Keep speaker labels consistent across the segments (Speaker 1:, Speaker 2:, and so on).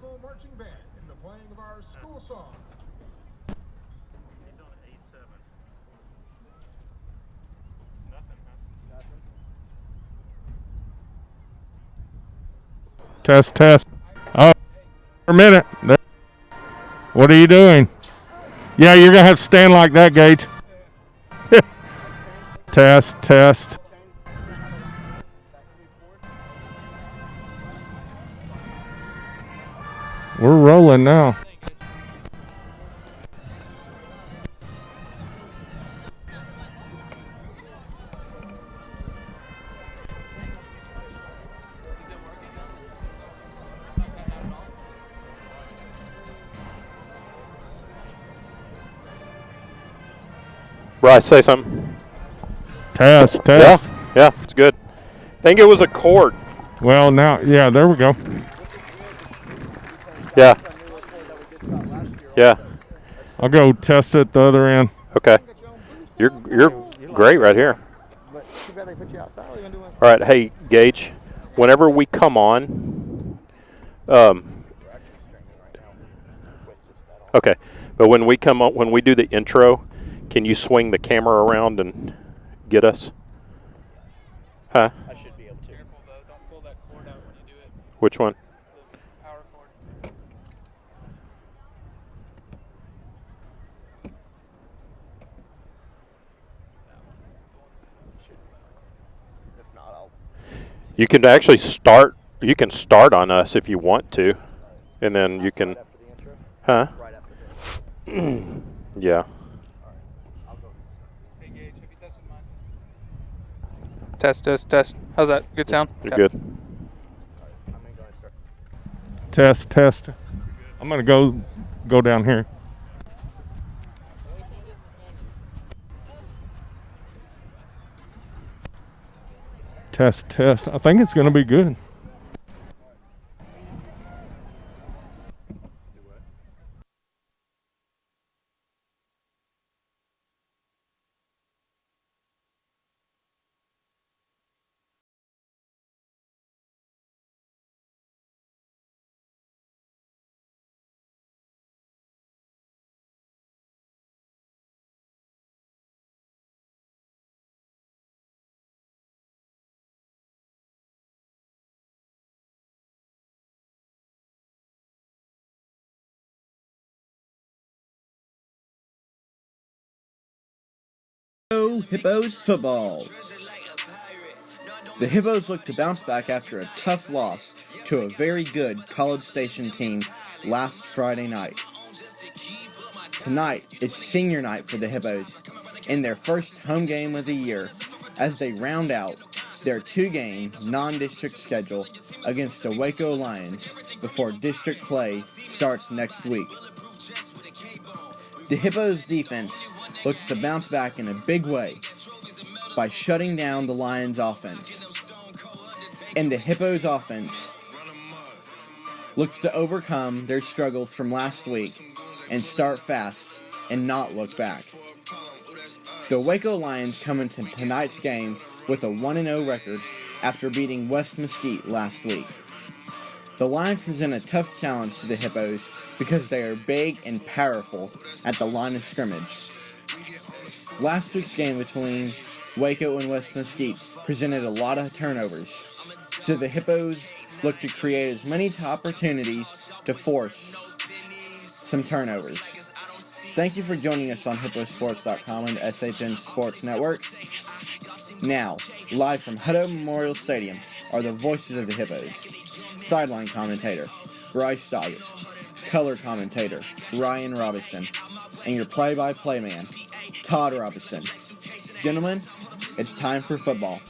Speaker 1: school marching band in the playing of our school song.
Speaker 2: He's on A7. Nothing, huh? Nothing.
Speaker 3: Test, test. Oh, a minute. What are you doing? Yeah, you're going to have to stand like that, Gage. Test, test. We're rolling now.
Speaker 2: Bryce, say something.
Speaker 3: Test, test.
Speaker 2: Yeah, it's good. I think it was a cord.
Speaker 3: Well, now, yeah, there we go.
Speaker 2: Yeah. Yeah.
Speaker 3: I'll go test it the other end.
Speaker 2: Okay. You're great right here.
Speaker 4: But too bad they put you outside. All
Speaker 2: right, hey, Gage, whenever we come on, okay, but when we come on, when we do the intro, can you swing the camera around and get us? Huh?
Speaker 4: I should be able to. Careful though, don't pull that cord out when you do it.
Speaker 2: Which one?
Speaker 4: The power cord. If not, I'll.
Speaker 2: You can actually start. You can start on us if you want to, and then you can.
Speaker 4: Right after the intro?
Speaker 2: Huh?
Speaker 4: Right after this.
Speaker 2: Yeah.
Speaker 4: Hey Gage, have you tested mine?
Speaker 5: Test, test, test. How's that? Good sound?
Speaker 2: You're
Speaker 5: Okay.
Speaker 2: good.
Speaker 4: I'm gonna go and start.
Speaker 3: Test, test. I'm going to go down here. Test, test. I think it's going to be good.
Speaker 6: Hutto Hippos football. The Hippos look to bounce back after a tough loss to a very good College Station team last Friday night. Tonight is senior night for the Hippos in their first home game of the year as they round out their two-game non-district schedule against the Waco Lions before district play starts next week. The Hippos defense looks to bounce back in a big way by shutting down the Lions offense. And the Hippos offense looks to overcome their struggles from last week and start fast and not look back. The Waco Lions come into tonight's game with a 1-0 record after beating West Mesquite last week. The Lions present a tough challenge to the Hippos because they are big and powerful at the line of scrimmage. Last week's game between Waco and West Mesquite presented a lot of turnovers, so the Hippos look to create as many opportunities to force some turnovers. Thank you for joining us on hipposports.com and SHN Sports Network. Now, live from Hutto Memorial Stadium are the voices of the Hippos. Sideline commentator, Bryce Doggett. Color commentator, Ryan Robinson. And your play-by-play man, Todd Robinson. Gentlemen, it's time for football.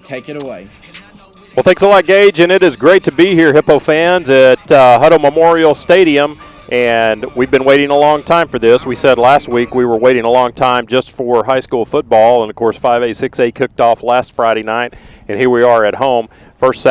Speaker 6: Take it away.
Speaker 2: Well, thanks a lot, Gage, and it is great to be here, Hippo fans, at Hutto Memorial Stadium. And we've been waiting a long time for this. We said last week we were waiting a long time just for high school football, and of course 5A, 6A kicked off last Friday night, and here we are at home, first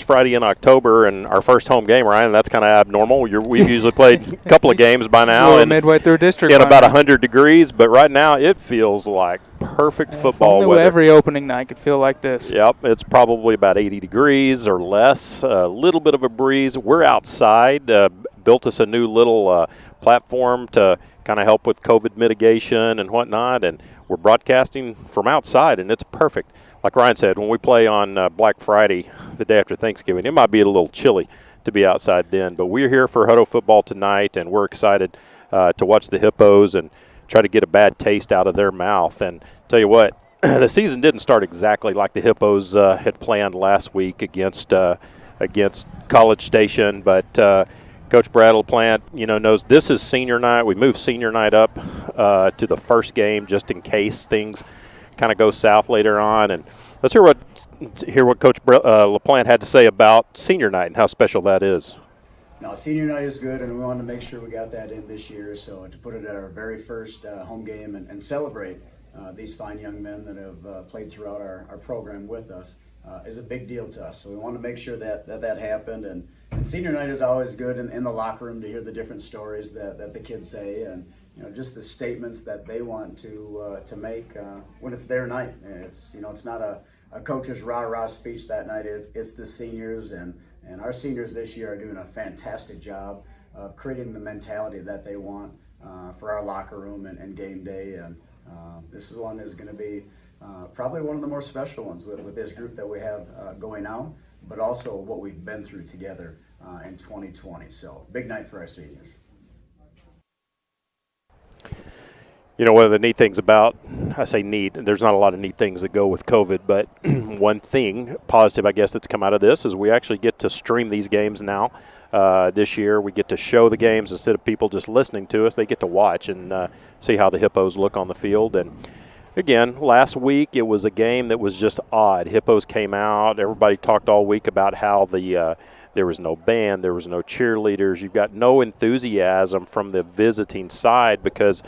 Speaker 2: Friday in October, and our first home game. Ryan, that's kind of abnormal. We've usually played a couple of games by now,
Speaker 5: Midway through district
Speaker 2: in about 100 degrees, but right now it feels like perfect
Speaker 5: If
Speaker 2: football
Speaker 5: only
Speaker 2: weather.
Speaker 5: every opening night could feel like this.
Speaker 2: Yep, it's probably about 80 degrees or less, a little bit of a breeze. We're outside, built us a new little platform to kind of help with COVID mitigation and whatnot, and we're broadcasting from outside, and it's perfect. Like Ryan said, when we play on Black Friday, the day after Thanksgiving, it might be a little chilly to be outside then, but we're here for Hutto football tonight, and we're excited to watch the Hippos and try to get a bad taste out of their mouth. And tell you what, the season didn't start exactly like the Hippos had planned last week against College Station, but Coach Brad LaPlante, knows this is senior night. We moved senior night up to the first game just in case things kind of go south later on. And let's hear what Coach LaPlante had to say about senior night and how special that is.
Speaker 7: No, senior night is good, and we wanted to make sure we got that in this year. So to put it at our very first home game and celebrate these fine young men that have played throughout our program with us is a big deal to us. So we want to make sure that happened. And senior night is always good in the locker room to hear the different stories that the kids say, and just the statements that they want to make when it's their night. It's it's not a coach's rah-rah speech that night. It's the seniors, and our seniors this year are doing a fantastic job of creating the mentality that they want for our locker room and game day. And this one is going to be probably one of the more special ones with this group that we have going out, but also what we've been through together in 2020. So big night for our seniors.
Speaker 2: One of the neat things about, I say neat, there's not a lot of neat things that go with COVID, but one thing positive, I guess, that's come out of this is we actually get to stream these games now. This year we get to show the games instead of people just listening to us. They get to watch and see how the Hippos look on the field. And again, last week it was a game that was just odd. Hippos came out. Everybody talked all week about how there was no band, there was no cheerleaders. You've got no enthusiasm from the visiting side because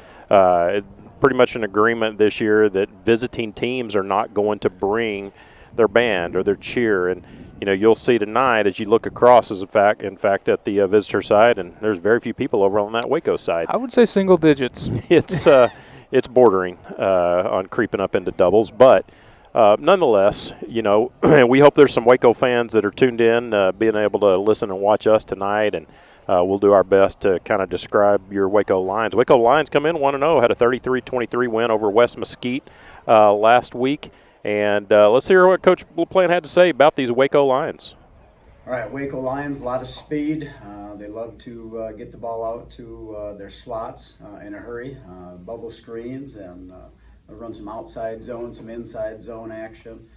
Speaker 2: pretty much an agreement this year that visiting teams are not going to bring their band or their cheer. And you'll see tonight as you look across, in fact, at the visitor side, and there's very few people over on that Waco side.
Speaker 5: I would say single digits.
Speaker 2: It's bordering on creeping up into doubles, but nonetheless, we hope there's some Waco fans that are tuned in, being able to listen and watch us tonight, and we'll do our best to kind of describe your Waco Lions. Waco Lions come in 1-0, had a 33-23 win over West Mesquite last week, and let's hear what Coach LaPlante had to say about these Waco Lions.
Speaker 7: All right, Waco Lions, a lot of speed. They love to get the ball out to their slots in a hurry, bubble screens, and run some outside zone, some inside zone action.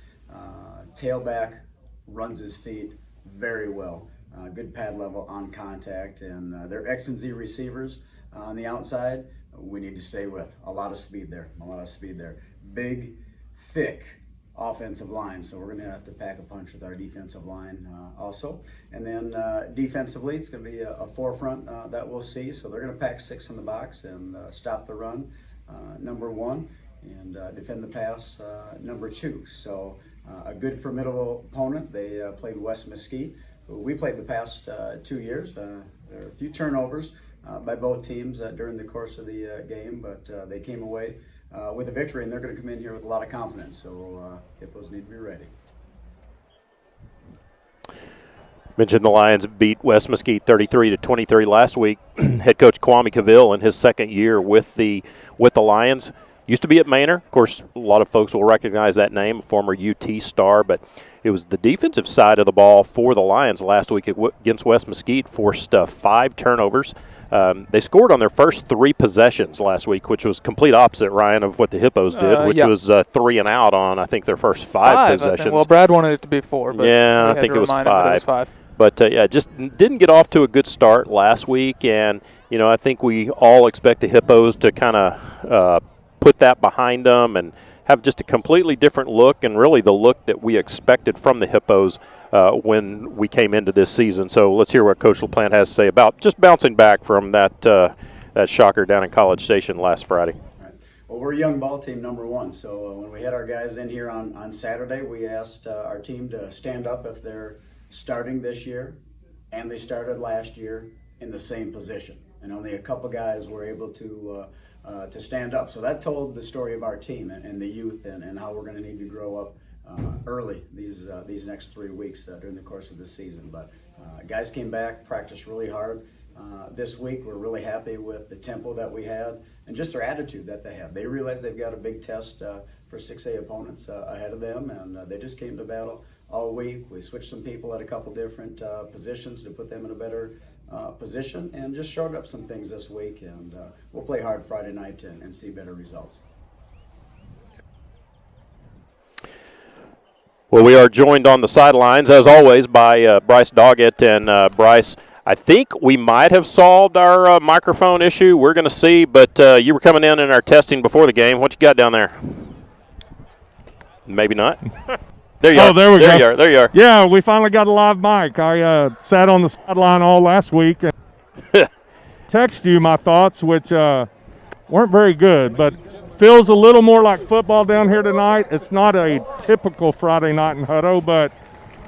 Speaker 7: Tailback runs his feet very well. Good pad level on contact, and their X and Z receivers on the outside, we need to stay with. A lot of speed there, Big, thick offensive line, so we're going to have to pack a punch with our defensive line also. And then defensively, it's going to be a forefront that we'll see, so they're going to pack 6 in the box and stop the run, number 1, and defend the pass, number 2. So a good formidable opponent. They played West Mesquite, who we played the past 2 years. There are a few turnovers by both teams during the course of the game, but they came away with a victory, and they're going to come in here with a lot of confidence. So Hippos need to be ready.
Speaker 2: Mentioned the Lions beat West Mesquite 33-23 last week. Head coach Kwame Cavill in his second year with the Lions. Used to be at Manor. Of course, a lot of folks will recognize that name, a former UT star, but it was the defensive side of the ball for the Lions last week against West Mesquite, forced 5 turnovers. They scored on their first 3 possessions last week, which was complete opposite, Ryan, of what the Hippos did, which was 3 and out on, I think, their first 5 possessions.
Speaker 5: Well, Brad wanted it to be 4. But
Speaker 2: yeah, I think it was 5. But, just didn't get off to a good start last week, and, I think we all expect the Hippos to kind of put that behind them and have just a completely different look, and really the look that we expected from the Hippos when we came into this season. So let's hear what Coach LaPlante has to say about just bouncing back from that shocker down in College Station last Friday.
Speaker 7: Right. Well, we're a young ball team, number 1. So when we had our guys in here on Saturday, we asked our team to stand up if they're starting this year and they started last year in the same position. And only a couple guys were able to to stand up. So that told the story of our team and the youth and how we're going to need to grow up early these next 3 weeks during the course of the season. But guys came back, practiced really hard. This week, we're really happy with the tempo that we had and just their attitude that they have. They realize they've got a big test for 6A opponents ahead of them, and they just came to battle all week. We switched some people at a couple different positions to put them in a better position and just showed up some things this week. And we'll play hard Friday night and see better results.
Speaker 2: Well, we are joined on the sidelines, as always, by Bryce Doggett. And Bryce, I think we might have solved our microphone issue. We're going to see, but you were coming in our testing before the game. What you got down there? Maybe not. There you are.
Speaker 3: Oh, there we go.
Speaker 2: There you are.
Speaker 3: Yeah, we finally got a live mic. I sat on the sideline all last week and text you my thoughts, which weren't very good, but feels a little more like football down here tonight. It's not a typical Friday night in Hutto, but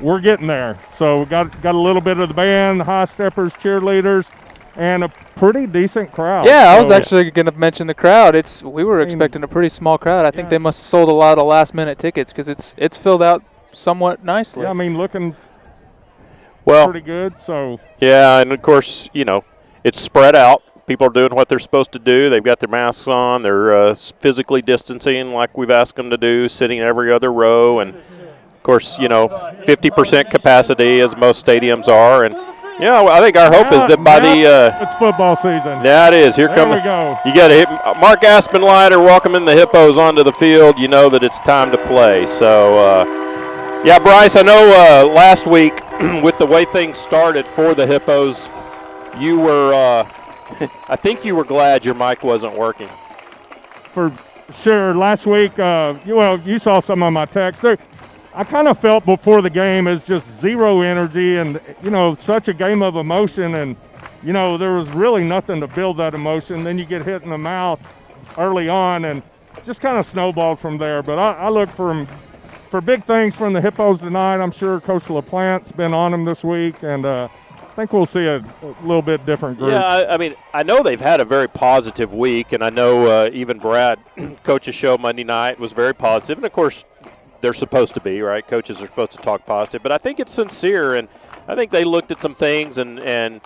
Speaker 3: we're getting there. So we got a little bit of the band, the high steppers, cheerleaders, and a pretty decent crowd.
Speaker 5: Yeah, I was actually going to mention the crowd. We were expecting a pretty small crowd. I think they must have sold a lot of last-minute tickets because it's filled out somewhat nicely.
Speaker 3: Yeah, I mean, looking
Speaker 2: well,
Speaker 3: pretty good. So
Speaker 2: yeah, and of course, it's spread out. People are doing what they're supposed to do. They've got their masks on. They're physically distancing like we've asked them to do, sitting every other row. And, of course, 50% capacity as most stadiums are. And, I think our hope is that by
Speaker 3: it's football season.
Speaker 2: Yeah, it is. Here
Speaker 3: there
Speaker 2: come
Speaker 3: we go.
Speaker 2: You got to hit Mark Aspenlighter welcoming the Hippos onto the field. You know that it's time to play. So, Bryce, I know last week with the way things started for the Hippos, you were I think you were glad your mic wasn't working.
Speaker 3: For sure. Last week, you saw some of my texts. I kind of felt before the game it's just zero energy and, such a game of emotion. And, there was really nothing to build that emotion. Then you get hit in the mouth early on and just kind of snowballed from there. But I look for big things from the Hippos tonight. I'm sure Coach LaPlante's been on them this week. And I think we'll see a little bit different group.
Speaker 2: Yeah, I mean, I know they've had a very positive week. And I know even Brad, Coach's show Monday night, was very positive. And, of course, they're supposed to be, right? Coaches are supposed to talk positive. But I think it's sincere, and I think they looked at some things. And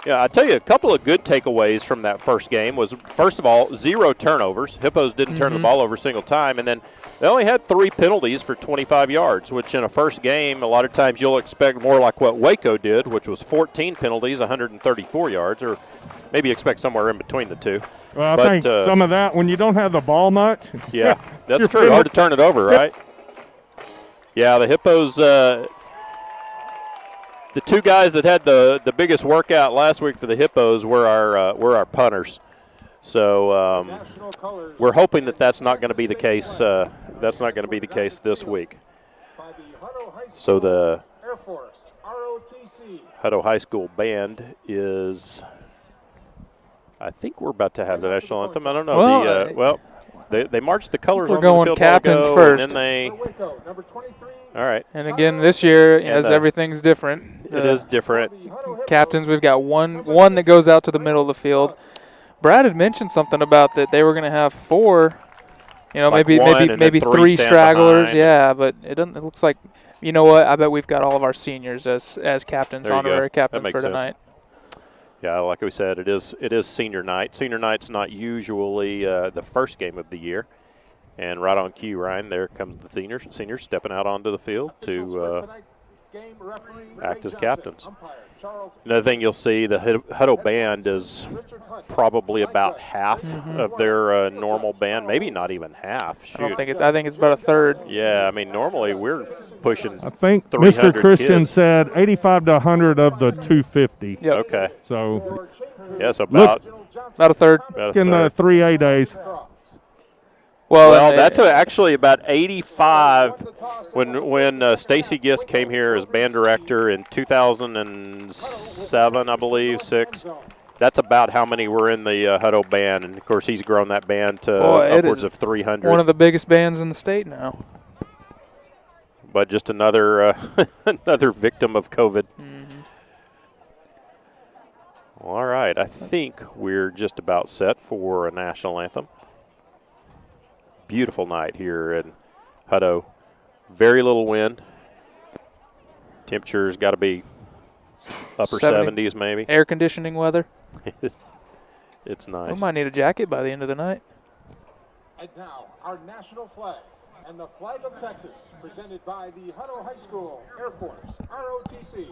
Speaker 2: I tell you, a couple of good takeaways from that first game was, first of all, 0 turnovers. Hippos didn't turn the ball over a single time. And then they only had 3 penalties for 25 yards, which in a first game, a lot of times you'll expect more like what Waco did, which was 14 penalties, 134 yards, or maybe expect somewhere in between the two.
Speaker 3: Well, I think some of that, when you don't have the ball much.
Speaker 2: Yeah, that's true. Hard to turn it over, right? Yeah, the Hippos, the 2 guys that had the biggest workout last week for the Hippos were our punters. So we're hoping that that's not going to be the case. That's not going to be the case this week. So the Hutto High School band is. I think we're about to have the national anthem. I don't know. They marched the colors on the field.
Speaker 5: We're going captains first.
Speaker 2: And then all right.
Speaker 5: And again, this year, as everything's different.
Speaker 2: It is different.
Speaker 5: Captains, we've got one that goes out to the middle of the field. Brad had mentioned something about that they were going to have 4,
Speaker 2: Like
Speaker 5: maybe 3 stragglers. Yeah, but it looks like, I bet we've got all of our seniors as captains, honorary captains for tonight.
Speaker 2: Sense. Yeah, like we said, it is senior night. Senior night's not usually the first game of the year. And right on cue, Ryan, there comes the seniors stepping out onto the field to act as captains. Another thing you'll see, the Hutto band is probably about half of their normal band, maybe not even half. Shoot.
Speaker 5: I think it's about a third.
Speaker 2: Yeah, I mean, normally we're pushing.
Speaker 3: I think Mr. Christian
Speaker 2: kids.
Speaker 3: Said 85 to 100 of the 250.
Speaker 5: Yep.
Speaker 2: Okay.
Speaker 3: So,
Speaker 2: yes, about
Speaker 5: a third.
Speaker 3: In the 3A days.
Speaker 2: Well, that's actually about 85 when Stacy Gist came here as band director in 2007, I believe, 6. That's about how many were in the Hutto band. And, of course, he's grown that band to upwards of 300.
Speaker 5: One of the biggest bands in the state now.
Speaker 2: But just another another victim of COVID. All right, I think we're just about set for a national anthem. Beautiful night here in Hutto. Very little wind. Temperature's got to be upper 70s maybe.
Speaker 5: Air conditioning weather.
Speaker 2: It's nice.
Speaker 5: We might need a jacket by the end of the night.
Speaker 1: And now, our national flag and the flag of Texas, presented by the Hutto High School Air Force, ROTC.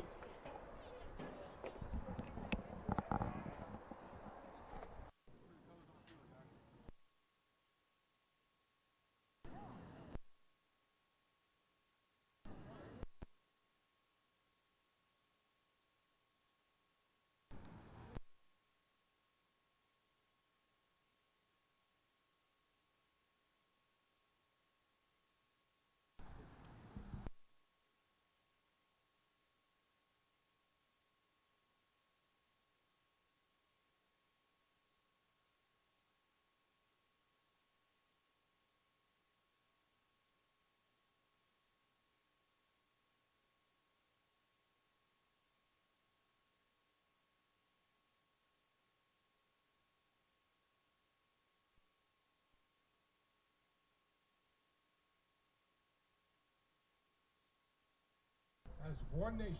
Speaker 1: As one nation.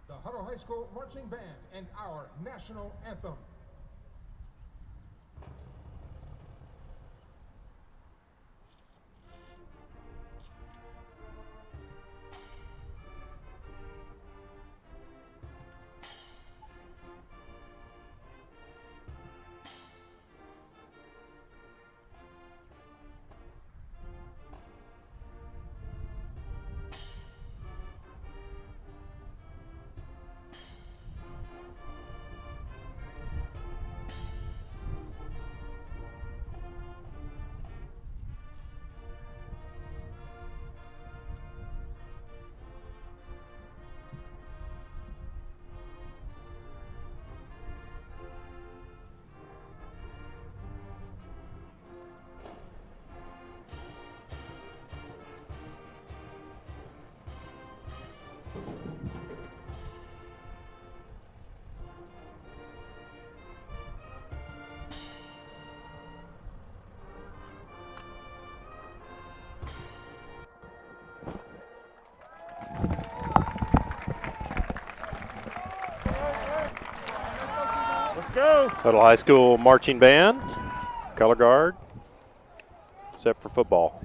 Speaker 1: The Hutto High School Marching Band and our national anthem.
Speaker 3: Let's go.
Speaker 2: Hutto High School marching band, color guard, set for football.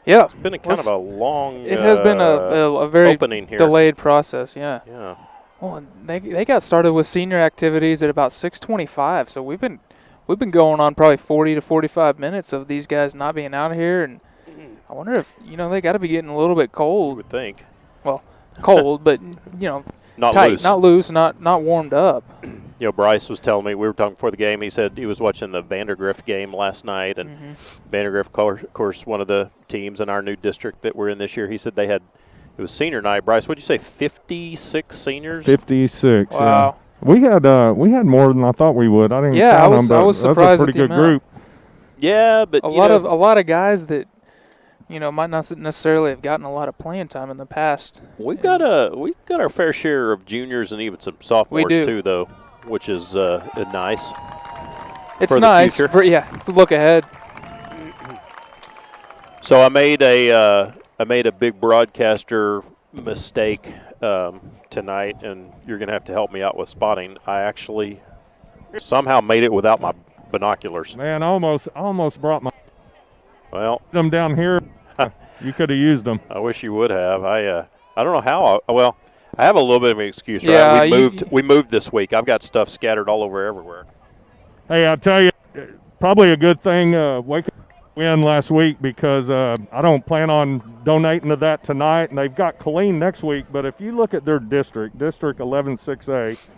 Speaker 5: Yeah.
Speaker 2: It's been a kind of a long
Speaker 5: It has been a very
Speaker 2: opening here.
Speaker 5: delayed process, yeah.
Speaker 2: Yeah.
Speaker 5: Well, they got started with senior activities at about 6:25, so we've been going on probably 40 to 45 minutes of these guys not being out here, and I wonder if they got to be getting a little bit
Speaker 2: You
Speaker 5: cold.
Speaker 2: would think.
Speaker 5: Well, cold, but
Speaker 2: Not
Speaker 5: tight,
Speaker 2: loose.
Speaker 5: not loose, not warmed up.
Speaker 2: Bryce was telling me, we were talking before the game, he said he was watching the Vandergrift game last night, and Vandergrift, of course, one of the teams in our new district that we're in this year, he said it was senior night. Bryce, what'd you say, 56 seniors?
Speaker 3: 56.
Speaker 5: Wow.
Speaker 3: Yeah. We had more than I thought we would. I didn't
Speaker 5: Yeah,
Speaker 3: count
Speaker 5: I was
Speaker 3: them, but
Speaker 5: surprised
Speaker 3: that's a
Speaker 5: at
Speaker 3: pretty
Speaker 5: the
Speaker 3: good
Speaker 5: amount.
Speaker 3: group.
Speaker 2: Yeah, but
Speaker 5: A lot of guys that might not necessarily have gotten a lot of playing time in the past.
Speaker 2: we've got our fair share of juniors and even some sophomores
Speaker 5: do.
Speaker 2: too, though, which is nice.
Speaker 5: It's
Speaker 2: for the
Speaker 5: nice
Speaker 2: future.
Speaker 5: to look ahead.
Speaker 2: So I made a big broadcaster mistake tonight, and you're going to have to help me out with spotting. I actually somehow made it without my binoculars.
Speaker 3: Man, I almost brought
Speaker 2: Well,
Speaker 3: them down here. You could have used them.
Speaker 2: I wish you would have. I don't know how. I have a little bit of an excuse, right?
Speaker 5: Yeah,
Speaker 2: We moved this week. I've got stuff scattered all over everywhere.
Speaker 3: Hey, I'll tell you, probably a good thing Waco win last week, because I don't plan on donating to that tonight, and they've got Killeen next week. But if you look at their District 116A,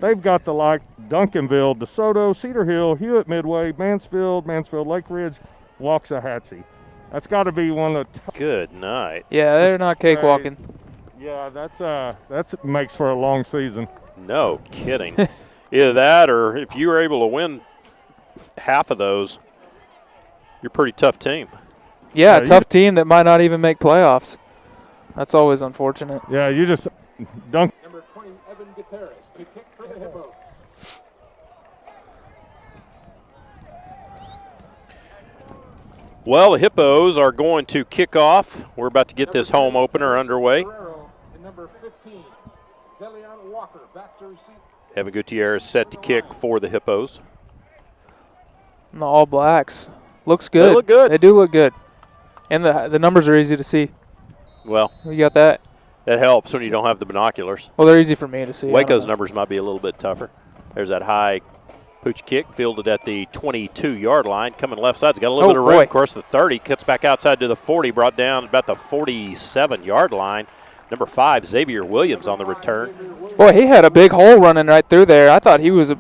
Speaker 3: they've got Duncanville, DeSoto, Cedar Hill, Hewitt Midway, Mansfield, Lake Ridge, Waxahachie. That's got to be one of the top.
Speaker 2: Good night.
Speaker 5: Yeah, they're not cakewalking.
Speaker 3: Yeah, that's makes for a long season.
Speaker 2: No kidding. Either that, or if you were able to win half of those, You're a pretty tough team.
Speaker 5: Yeah,
Speaker 3: Yeah,
Speaker 5: a tough team that might not even make playoffs. That's always unfortunate.
Speaker 3: Yeah, you just dunk.
Speaker 1: Number 20, Evan Gutierrez, to kick for the Hippos.
Speaker 2: Well, the Hippos are going to kick off. We're about to get this home opener underway.
Speaker 1: Guerrero and number 15, Zelion Walker, back to receive.
Speaker 2: Evan Gutierrez set to kick for the Hippos.
Speaker 5: And the All Blacks. Looks good.
Speaker 2: They look good.
Speaker 5: They do look good. And the numbers are easy to see.
Speaker 2: Well,
Speaker 5: You got that?
Speaker 2: that helps when you don't have the binoculars.
Speaker 5: Well, they're easy for me to see. I don't
Speaker 2: Waco's
Speaker 5: know.
Speaker 2: numbers might be a little bit tougher. There's that high pooch kick fielded at the 22-yard line. Coming left side. It's got a little
Speaker 5: Oh,
Speaker 2: bit of room.
Speaker 5: boy.
Speaker 2: Of course, the 30 cuts back outside to the 40, brought down about the 47-yard line. Number 5, Xavier Williams on the return.
Speaker 5: Boy, he had a big hole running right through there. I thought he was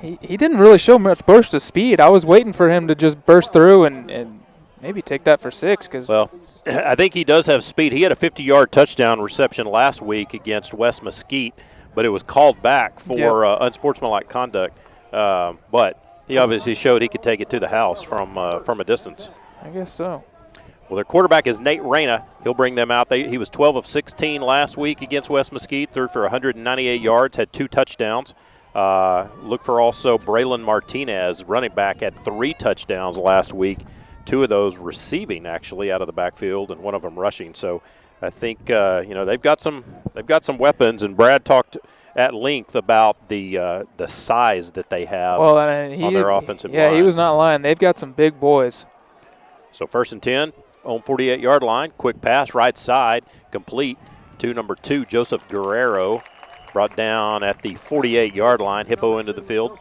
Speaker 5: he didn't really show much burst of speed. I was waiting for him to just burst through and maybe take that for 6. Cause
Speaker 2: Well, I think he does have speed. He had a 50-yard touchdown reception last week against West Mesquite, but it was called back for unsportsmanlike conduct. But he obviously showed he could take it to the house from a distance.
Speaker 5: I guess so.
Speaker 2: Well, their quarterback is Nate Reyna. He'll bring them out. He was 12 of 16 last week against West Mesquite, threw for 198 yards, had 2 touchdowns. Look for also Braylon Martinez, running back, had 3 touchdowns last week. 2 of those receiving actually out of the backfield, and 1 of them rushing. So I think they've got some weapons. And Brad talked at length about the size that they have on their offensive line.
Speaker 5: Yeah, he was not lying. They've got some big boys.
Speaker 2: So 1st and 10 on 48-yard line. Quick pass right side, complete to number 2, Joseph Guerrero. Brought down at the 48-yard line. Hippo into the field.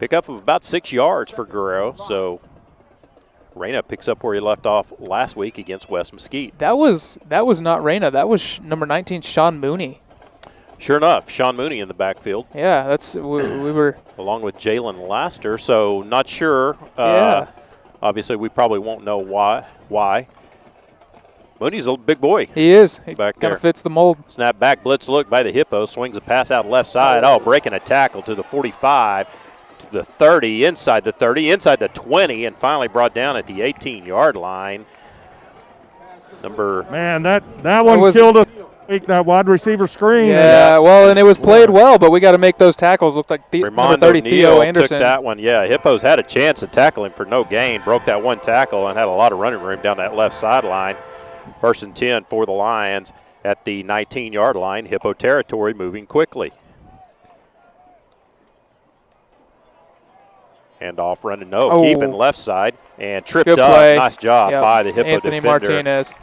Speaker 2: Pickup of about 6 yards for Guerrero. So Reyna picks up where he left off last week against West Mesquite.
Speaker 5: That was not Reyna. That was number 19, Sean Mooney.
Speaker 2: Sure enough, Sean Mooney in the backfield.
Speaker 5: Yeah, we were.
Speaker 2: Along with Jalen Laster. So not sure.
Speaker 5: Yeah.
Speaker 2: Obviously, we probably won't know why. Mooney's a big boy.
Speaker 5: He is. He
Speaker 2: Back
Speaker 5: kind
Speaker 2: there.
Speaker 5: of fits the mold.
Speaker 2: Snap back, blitz look by the Hippo. Swings a pass out left side. Oh, breaking a tackle to the 45, to the 30, inside the 30, inside the 20, and finally brought down at the 18-yard line.
Speaker 3: Man, that one killed us. That wide receiver screen.
Speaker 5: Yeah, well, and it was played well, but we got to make those tackles look like number
Speaker 2: Raymond
Speaker 5: 30, Theo
Speaker 2: O'Neal
Speaker 5: Anderson.
Speaker 2: took that one. Yeah, Hippos had a chance to tackle him for no gain. Broke that one tackle and had a lot of running room down that left sideline. 1st and 10 for the Lions at the 19-yard line. Hippo territory moving quickly. Handoff running keeping left side and tripped
Speaker 5: Good
Speaker 2: up.
Speaker 5: play.
Speaker 2: Nice job by the Hippo
Speaker 5: Anthony
Speaker 2: defender.
Speaker 5: Martinez.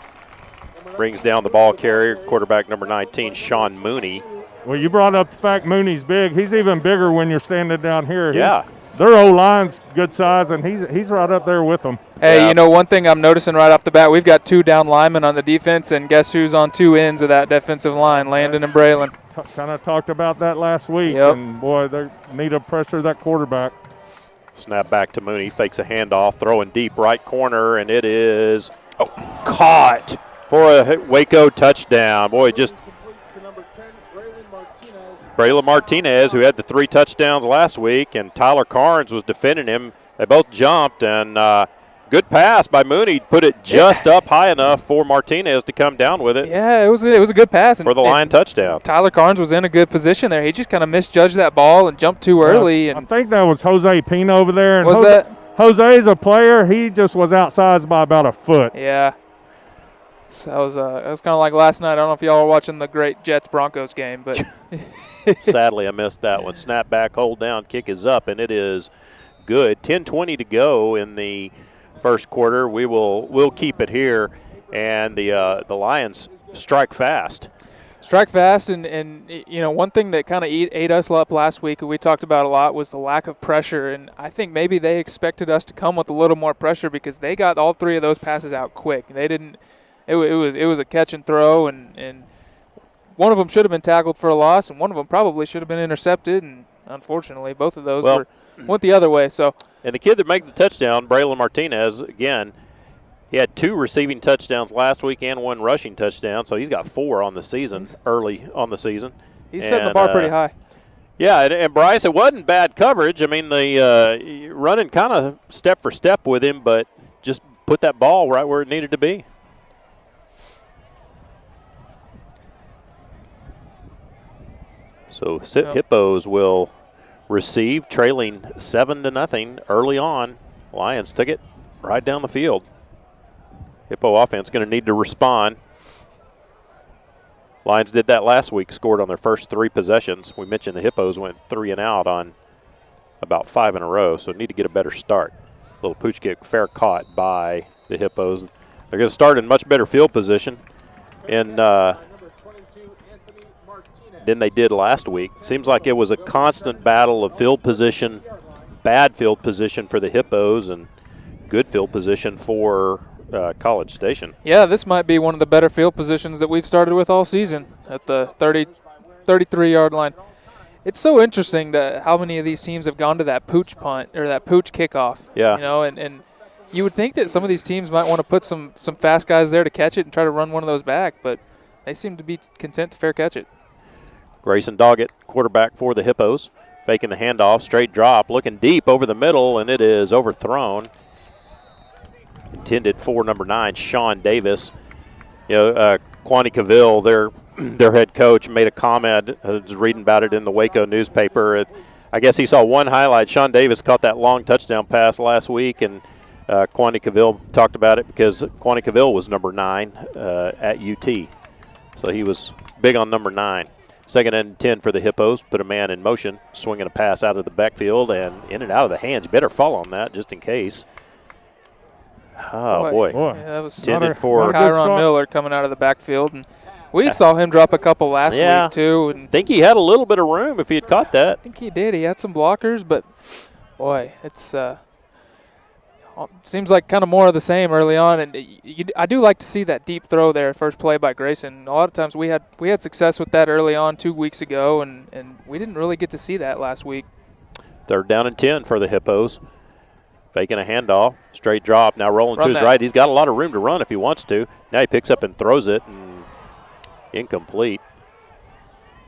Speaker 2: Brings down the ball carrier, quarterback number 19, Sean Mooney.
Speaker 3: Well, you brought up the fact Mooney's big. He's even bigger when you're standing down here.
Speaker 2: Yeah.
Speaker 3: Their O-line's good size, and he's right up there with them.
Speaker 5: Hey, one thing I'm noticing right off the bat, we've got 2 down linemen on the defense, and guess who's on 2 ends of that defensive line, Landon and Braylon.
Speaker 3: Kind of talked about that last week,
Speaker 5: Yep.
Speaker 3: and, boy, they need to pressure that quarterback.
Speaker 2: Snap back to Mooney, fakes a handoff, throwing deep right corner, and it is caught for a Waco touchdown. Boy, just Braylon Martinez, who had the 3 touchdowns last week, and Tyler Carnes was defending him. They both jumped, and good pass by Mooney. Put it just up high enough for Martinez to come down with it.
Speaker 5: Yeah, it was a good pass.
Speaker 2: For the Lion touchdown.
Speaker 5: Tyler Carnes was in a good position there. He just kind of misjudged that ball and jumped too early.
Speaker 3: I
Speaker 5: And
Speaker 3: think that was Jose Pino over there. And
Speaker 5: Was that?
Speaker 3: Jose's a player. He just was outsized by about a foot.
Speaker 5: Yeah. So it was kind of like last night. I don't know if y'all were watching the great Jets-Broncos game, but
Speaker 2: Sadly, I missed that one. Snap back, hold down, kick is up, and it is good. 10:20 to go in the first quarter. We'll keep it here, and the Lions strike fast.
Speaker 5: strike fast. And one thing that kind of ate us up last week, and we talked about a lot, was the lack of pressure. And I think maybe they expected us to come with a little more pressure because they got all 3 of those passes out quick. They didn't. It was a catch and throw, and one of them should have been tackled for a loss, and one of them probably should have been intercepted. And unfortunately, both of those went the other way. So.
Speaker 2: And the kid that made the touchdown, Braylon Martinez, again, he had 2 receiving touchdowns last week and 1 rushing touchdown, so he's got 4 on the season, early on the season.
Speaker 5: He's setting the bar pretty high.
Speaker 2: Yeah, and Bryce, it wasn't bad coverage. I mean, the running kind of step for step with him, but just put that ball right where it needed to be. So Hippos will receive, trailing 7-0 early on. Lions took it right down the field. Hippo offense going to need to respond. Lions did that last week, scored on their first 3 possessions. We mentioned the Hippos went 3 and out on about 5 in a row, so need to get a better start. Little pooch kick, fair caught by the Hippos. They're going to start in much better field position than they did last week. Seems like it was a constant battle of field position, bad field position for the Hippos and good field position for College Station.
Speaker 5: Yeah, this might be one of the better field positions that we've started with all season at the 33-yard line. It's so interesting that how many of these teams have gone to that pooch punt or that pooch kickoff.
Speaker 2: Yeah.
Speaker 5: You know, and you would think that some of these teams might want to put some fast guys there to catch it and try to run one of those back, but they seem to be content to fair catch it.
Speaker 2: Grayson Doggett, quarterback for the Hippos, faking the handoff, straight drop, looking deep over the middle, and it is overthrown. Intended for number 9, Sean Davis. You know, Quaney Cavill, their head coach, made a comment. I was reading about it in the Waco newspaper. I guess he saw one highlight. Sean Davis caught that long touchdown pass last week, and Quaney Cavill talked about it because Quaney Cavill was number 9 at UT. So he was big on number 9. 2nd and 10 for the Hippos. Put a man in motion, swinging a pass out of the backfield and in and out of the hands. You better fall on that just in case. Oh, boy.
Speaker 5: Yeah, that was
Speaker 2: intended for
Speaker 5: Kyron Miller coming out of the backfield. And we saw him drop a couple last week, too. And
Speaker 2: I think he had a little bit of room if he had caught that.
Speaker 5: I think he did. He had some blockers, but, boy, it's seems like kind of more of the same early on. And I do like to see that deep throw there, first play by Grayson. A lot of times we had success with that early on 2 weeks ago, and we didn't really get to see that last week.
Speaker 2: 3rd down and 10 for the Hippos. Faking a handoff, straight drop, now rolling to his right. He's got a lot of room to run if he wants to. Now he picks up and throws it, and incomplete.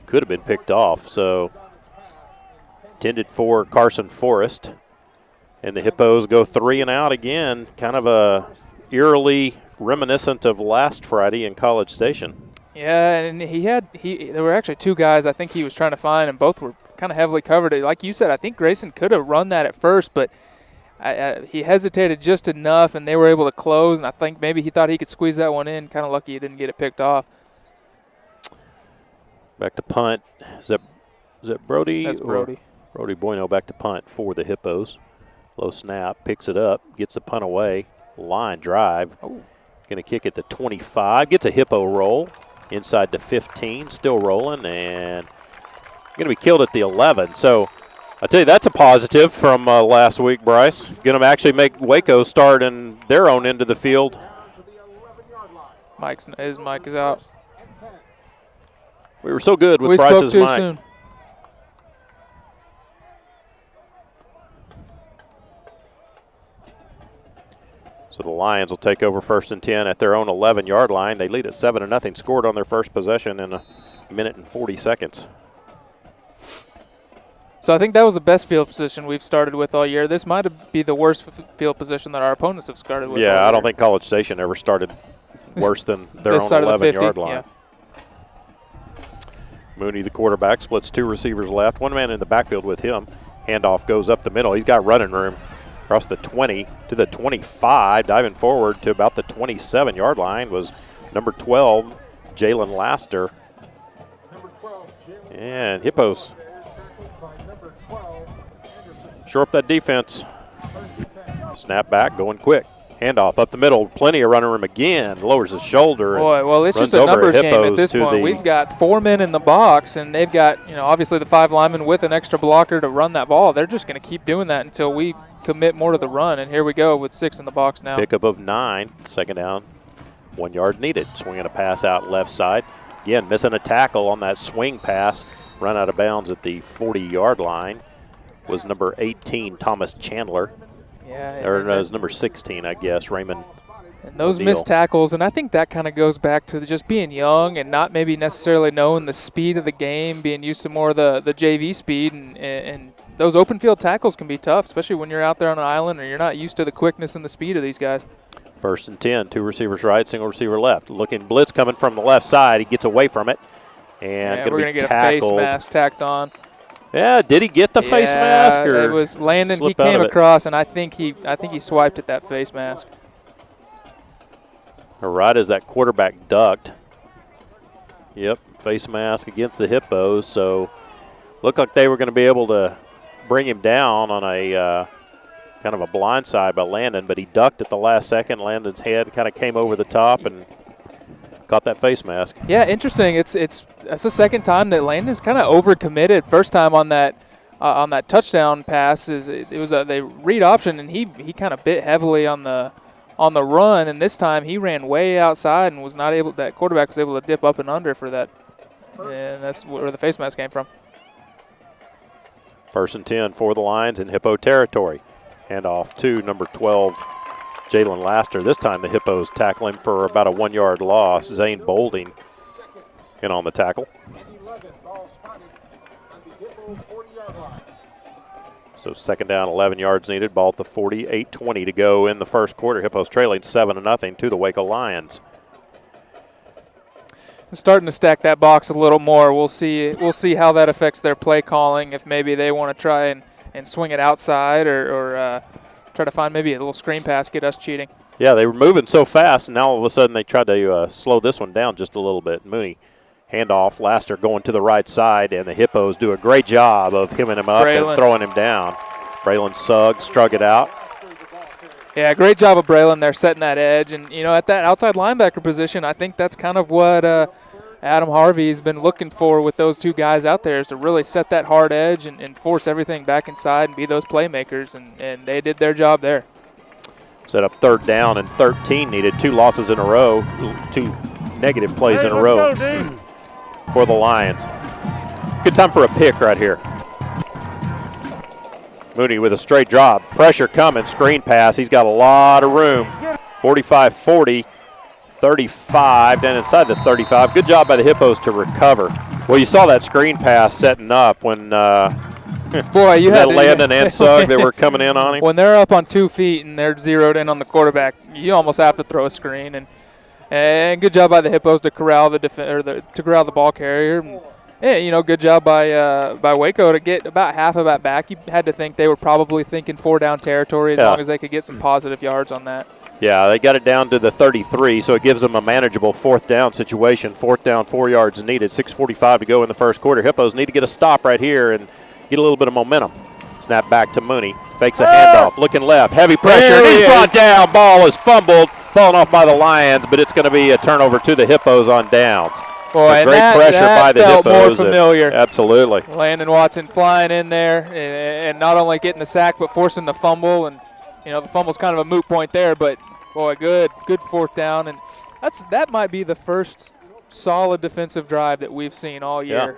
Speaker 2: Could have been picked off, so intended for Carson Forrest. And the Hippos go 3 and out again, kind of eerily reminiscent of last Friday in College Station.
Speaker 5: Yeah, and there were actually 2 guys I think he was trying to find, and both were kind of heavily covered. Like you said, I think Grayson could have run that at first, but he hesitated just enough, and they were able to close, and I think maybe he thought he could squeeze that one in. Kind of lucky he didn't get it picked off.
Speaker 2: Back to punt. Is that Brody?
Speaker 5: That's Brody.
Speaker 2: Brody Bueno back to punt for the Hippos. Low snap, picks it up, gets the punt away. Line drive. Going to kick at the 25. Gets a Hippo roll inside the 15. Still rolling, and going to be killed at the 11. So I tell you, that's a positive from last week, Bryce. Going to actually make Waco start in their own end of the field.
Speaker 5: His mic is out.
Speaker 2: We were so good with Bryce's mic.
Speaker 5: We spoke too soon.
Speaker 2: So the Lions will take over 1st and 10 at their own 11-yard line. They lead at 7-0. Scored on their first possession in 1 minute and 40 seconds.
Speaker 5: So I think that was the best field position we've started with all year. This might be the worst field position that our opponents have started with.
Speaker 2: Yeah, I don't think College Station ever started worse than their own 11-yard line.
Speaker 5: Yeah.
Speaker 2: Mooney, the quarterback, splits 2 receivers left. 1 man in the backfield with him. Handoff goes up the middle. He's got running room. Across the 20 to the 25, diving forward to about the 27-yard line was number 12, Jalen Laster. And Hippos shore up that defense. Snap back, going quick. Handoff up the middle, plenty of running room again. Lowers his shoulder.
Speaker 5: Boy, well, it's just a numbers game at this point. We've got 4 men in the box, and they've got, obviously the 5 linemen with an extra blocker to run that ball. They're just going to keep doing that until we commit more to the run. And here we go with 6 in the box now.
Speaker 2: Pickup of 9, 2nd down, 1 yard needed. Swinging a pass out left side. Again, missing a tackle on that swing pass. Run out of bounds at the 40-yard line was number 18, Thomas Chandler.
Speaker 5: Yeah,
Speaker 2: or no, it was number 16, I guess, Raymond.
Speaker 5: And those missed tackles, and I think that kind of goes back to just being young and not maybe necessarily knowing the speed of the game, being used to more of the JV speed, and those open field tackles can be tough, especially when you're out there on an island or you're not used to the quickness and the speed of these guys.
Speaker 2: 1st and 10, 2 receivers right, single receiver left. Looking blitz coming from the left side. He gets away from it. And
Speaker 5: we're
Speaker 2: going to
Speaker 5: get
Speaker 2: tackled.
Speaker 5: A face mask tacked on.
Speaker 2: Yeah, did he get the face mask? Or
Speaker 5: it was Landon. He
Speaker 2: slip out
Speaker 5: came
Speaker 2: of it?
Speaker 5: across, and I think he swiped at that face mask.
Speaker 2: Right as that quarterback ducked. Yep, face mask against the Hippos. So looked like they were going to be able to bring him down on a kind of a blind side by Landon, but he ducked at the last second. Landon's head kind of came over the top and caught that face mask.
Speaker 5: Yeah, interesting. That's the second time that Landon's kind of overcommitted. First time on that touchdown pass they read option, and he kind of bit heavily on the run, and this time he ran way outside and was not able. That quarterback was able to dip up and under for that, and that's where the face mask came from.
Speaker 2: 1st and 10 for the Lions in Hippo territory. Hand off to number 12, Jalen Laster. This time the Hippos tackle him for about a 1-yard loss. Zane Bolding in on the tackle. So 2nd down, 11 yards needed. Ball at the 40, 8:20 to go in the first quarter. Hippos trailing 7-0 to the Waco Lions.
Speaker 5: Starting to stack that box a little more. We'll see how that affects their play calling. If maybe they want to try and swing it outside or try to find maybe a little screen pass, get us cheating.
Speaker 2: Yeah, they were moving so fast, and now all of a sudden they tried to slow this one down just a little bit. Mooney, handoff, Laster going to the right side, and the Hippos do a great job of hemming him up and throwing him down. Braylon Suggs strug it out.
Speaker 5: Yeah, great job of Braylon there setting that edge. And, at that outside linebacker position, I think that's kind of what Adam Harvey's been looking for with those two guys out there, is to really set that hard edge and force everything back inside and be those playmakers, and they did their job there.
Speaker 2: Set up 3rd down and 13 needed. 2 losses in a row, 2 negative plays in a row for the Lions. Good time for a pick right here. Mooney with a straight drop. Pressure coming, screen pass. He's got a lot of room. 45-40, 35, down inside the 35. Good job by the Hippos to recover. Well, you saw that screen pass setting up when
Speaker 5: you had
Speaker 2: Landon and Sugg that were coming in on him.
Speaker 5: When they're up on 2 feet and they're zeroed in on the quarterback, you almost have to throw a screen. And good job by the Hippos to corral the ball carrier. And, good job by Waco to get about half of that back. You had to think they were probably thinking 4-down territory as long as they could get some positive yards on that.
Speaker 2: Yeah, they got it down to the 33, so it gives them a manageable 4th down situation. 4th down, 4 yards needed, 6:45 to go in the first quarter. Hippos need to get a stop right here and get a little bit of momentum. Snap back to Mooney. Fakes a handoff, looking left. Heavy pressure, and he's brought down. Ball is fumbled, fallen off by the Lions, but it's going to be a turnover to the Hippos on downs.
Speaker 5: Boy,
Speaker 2: great pressure by the
Speaker 5: Hippos. More familiar.
Speaker 2: Absolutely.
Speaker 5: Landon Watson flying in there and not only getting the sack but forcing the fumble. And, the fumble's kind of a moot point there, but, boy, good 4th down. And that might be the first solid defensive drive that we've seen all year.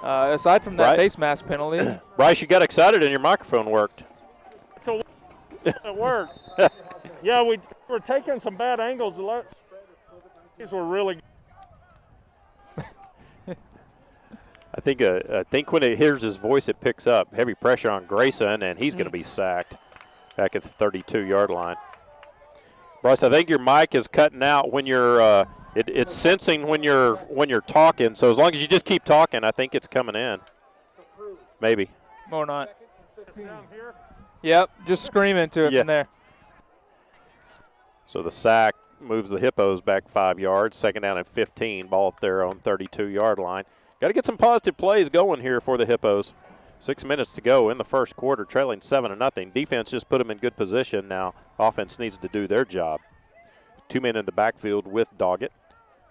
Speaker 5: Yeah. Aside from that face mask penalty.
Speaker 2: Bryce, you got excited and your microphone worked.
Speaker 3: It works. Yeah, we were taking some bad angles. These were really good.
Speaker 2: I think when it hears his voice, it picks up. Heavy pressure on Grayson, and he's going to be sacked back at the 32-yard line. Bryce, I think your mic is cutting out when you're it's sensing when you're talking. So as long as you just keep talking, I think it's coming in. Maybe.
Speaker 5: Or not. Yep, just scream into it from there.
Speaker 2: So the sack moves the Hippos back 5 yards. 2nd down and 15. Ball at their own 32-yard line. Got to get some positive plays going here for the Hippos. 6 minutes to go in the first quarter, trailing 7-0. Defense just put them in good position. Now offense needs to do their job. 2 men in the backfield with Doggett.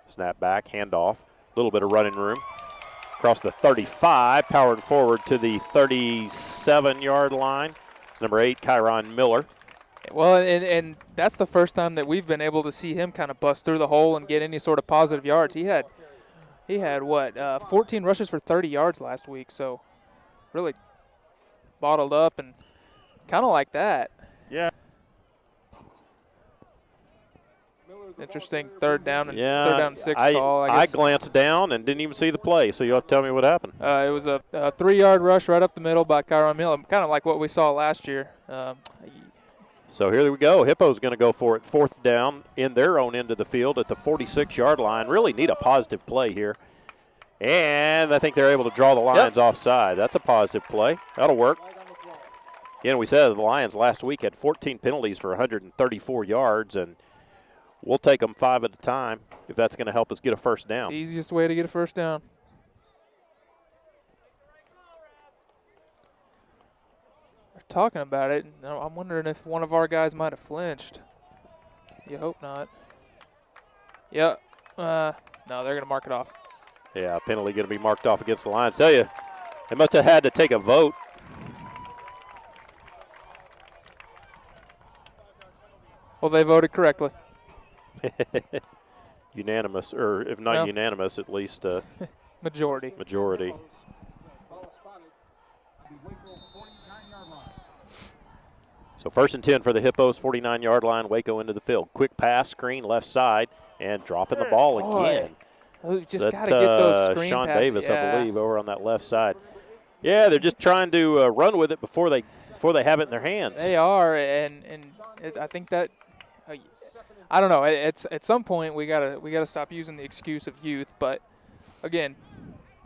Speaker 2: Snap back, handoff. A little bit of running room. Across the 35, powered forward to the 37-yard line. It's number 8, Kyron Miller.
Speaker 5: Well, and that's the first time that we've been able to see him kind of bust through the hole and get any sort of positive yards. He had 14 rushes for 30 yards last week, so really bottled up and kind of like that.
Speaker 3: Yeah.
Speaker 5: Interesting third down and
Speaker 2: Yeah,
Speaker 5: third down and 6
Speaker 2: I
Speaker 5: call. I guess.
Speaker 2: glanced down and didn't even see the play, so you'll have to tell me what happened.
Speaker 5: It was a 3-yard rush right up the middle by Kyron Miller, kind of like what we saw last year.
Speaker 2: So here we go. Hippo's going to go for it. 4th down in their own end of the field at the 46-yard line. Really need a positive play here. And I think they're able to draw the Lions offside. That's a positive play. That'll work. Again, we said the Lions last week had 14 penalties for 134 yards, and we'll take them 5 at a time if that's going to help us get a first down.
Speaker 5: The easiest way to get a first down. We're talking about it. I'm wondering if one of our guys might have flinched. You hope not. Yeah. No, they're going to mark it off.
Speaker 2: Yeah, penalty going to be marked off against the Lions. Tell you, they must have had to take a vote.
Speaker 5: Well, they voted correctly.
Speaker 2: Unanimous, or if not unanimous, at least
Speaker 5: Majority.
Speaker 2: Majority. So 1st and 10 for the Hippos, 49-yard line, Waco into the field. Quick pass, screen, left side, and dropping the ball again.
Speaker 5: You just
Speaker 2: So
Speaker 5: got to get those screen
Speaker 2: Sean
Speaker 5: passes.
Speaker 2: Davis, I believe, over on that left side. Yeah, they're just trying to run with it before they have it in their hands.
Speaker 5: They are, and I think that I don't know. At some point we gotta stop using the excuse of youth. But again,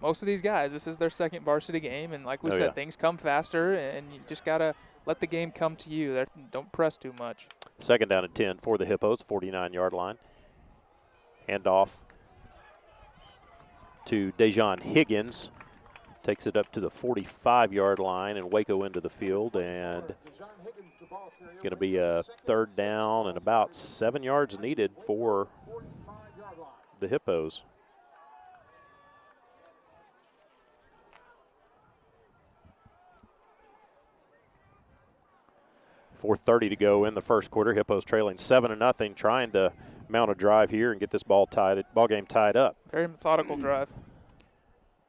Speaker 5: most of these guys, this is their second varsity game, and like we said, things come faster, and you just gotta let the game come to you. Don't press too much.
Speaker 2: 2nd down and 10 for the Hippos, 49-yard line. Handoff to Dejon Higgins. Takes it up to the 45-yard line, and Waco into the field, and going to be a 3rd down and about 7 yards needed for the Hippos. .4:30 to go in the first quarter. Hippos trailing 7-0, trying to mount a drive here and get this ball game tied up.
Speaker 5: Very methodical drive.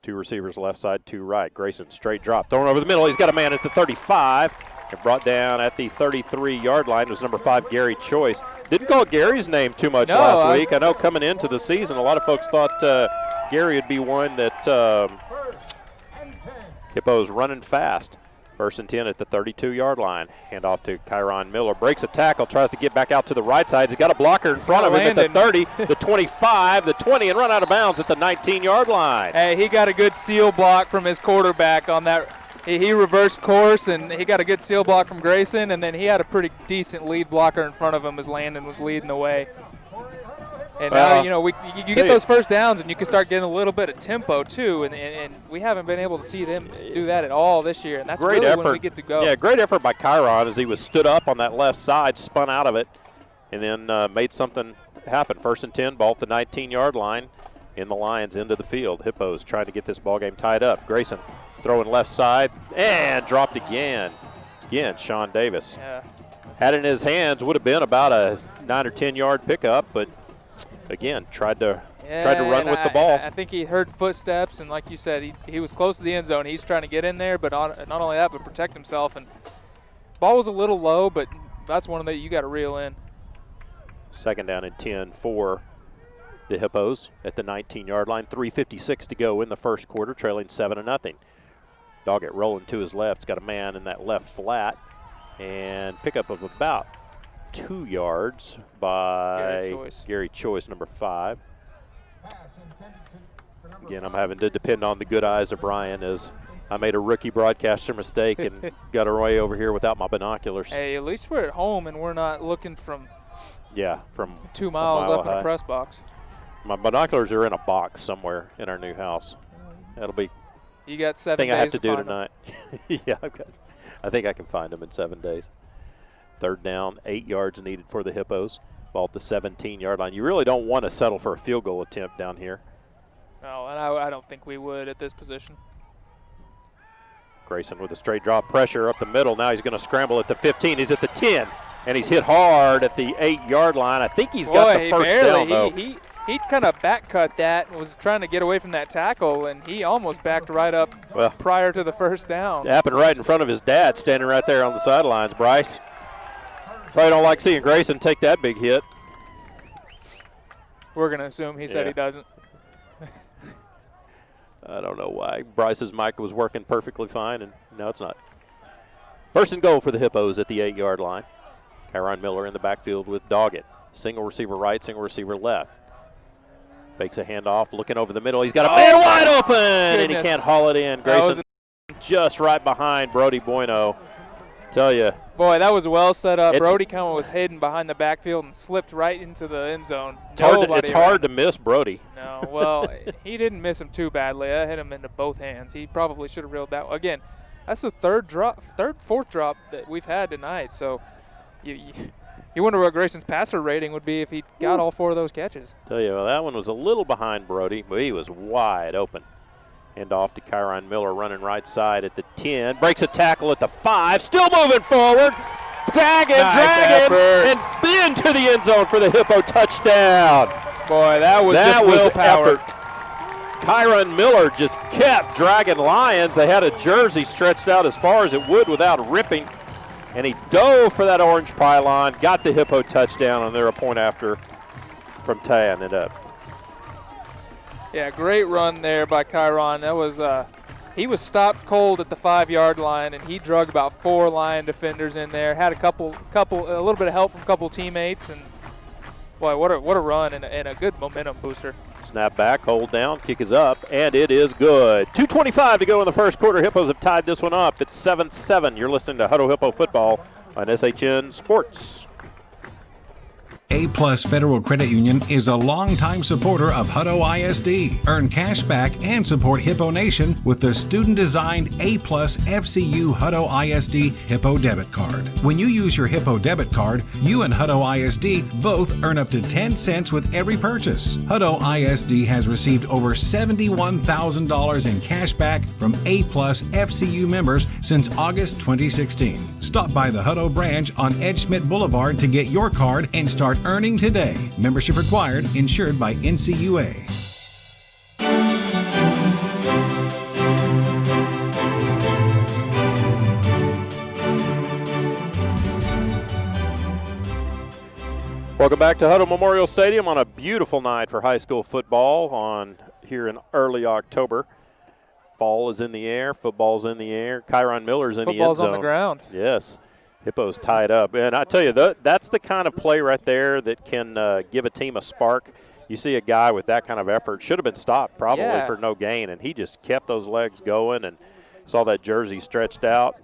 Speaker 2: 2 receivers left side, 2 right. Grayson straight drop, thrown over the middle. He's got a man at the 35. And brought down at the 33-yard line was number 5, Gary Choice. Didn't call Gary's name too much last week. I know coming into the season, a lot of folks thought Gary would be one that Hippos running fast. 1st and 10 at the 32-yard line. Hand off to Kyron Miller. Breaks a tackle, tries to get back out to the right side. He's got a blocker in front of him at the 30, the 25, the 20, and run out of bounds at the 19-yard line.
Speaker 5: Hey, he got a good seal block from his quarterback on that. He reversed course, and he got a good seal block from Grayson, and then he had a pretty decent lead blocker in front of him as Landon was leading the way. And now, you get those first downs, and you can start getting a little bit of tempo, too, and we haven't been able to see them do that at all this year, and that's
Speaker 2: great
Speaker 5: really
Speaker 2: effort.
Speaker 5: when we get to go.
Speaker 2: Yeah, great effort by Kyron as he was stood up on that left side, spun out of it, and then made something happen. 1st and 10, ball at the 19-yard line in the Lions into the field. Hippos trying to get this ball game tied up. Grayson throwing left side, and dropped again. Again, Sean Davis.
Speaker 5: Yeah.
Speaker 2: Had it in his hands, would have been about a 9 or 10-yard pickup, but again, tried to run with the ball.
Speaker 5: I think he heard footsteps, and like you said, he was close to the end zone. He's trying to get in there, but not only that, but protect himself. And ball was a little low, but that's one of that you got to reel in.
Speaker 2: 2nd down and 10 for the Hippos at the 19-yard line. 3:56 to go in the first quarter, trailing 7-0. Doggett rolling to his left. He's got a man in that left flat, and pickup of about 2 yards by Gary Choice, number 5. Again, I'm having to depend on the good eyes of Ryan as I made a rookie broadcaster mistake and got away over here without my binoculars.
Speaker 5: Hey, at least we're at home and we're not looking from 2 miles up in a press box.
Speaker 2: My binoculars are in a box somewhere in our new house. That'll be
Speaker 5: you got 7 days
Speaker 2: thing I have to do
Speaker 5: find
Speaker 2: tonight. Yeah, I think I can find them in 7 days. 3rd down, 8 yards needed for the Hippos. Ball at the 17-yard line. You really don't want to settle for a field goal attempt down here.
Speaker 5: No, and I don't think we would at this position.
Speaker 2: Grayson with a straight drop, pressure up the middle. Now he's going to scramble at the 15. He's at the 10, and he's hit hard at the 8-yard line. I think he's got the first down, though.
Speaker 5: He kind of back cut that, was trying to get away from that tackle, and he almost backed right up prior to the first down.
Speaker 2: It happened right in front of his dad standing right there on the sidelines, Bryce. Probably don't like seeing Grayson take that big hit.
Speaker 5: We're going to assume he said
Speaker 2: Yeah.
Speaker 5: he doesn't.
Speaker 2: I don't know why. Bryce's mic was working perfectly fine, and no, it's not. First and goal for the Hippos at the 8-yard line. Kyron Miller in the backfield with Doggett. Single receiver right, single receiver left. Fakes a handoff, looking over the middle. He's got a man wide open, and he can't haul it in. Grayson just right behind Brody Bueno. Tell you.
Speaker 5: Boy, that was well set up. Brody Cummer was hidden behind the backfield and slipped right into the end zone.
Speaker 2: It's hard to miss Brody.
Speaker 5: No, well, he didn't miss him too badly. I hit him into both hands. He probably should have reeled that. Again, that's the fourth drop that we've had tonight. So you wonder what Grayson's passer rating would be if he got all 4 of those catches.
Speaker 2: Tell you, well, that one was a little behind Brody, but he was wide open. Hand off to Kyron Miller, running right side at the 10. Breaks a tackle at the 5. Still moving forward. Dragging, and into the end zone for the Hippo touchdown.
Speaker 5: Boy, that was willpower.
Speaker 2: Effort. Kyron Miller just kept dragging Lions. They had a jersey stretched out as far as it would without ripping. And he dove for that orange pylon, got the Hippo touchdown, and they're a point after from tying it up.
Speaker 5: Yeah, great run there by Kyron. That was he was stopped cold at the 5-yard line, and he drug about 4 Lion defenders in there. Had a little bit of help from a couple teammates, and boy, what a run and a good momentum booster.
Speaker 2: Snap back, hold down, kick is up, and it is good. 2:25 to go in the first quarter. Hippos have tied this one up. It's 7-7. You're listening to Hutto Hippo Football on SHN Sports.
Speaker 8: A-Plus Federal Credit Union is a longtime supporter of Hutto ISD. Earn cash back and support Hippo Nation with the student-designed A-Plus FCU Hutto ISD Hippo debit card. When you use your Hippo debit card, you and Hutto ISD both earn up to 10 cents with every purchase. Hutto ISD has received over $71,000 in cash back from A-Plus FCU members since August 2016. Stop by the Hutto branch on Ed Schmidt Boulevard to get your card and start earning today. Membership required. Insured by NCUA.
Speaker 2: Welcome back to Hutto Memorial Stadium on a beautiful night for high school football here in early October. Fall is in the air. Football's in the air. Kyron Miller's in the end zone.
Speaker 5: Football's on the ground.
Speaker 2: Yes. Hippos tied up. And I tell you, that's the kind of play right there that can give a team a spark. You see a guy with that kind of effort. Should have been stopped probably for no gain, and he just kept those legs going and saw that jersey stretched out.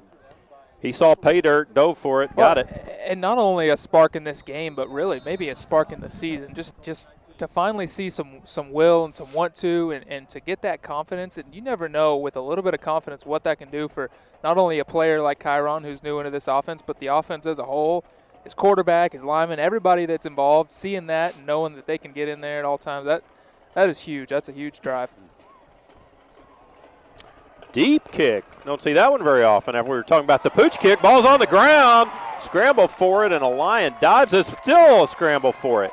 Speaker 2: He saw pay dirt, dove for it, got it.
Speaker 5: And not only a spark in this game, but really maybe a spark in the season. Just to finally see some will and some want to and to get that confidence. And you never know with a little bit of confidence what that can do for not only a player like Kyron who's new into this offense, but the offense as a whole, his quarterback, his lineman, everybody that's involved, seeing that and knowing that they can get in there at all times. That is huge. That's a huge drive.
Speaker 2: Deep kick. Don't see that one very often. After we were talking about the pooch kick, ball's on the ground. Scramble for it, and a Lion dives. It's still a scramble for it.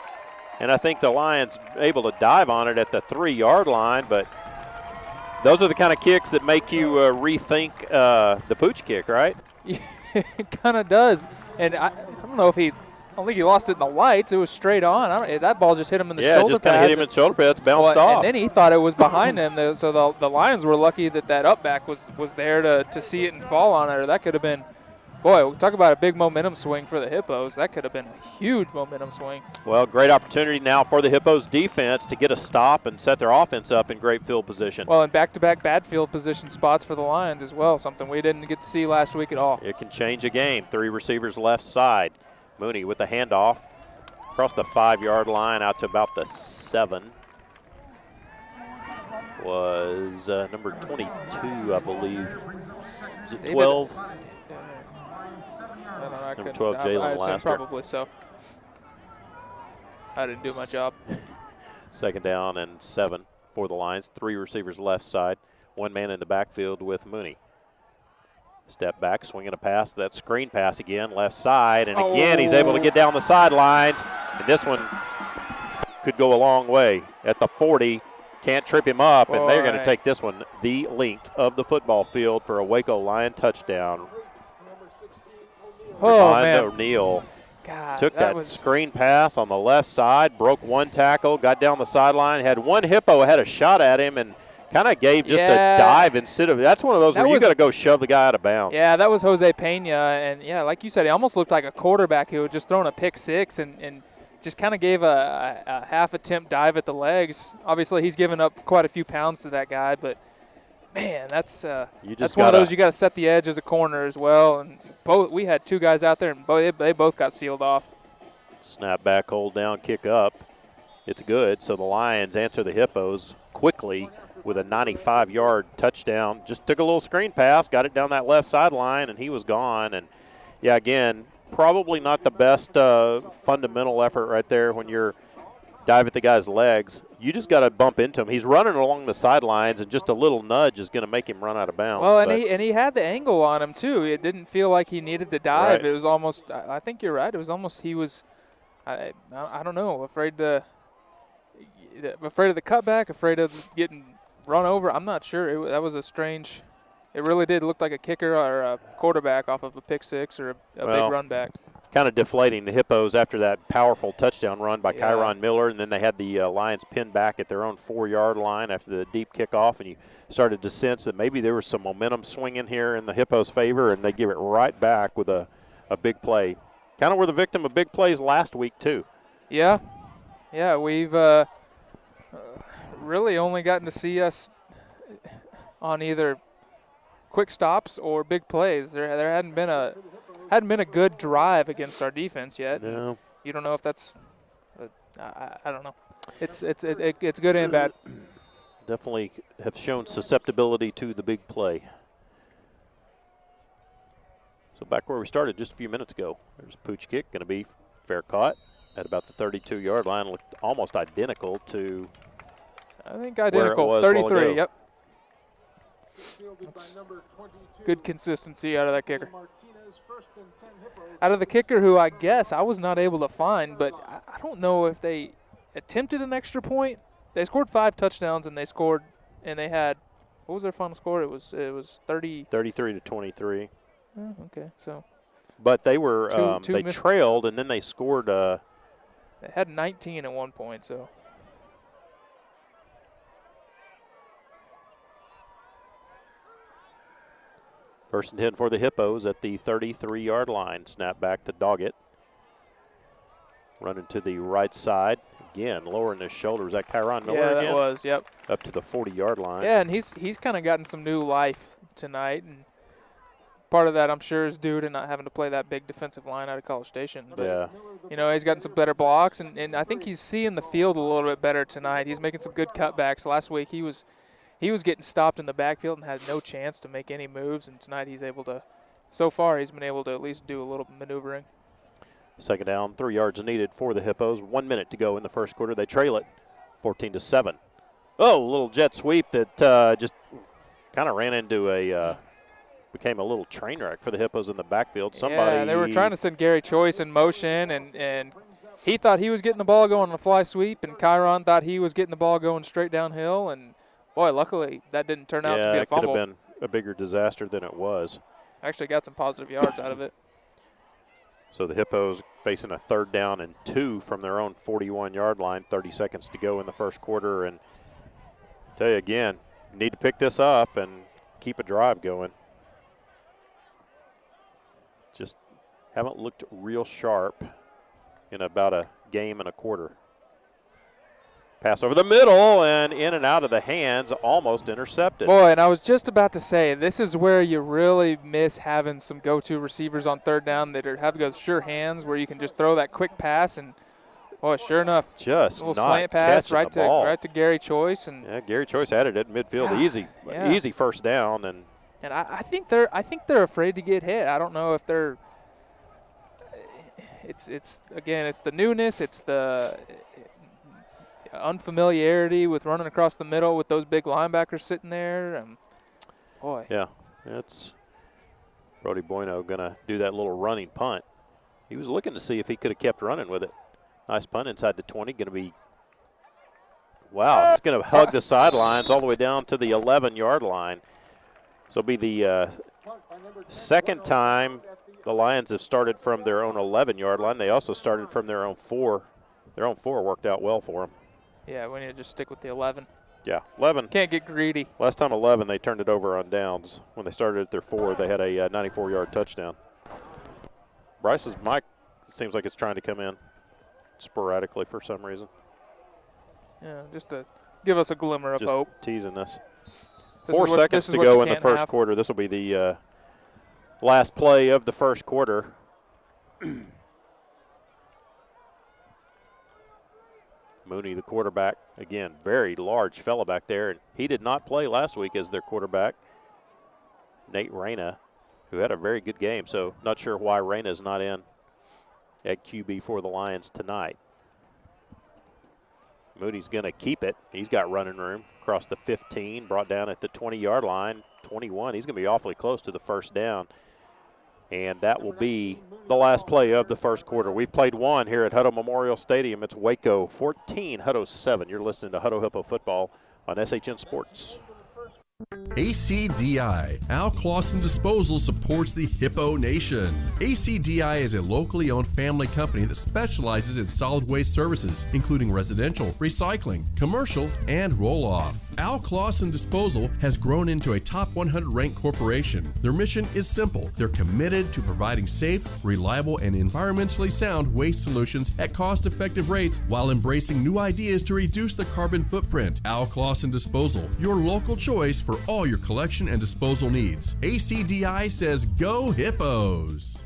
Speaker 2: And I think the Lions able to dive on it at the 3-yard line, but those are the kind of kicks that make you rethink the pooch kick, right?
Speaker 5: It kind of does. And I don't know if I don't think he lost it in the lights. It was straight on. That ball just hit him in the shoulder pads.
Speaker 2: Yeah, just kind of hit him in the shoulder pads, bounced off.
Speaker 5: And then he thought it was behind him. So the Lions were lucky that up back was there to see it and fall on it. Or that could have been, boy, talk about a big momentum swing for the Hippos. That could have been a huge momentum swing.
Speaker 2: Well, great opportunity now for the Hippos defense to get a stop and set their offense up in great field position.
Speaker 5: Well, and back-to-back bad field position spots for the Lions as well, something we didn't get to see last week at all.
Speaker 2: It can change a game. 3 receivers left side. Mooney with the handoff across the 5-yard line out to about the 7. Was number 22, I believe. Was it 12? Number 12, Jalen Laster.
Speaker 5: Probably so. I didn't do my job.
Speaker 2: Second down and 7 for the Lions. 3 receivers left side. 1 man in the backfield with Mooney. Step back, swinging a pass. That screen pass again, left side. And again, he's able to get down the sidelines. And this one could go a long way. At the 40, can't trip him up. And they're going to take this one the length of the football field for a Waco Lion touchdown.
Speaker 5: Oh, man.
Speaker 2: O'Neal
Speaker 5: God,
Speaker 2: Took that
Speaker 5: was
Speaker 2: screen pass on the left side, broke one tackle, got down the sideline, had one Hippo had a shot at him, and kind of gave just a dive instead of. That's one of those where you got to go shove the guy out of bounds.
Speaker 5: Yeah, that was Jose Pena, and yeah, like you said, he almost looked like a quarterback who had just thrown a pick six and just kind of gave a half attempt dive at the legs. Obviously, he's given up quite a few pounds to that guy, but man, that's one of those you got to set the edge as a corner as well. And we had two guys out there, and they both got sealed off.
Speaker 2: Snap back, hold down, kick up. It's good. So the Lions answer the Hippos quickly with a 95-yard touchdown. Just took a little screen pass, got it down that left sideline, and he was gone. And, yeah, again, probably not the best fundamental effort right there when you're dive at the guy's legs. You just got to bump into him. He's running along the sidelines, and just a little nudge is going to make him run out of bounds.
Speaker 5: Well, and he had the angle on him, too. It didn't feel like he needed to dive. Right. It was almost – I think you're right. It was almost he was I don't know, afraid of the cutback, afraid of getting run over. I'm not sure. That was a strange – it really did look like a kicker or a quarterback off of a pick six or a big run back.
Speaker 2: Kind of deflating the Hippos after that powerful touchdown run by Kyron Miller, and then they had the Lions pinned back at their own 4-yard line after the deep kickoff, and you started to sense that maybe there was some momentum swinging here in the Hippos' favor, and they give it right back with a big play. Kind of were the victim of big plays last week too.
Speaker 5: Yeah, we've really only gotten to see us on either quick stops or big plays. There hadn't been a good drive against our defense yet.
Speaker 2: No.
Speaker 5: You don't know if that's I don't know. It's good and bad.
Speaker 2: Definitely have shown susceptibility to the big play. So back where we started just a few minutes ago. There's a pooch kick, going to be fair caught at about the 32-yard line. Looked almost identical to
Speaker 5: where it was 33, yep. That's good consistency out of that kicker. Out of the kicker who I guess I was not able to find, but I don't know if they attempted an extra point. They scored 5 touchdowns and they had, what was their final score? It was 33
Speaker 2: to 23.
Speaker 5: Oh, okay, so.
Speaker 2: But they were they trailed and then they scored. They
Speaker 5: had 19 at one point, so.
Speaker 2: First and 10 for the Hippos at the 33-yard line. Snap back to Doggett. Running to the right side. Again, lowering his shoulders. Is that Kyron Miller again?
Speaker 5: Yeah, that was, yep.
Speaker 2: Up to the 40-yard line.
Speaker 5: Yeah, and he's kind of gotten some new life tonight. And part of that, I'm sure, is due to not having to play that big defensive line out of College Station. But, he's gotten some better blocks, and I think he's seeing the field a little bit better tonight. He's making some good cutbacks. Last week he was getting stopped in the backfield and had no chance to make any moves, and tonight he's able to – so far he's been able to at least do a little maneuvering.
Speaker 2: Second down, 3 yards needed for the Hippos. 1 minute to go in the first quarter. They trail it 14-7. Oh, a little jet sweep that just kind of ran into became a little train wreck for the Hippos in the backfield.
Speaker 5: Yeah, they were trying to send Gary Choice in motion, and he thought he was getting the ball going on a fly sweep, and Kyron thought he was getting the ball going straight downhill, and boy, luckily that didn't turn out to be a fumble.
Speaker 2: Yeah, it could have been a bigger disaster than it was.
Speaker 5: Actually got some positive yards out of it.
Speaker 2: So the Hippos facing a 3rd down and 2 from their own 41-yard line, 30 seconds to go in the first quarter. And I tell you again, need to pick this up and keep a drive going. Just haven't looked real sharp in about a game and a quarter. Pass over the middle and in and out of the hands, almost intercepted.
Speaker 5: Boy, and I was just about to say, this is where you really miss having some go-to receivers on 3rd down that have those sure hands where you can just throw that quick pass and, boy, sure enough,
Speaker 2: just
Speaker 5: a little slant pass right to Gary Choice. And
Speaker 2: yeah, Gary Choice had it at midfield, easy first down. And
Speaker 5: I think they're afraid to get hit. I don't know if they're. It's the newness. It's the unfamiliarity with running across the middle with those big linebackers sitting there. Boy.
Speaker 2: Yeah, that's Brody Bueno going to do that little running punt. He was looking to see if he could have kept running with it. Nice punt inside the 20. Going to be, wow, it's going to hug the sidelines all the way down to the 11-yard line. So it'll be the second time the Lions have started from their own 11-yard line. They also started from their own 4. Their own 4 worked out well for them.
Speaker 5: Yeah, we need to just stick with the 11.
Speaker 2: Yeah, 11.
Speaker 5: Can't get greedy.
Speaker 2: Last time 11, they turned it over on downs. When they started at their 4, they had a 94-yard touchdown. Bryce's mic seems like it's trying to come in sporadically for some reason.
Speaker 5: Yeah, just to give us a glimmer of
Speaker 2: Just
Speaker 5: hope.
Speaker 2: teasing us.
Speaker 5: This
Speaker 2: 4
Speaker 5: is what-
Speaker 2: seconds
Speaker 5: this is
Speaker 2: to
Speaker 5: what
Speaker 2: go
Speaker 5: you
Speaker 2: in the
Speaker 5: can't
Speaker 2: first
Speaker 5: have.
Speaker 2: quarter. This will be the last play of the first quarter. Mooney, the quarterback, again, very large fella back there, and he did not play last week as their quarterback. Nate Reyna, who had a very good game, so not sure why Reyna's not in at QB for the Lions tonight. Mooney's going to keep it. He's got running room across the 15, brought down at the 20-yard line, 21. He's going to be awfully close to the first down. And that will be the last play of the first quarter. We've played one here at Hutto Memorial Stadium. It's Waco 14, Hutto 7. You're listening to Hutto Hippo Football on SHN Sports.
Speaker 9: ACDI, Al Clausen Disposal, supports the Hippo Nation. ACDI is a locally owned family company that specializes in solid waste services, including residential, recycling, commercial, and roll-off. Al Clausen Disposal has grown into a top 100 ranked corporation. Their mission is simple. They're committed to providing safe, reliable, and environmentally sound waste solutions at cost-effective rates while embracing new ideas to reduce the carbon footprint. Al Clausen Disposal, your local choice for all your collection and disposal needs. ACDI says go Hippos!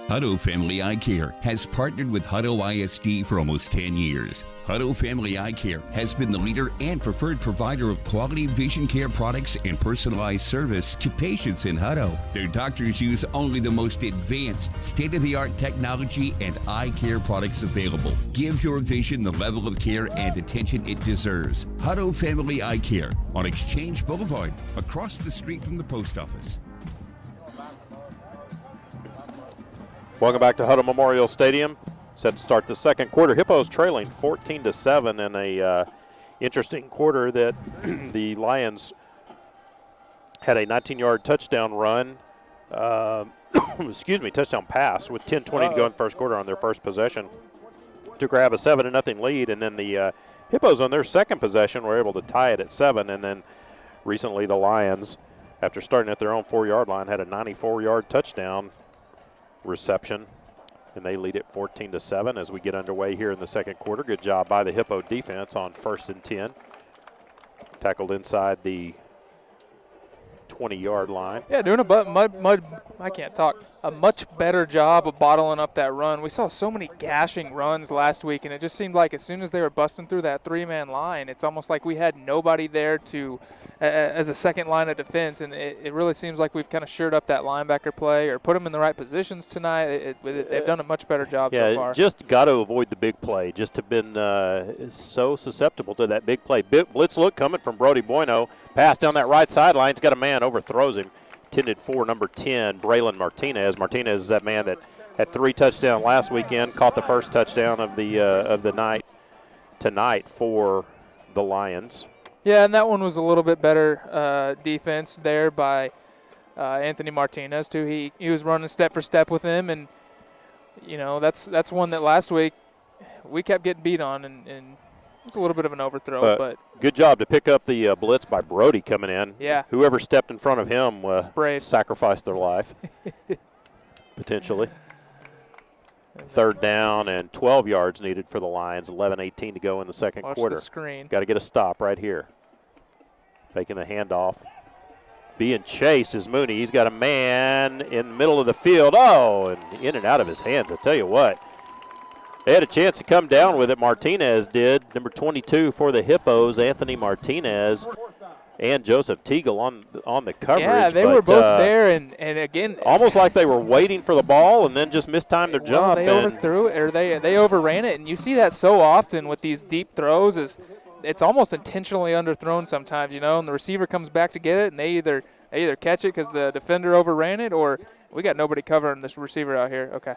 Speaker 10: Hutto Family Eye Care has partnered with Hutto ISD for almost 10 years. Hutto Family Eye Care has been the leader and preferred provider of quality vision care products and personalized service to patients in Hutto. Their doctors use only the most advanced, state-of-the-art technology and eye care products available. Give your vision the level of care and attention it deserves. Hutto Family Eye Care on Exchange Boulevard, across the street from the post office.
Speaker 2: Welcome back to Hutto Memorial Stadium. Set to start the second quarter. Hippos trailing 14-7 in a interesting quarter that the Lions had a 19-yard touchdown run. Touchdown pass with 10:20 to go in the first quarter on their first possession to grab a 7-0 lead, and then the Hippos on their second possession were able to tie it at 7, and then recently the Lions, after starting at their own 4-yard line, had a 94-yard touchdown reception, and they lead it 14-7 as we get underway here in the second quarter. Good job by the Hippo defense on 1st and 10. Tackled inside the 20-yard line.
Speaker 5: Yeah, doing a much better job of bottling up that run. We saw so many gashing runs last week, and it just seemed like as soon as they were busting through that 3-man line, it's almost like we had nobody there to as a second line of defense, and it really seems like we've kind of shored up that linebacker play or put them in the right positions tonight. They've done a much better job so far.
Speaker 2: Yeah, just got to avoid the big play. Just have been so susceptible to that big play. Blitz look coming from Brody Bueno. Pass down that right sideline. He's got a man, overthrows him. Intended for number 10, Braylon Martinez. Martinez is that man that had 3 touchdowns last weekend, caught the first touchdown of the night tonight for the Lions.
Speaker 5: Yeah, and that one was a little bit better defense there by Anthony Martinez too. He was running step for step with him, and that's one that last week we kept getting beat on, and it's a little bit of an overthrow, but
Speaker 2: good job to pick up the blitz by Brody coming in.
Speaker 5: Yeah.
Speaker 2: Whoever stepped in front of him
Speaker 5: Brave.
Speaker 2: sacrificed their life, potentially. 3rd down and 12 yards needed for the Lions. 11:18 to go in the second quarter.
Speaker 5: The screen.
Speaker 2: Got to get a stop right here. Faking the handoff. Being chased is Mooney. He's got a man in the middle of the field. Oh, and in and out of his hands. I tell you what. They had a chance to come down with it. Martinez did. Number 22 for the Hippos, Anthony Martinez, and Joseph Teagle on the coverage.
Speaker 5: Yeah, they were both there, and again,
Speaker 2: almost like they were waiting for the ball and then just mistimed their jump.
Speaker 5: They overthrew it, or they overran it, and you see that so often with these deep throws. It's almost intentionally underthrown sometimes, and the receiver comes back to get it, and they either catch it because the defender overran it, or we got nobody covering this receiver out here. Okay.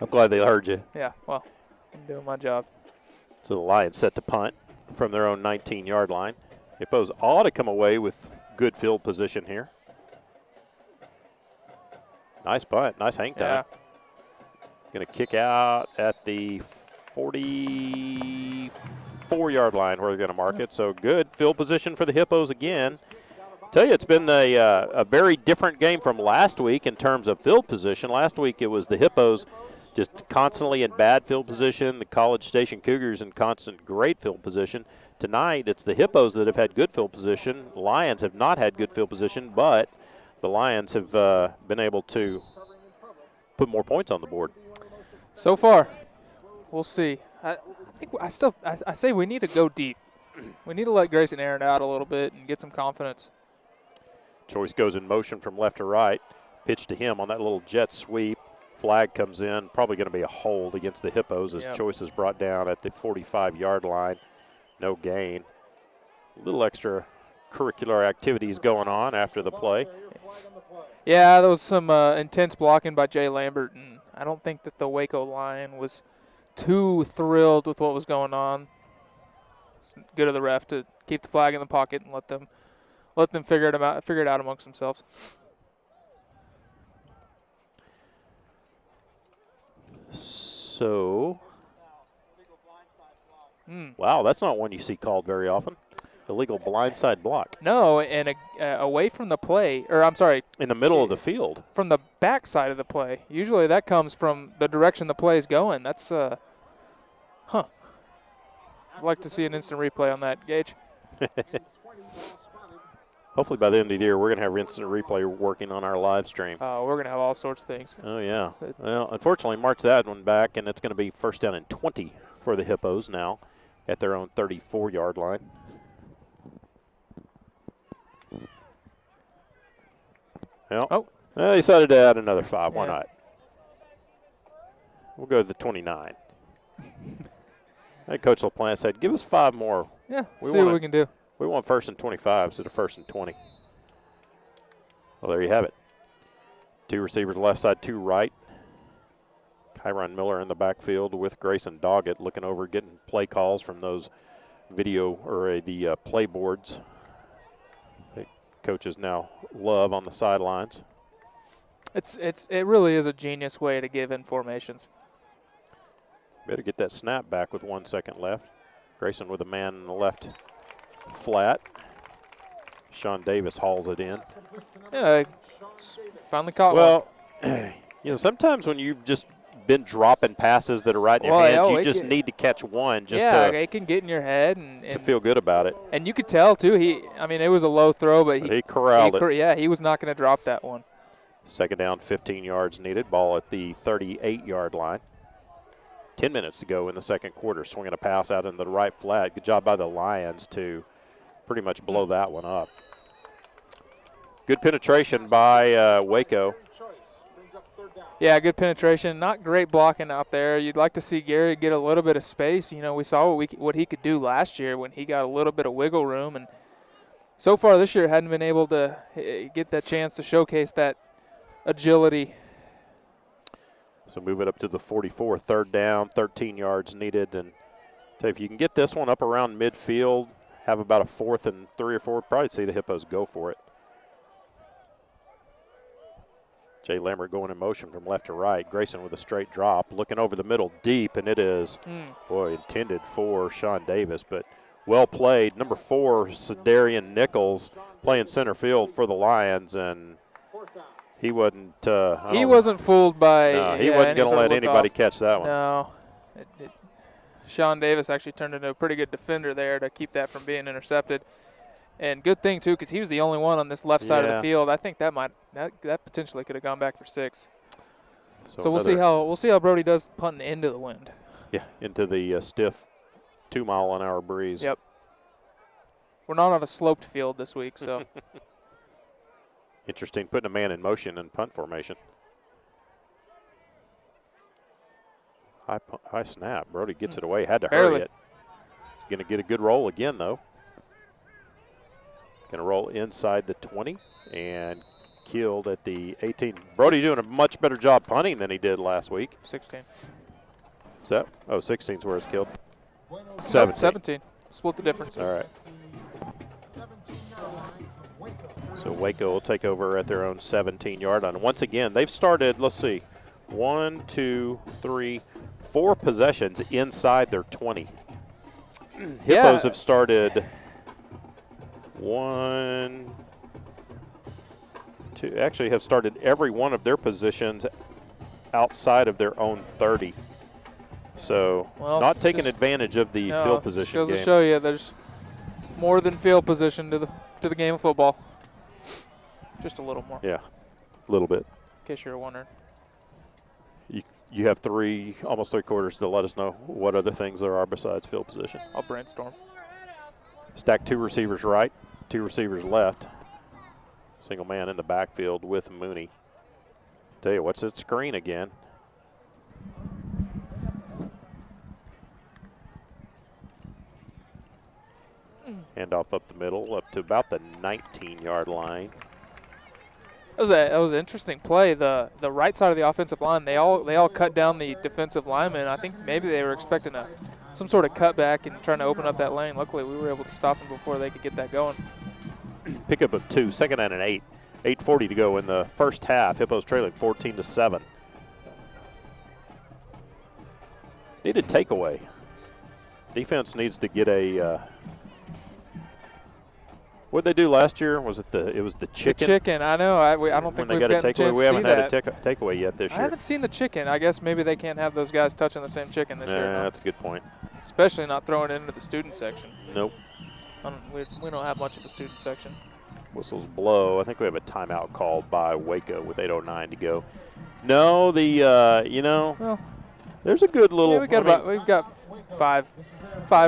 Speaker 2: I'm glad they heard you.
Speaker 5: Yeah, well, I'm doing my job.
Speaker 2: So the Lions set to punt from their own 19-yard line. Hippos ought to come away with good field position here. Nice punt, nice hang time. Going to kick out at the 44-yard line where they're going to mark it. So good field position for the Hippos again. Tell you, it's been a very different game from last week in terms of field position. Last week it was the Hippos just constantly in bad field position, the College Station Cougars in constant great field position. Tonight it's the Hippos that have had good field position. Lions have not had good field position, but the Lions have been able to put more points on the board.
Speaker 5: So far, we'll see. I say we need to go deep. We need to let Grayson Aaron out a little bit and get some confidence.
Speaker 2: Choice goes in motion from left to right. Pitch to him on that little jet sweep. Flag comes in. Probably going to be a hold against the Hippos as Choice is brought down at the 45-yard line. No gain. A little extra curricular activities going on after the play.
Speaker 5: Yeah, there was some intense blocking by Jay Lambert, and I don't think that the Waco Lion was too thrilled with what was going on. It's good of the ref to keep the flag in the pocket and let them figure it out amongst themselves.
Speaker 2: So, wow, that's not one you see called very often. Illegal blindside block.
Speaker 5: No, and away from the play, or I'm sorry.
Speaker 2: In the middle of the field.
Speaker 5: From the back side of the play. Usually that comes from the direction the play is going. That's, I'd like to see an instant replay on that, Gage.
Speaker 2: Hopefully by the end of the year, we're going to have instant replay working on our live stream.
Speaker 5: Oh, we're going to have all sorts of things.
Speaker 2: Oh, yeah. Well, unfortunately, marks that one back, and it's going to be first down and 20 for the Hippos now at their own 34-yard line. Well, they decided to add another 5. Why not? We'll go to the 29. Hey, Coach LaPlante said, give us 5 more.
Speaker 5: Yeah, see what we can do.
Speaker 2: We want first and 25 instead of first and 20. Well, there you have it. 2 receivers left side, 2 right. Kyron Miller in the backfield with Grayson Doggett looking over, getting play calls from those video or the play boards. Coaches now love on the sidelines.
Speaker 5: It really is a genius way to give informations.
Speaker 2: Better get that snap back with 1 second left. Grayson with a man in the left flat. Sean Davis hauls it in.
Speaker 5: Yeah, finally caught
Speaker 2: one. Well, sometimes when you've just been dropping passes that are right in your hands, you just need to catch one just
Speaker 5: it can get in your head and
Speaker 2: to feel good about it.
Speaker 5: And you could tell, too, it was a low throw, but
Speaker 2: he corralled it.
Speaker 5: Yeah, he was not going to drop that one.
Speaker 2: Second down, 15 yards needed. Ball at the 38-yard line. 10 minutes to go in the second quarter. Swinging a pass out in the right flat. Good job by the Lions to pretty much blow that one up. Good penetration by Waco.
Speaker 5: Yeah, good penetration. Not great blocking out there. You'd like to see Gary get a little bit of space. We saw what he could do last year when he got a little bit of wiggle room. And so far this year hadn't been able to get that chance to showcase that agility.
Speaker 2: So move it up to the 44, third down, 13 yards needed. And if you can get this one up around midfield, have about a 4th and 3 or 4, probably see the Hippos go for it. Jay Lambert going in motion from left to right. Grayson with a straight drop, looking over the middle deep, and it is, intended for Sean Davis, but well played. Number 4, Sedarian Nichols, playing center field for the Lions, and he wasn't.
Speaker 5: He wasn't fooled by.
Speaker 2: No, he wasn't going to let anybody catch that one.
Speaker 5: No. Sean Davis actually turned into a pretty good defender there to keep that from being intercepted. And good thing, too, because he was the only one on this left side of the field. I think that potentially could have gone back for 6. So we'll see how Brody does punting into the wind.
Speaker 2: Yeah, into the stiff 2-mile-an-hour breeze.
Speaker 5: Yep. We're not on a sloped field this week, so.
Speaker 2: Interesting, putting a man in motion in punt formation. High snap. Brody gets it away. Had to hurry it. He's going to get a good roll again, though. Going to roll inside the 20 and killed at the 18. Brody doing a much better job punting than he did last week.
Speaker 5: 16.
Speaker 2: Is that? 16 is where it's killed. 17.
Speaker 5: 17. Split the difference.
Speaker 2: All right. So Waco will take over at their own 17-yard line. Once again, they've started, let's see, 1, 2, 3, 4 possessions inside their 20. Hippos have started 1, 2, actually have started every one of their positions outside of their own 30. So not taking advantage of the field position
Speaker 5: goes
Speaker 2: game.
Speaker 5: to show you there's more than field position to the game of football. Just a little more.
Speaker 2: Yeah, a little bit.
Speaker 5: In case you're wondering.
Speaker 2: You have almost 3 quarters to let us know what other things there are besides field position.
Speaker 5: I'll brainstorm.
Speaker 2: Stack 2 receivers right, 2 receivers left. Single man in the backfield with Mooney. Tell you, what's that screen again? Handoff up the middle, up to about the 19-yard line.
Speaker 5: That was an interesting play. The right side of the offensive line, they all cut down the defensive lineman. I think maybe they were expecting some sort of cutback and trying to open up that lane. Luckily, we were able to stop them before they could get that going.
Speaker 2: Pickup of 2, 2nd and an 8. 8:40 to go in the first half. Hippos trailing 14-7. Needed takeaway. Defense needs to get a. What did they do last year? Was it the chicken?
Speaker 5: The chicken. I know. I don't think
Speaker 2: when they
Speaker 5: we've
Speaker 2: got a
Speaker 5: gotten a
Speaker 2: takeaway.
Speaker 5: chance
Speaker 2: We
Speaker 5: to
Speaker 2: haven't
Speaker 5: see
Speaker 2: had
Speaker 5: that.
Speaker 2: a takeaway yet this year.
Speaker 5: I haven't seen the chicken. I guess maybe they can't have those guys touching the same chicken this year.
Speaker 2: That's a good point.
Speaker 5: Especially not throwing it into the student section.
Speaker 2: Nope.
Speaker 5: We don't have much of a student section.
Speaker 2: Whistles blow. I think we have a timeout called by Waco with 8:09 to go. No, there's a good little.
Speaker 5: Yeah, we've got five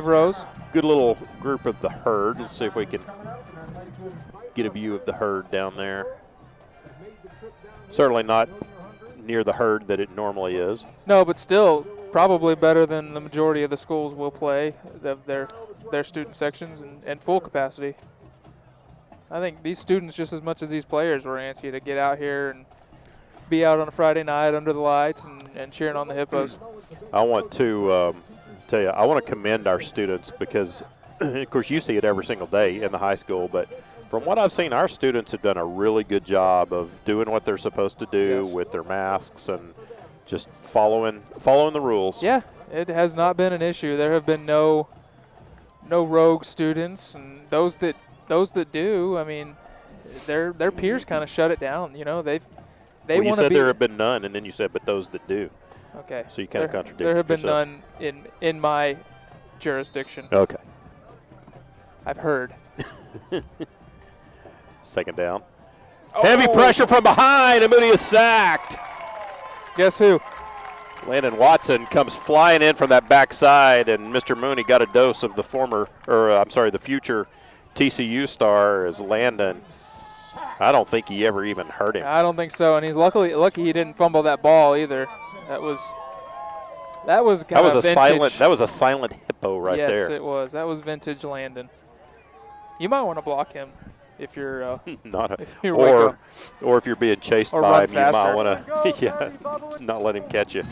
Speaker 5: rows.
Speaker 2: Good little group of the herd. Let's see if we can get a view of the herd down there. Certainly not near the herd that it normally is.
Speaker 5: No, but still probably better than the majority of the schools will play their student sections and full capacity. I think these students, just as much as these players, were antsy to get out here and be out on a Friday night under the lights and cheering on the Hippos.
Speaker 2: I want to tell you, I want to commend our students because, of course, you see it every single day in the high school, but from what I've seen, our students have done a really good job of doing what they're supposed to do with their masks and just following the rules.
Speaker 5: Yeah, it has not been an issue. There have been no rogue students, and those that do, I mean, their peers kind of shut it down. You know, they
Speaker 2: you
Speaker 5: want to
Speaker 2: said
Speaker 5: be.
Speaker 2: there have been none, and then you said, but those that do.
Speaker 5: Okay.
Speaker 2: So you kind of contradicted
Speaker 5: There have been
Speaker 2: yourself.
Speaker 5: none in my jurisdiction.
Speaker 2: Okay.
Speaker 5: I've heard.
Speaker 2: 2nd down. Heavy pressure from behind, and Mooney is sacked.
Speaker 5: Guess who?
Speaker 2: Landon Watson comes flying in from that backside, and Mr. Mooney got a dose of the future TCU star as Landon. I don't think he ever even hurt him.
Speaker 5: I don't think so, and he's lucky he didn't fumble that ball either. That was
Speaker 2: a silent hippo right there.
Speaker 5: Yes, it was. That was vintage Landon. You might want to block him if you're
Speaker 2: or if you're being chased
Speaker 5: or
Speaker 2: by
Speaker 5: run
Speaker 2: him, you might
Speaker 5: faster.
Speaker 2: want to not let him catch you.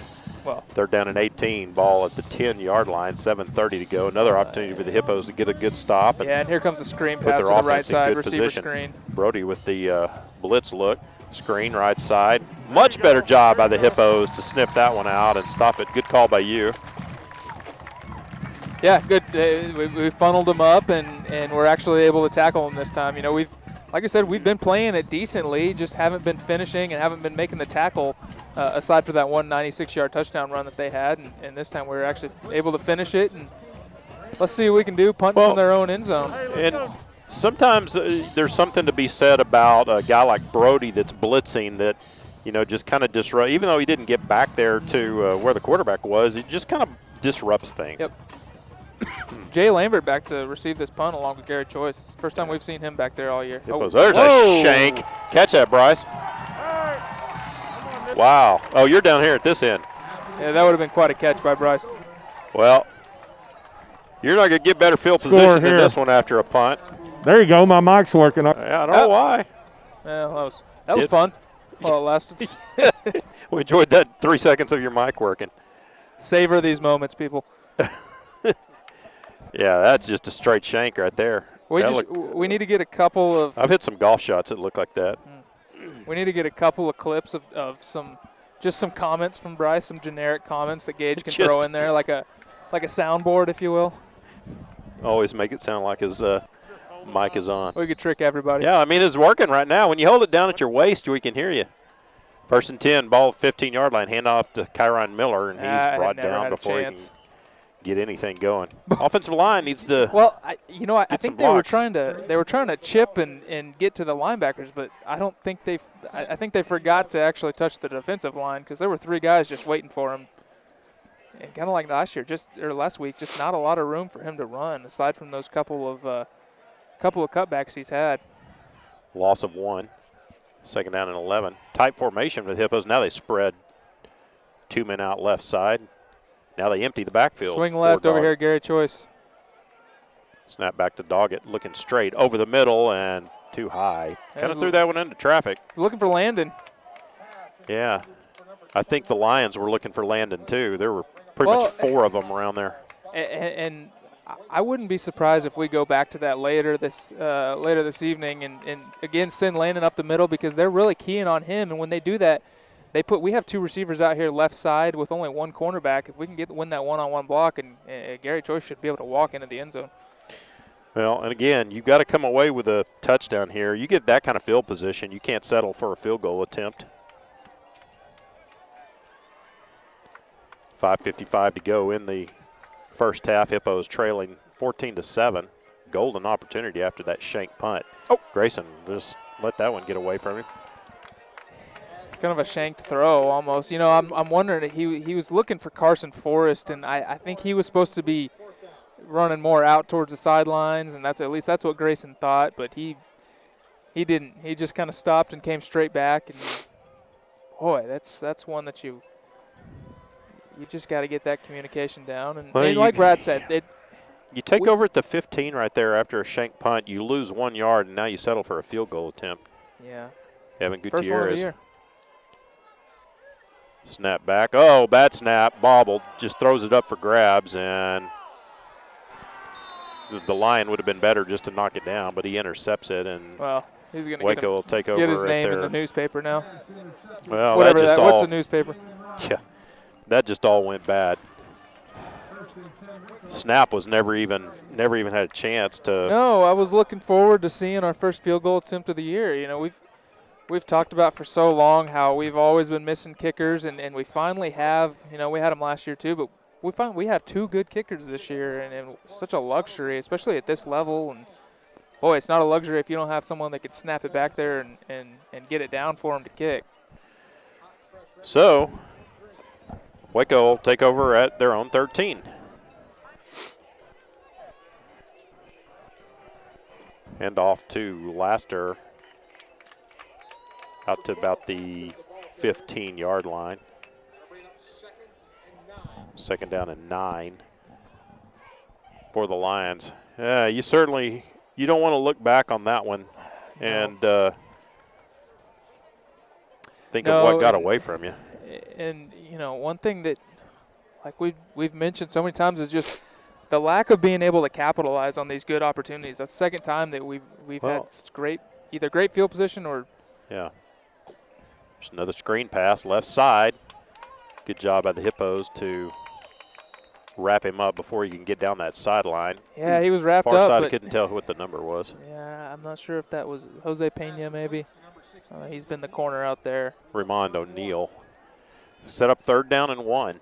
Speaker 5: Well,
Speaker 2: 3rd down and 18, ball at the 10-yard line, 7:30 to go. Another opportunity for the Hippos to get a good stop.
Speaker 5: And here comes a screen
Speaker 2: put
Speaker 5: pass
Speaker 2: their
Speaker 5: to the
Speaker 2: offense
Speaker 5: right
Speaker 2: in
Speaker 5: side,
Speaker 2: good
Speaker 5: receiver
Speaker 2: position.
Speaker 5: screen.
Speaker 2: Brody with the blitz look, screen right side. Much better job by the Hippos to sniff that one out and stop it. Good call by you.
Speaker 5: Yeah, good. We funneled them up, and we're actually able to tackle them this time. You know, like I said, we've been playing it decently, just haven't been finishing and haven't been making the tackle, aside for that 196-yard touchdown run that they had. And this time we were actually able to finish it. And let's see what we can do, punting from their own end zone.
Speaker 2: And sometimes there's something to be said about a guy like Brody that's blitzing that, just kind of disrupt. Even though he didn't get back there to where the quarterback was, he just kind of disrupts things.
Speaker 5: Yep. Jay Lambert back to receive this punt along with Gary Choice. First time we've seen him back there all year.
Speaker 2: There's a shank. Catch that, Bryce. Wow. Oh, you're down here at this end.
Speaker 5: Yeah, that would have been quite a catch by Bryce.
Speaker 2: Well, you're not going to get better field position than this one after a punt.
Speaker 3: There you go. My mic's working.
Speaker 2: Yeah, I don't know why.
Speaker 5: Yeah, that was fun. Well, it lasted.
Speaker 2: We enjoyed that 3 seconds of your mic working.
Speaker 5: Savor these moments, people.
Speaker 2: Yeah, that's just a straight shank right there.
Speaker 5: We need to get a couple of.
Speaker 2: I've hit some golf shots that look like that.
Speaker 5: We need to get a couple of clips of some comments from Bryce, some generic comments that Gage can throw in there, like a soundboard, if you will.
Speaker 2: Always make it sound like his mic is on.
Speaker 5: We could trick everybody.
Speaker 2: Yeah, I mean, it's working right now. When you hold it down at your waist, we can hear you. 1st and 10, ball 15-yard line, hand off to Kyron Miller, and he's brought down before he can get anything going. Offensive line needs to.
Speaker 5: Well, I think they were trying to chip and get to the linebackers, but I don't think I think they forgot to actually touch the defensive line because there were 3 guys just waiting for him. And kind of like last week, just not a lot of room for him to run aside from those couple of cutbacks he's had.
Speaker 2: Loss of 1. 2nd down and 11. Tight formation for the Hippos. Now they spread 2 men out left side. Now they empty the backfield.
Speaker 5: Swing left over here, Gary Choice.
Speaker 2: Snap back to Doggett, looking straight over the middle and too high. Kind of threw that one into traffic.
Speaker 5: Looking for Landon.
Speaker 2: Yeah. I think the Lions were looking for Landon too. There were pretty much 4 of them around there.
Speaker 5: And I wouldn't be surprised if we go back to that later this evening and again send Landon up the middle because they're really keying on him. And when they do that, we have 2 receivers out here left side with only 1 cornerback. If we can win that one-on-one block, and Gary Choice should be able to walk into the end zone.
Speaker 2: Well, and again, you've got to come away with a touchdown here. You get that kind of field position, you can't settle for a field goal attempt. 5:55 to go in the first half. Hippos trailing 14-7. Golden opportunity after that shank punt.
Speaker 5: Oh,
Speaker 2: Grayson just let that one get away from him.
Speaker 5: Kind of a shanked throw almost. You know, I'm wondering, he was looking for Carson Forrest, and I think he was supposed to be running more out towards the sidelines, and at least that's what Grayson thought, but he didn't. He just kind of stopped and came straight back, and boy, that's one that you just got to get that communication down. And,
Speaker 2: well,
Speaker 5: like Brad said,
Speaker 2: you take over at the 15 right there after a shank punt, you lose 1 yard, and now you settle for a field goal attempt.
Speaker 5: Yeah.
Speaker 2: Evan Gutierrez.
Speaker 5: First one of the year.
Speaker 2: Snap back. Oh, bad snap. Bobbled. Just throws it up for grabs, and the Lion would have been better just to knock it down, but he intercepts it, and
Speaker 5: he's going to
Speaker 2: Waco will take over.
Speaker 5: Get his name in the newspaper now.
Speaker 2: Well,
Speaker 5: whatever that. What's the newspaper?
Speaker 2: Yeah, that just all went bad. Snap was never even had a chance to.
Speaker 5: No, I was looking forward to seeing our first field goal attempt of the year. You know, we've talked about for so long how we've always been missing kickers, and we finally have. You know, we had them last year too, but we have 2 good kickers this year, and such a luxury, especially at this level. And boy, it's not a luxury if you don't have someone that can snap it back there and get it down for them to kick.
Speaker 2: So Waco will take over at their own 13. Hand off to Laster out to about the 15-yard line. 2nd down and 9 for the Lions. You don't want to look back on that one and think of what got away from you.
Speaker 5: And you know, one thing that like we've mentioned so many times is just the lack of being able to capitalize on these good opportunities. That's the 2nd time that we've had either great field position or
Speaker 2: There's another screen pass left side. Good job by the Hippos to wrap him up before he can get down that sideline.
Speaker 5: Yeah, he was wrapped
Speaker 2: Far
Speaker 5: up.
Speaker 2: side, I couldn't tell what the number was.
Speaker 5: Yeah, I'm not sure if that was Jose Pena maybe. He's been the corner out there.
Speaker 2: Raymond O'Neal. Set up 3rd down and 1.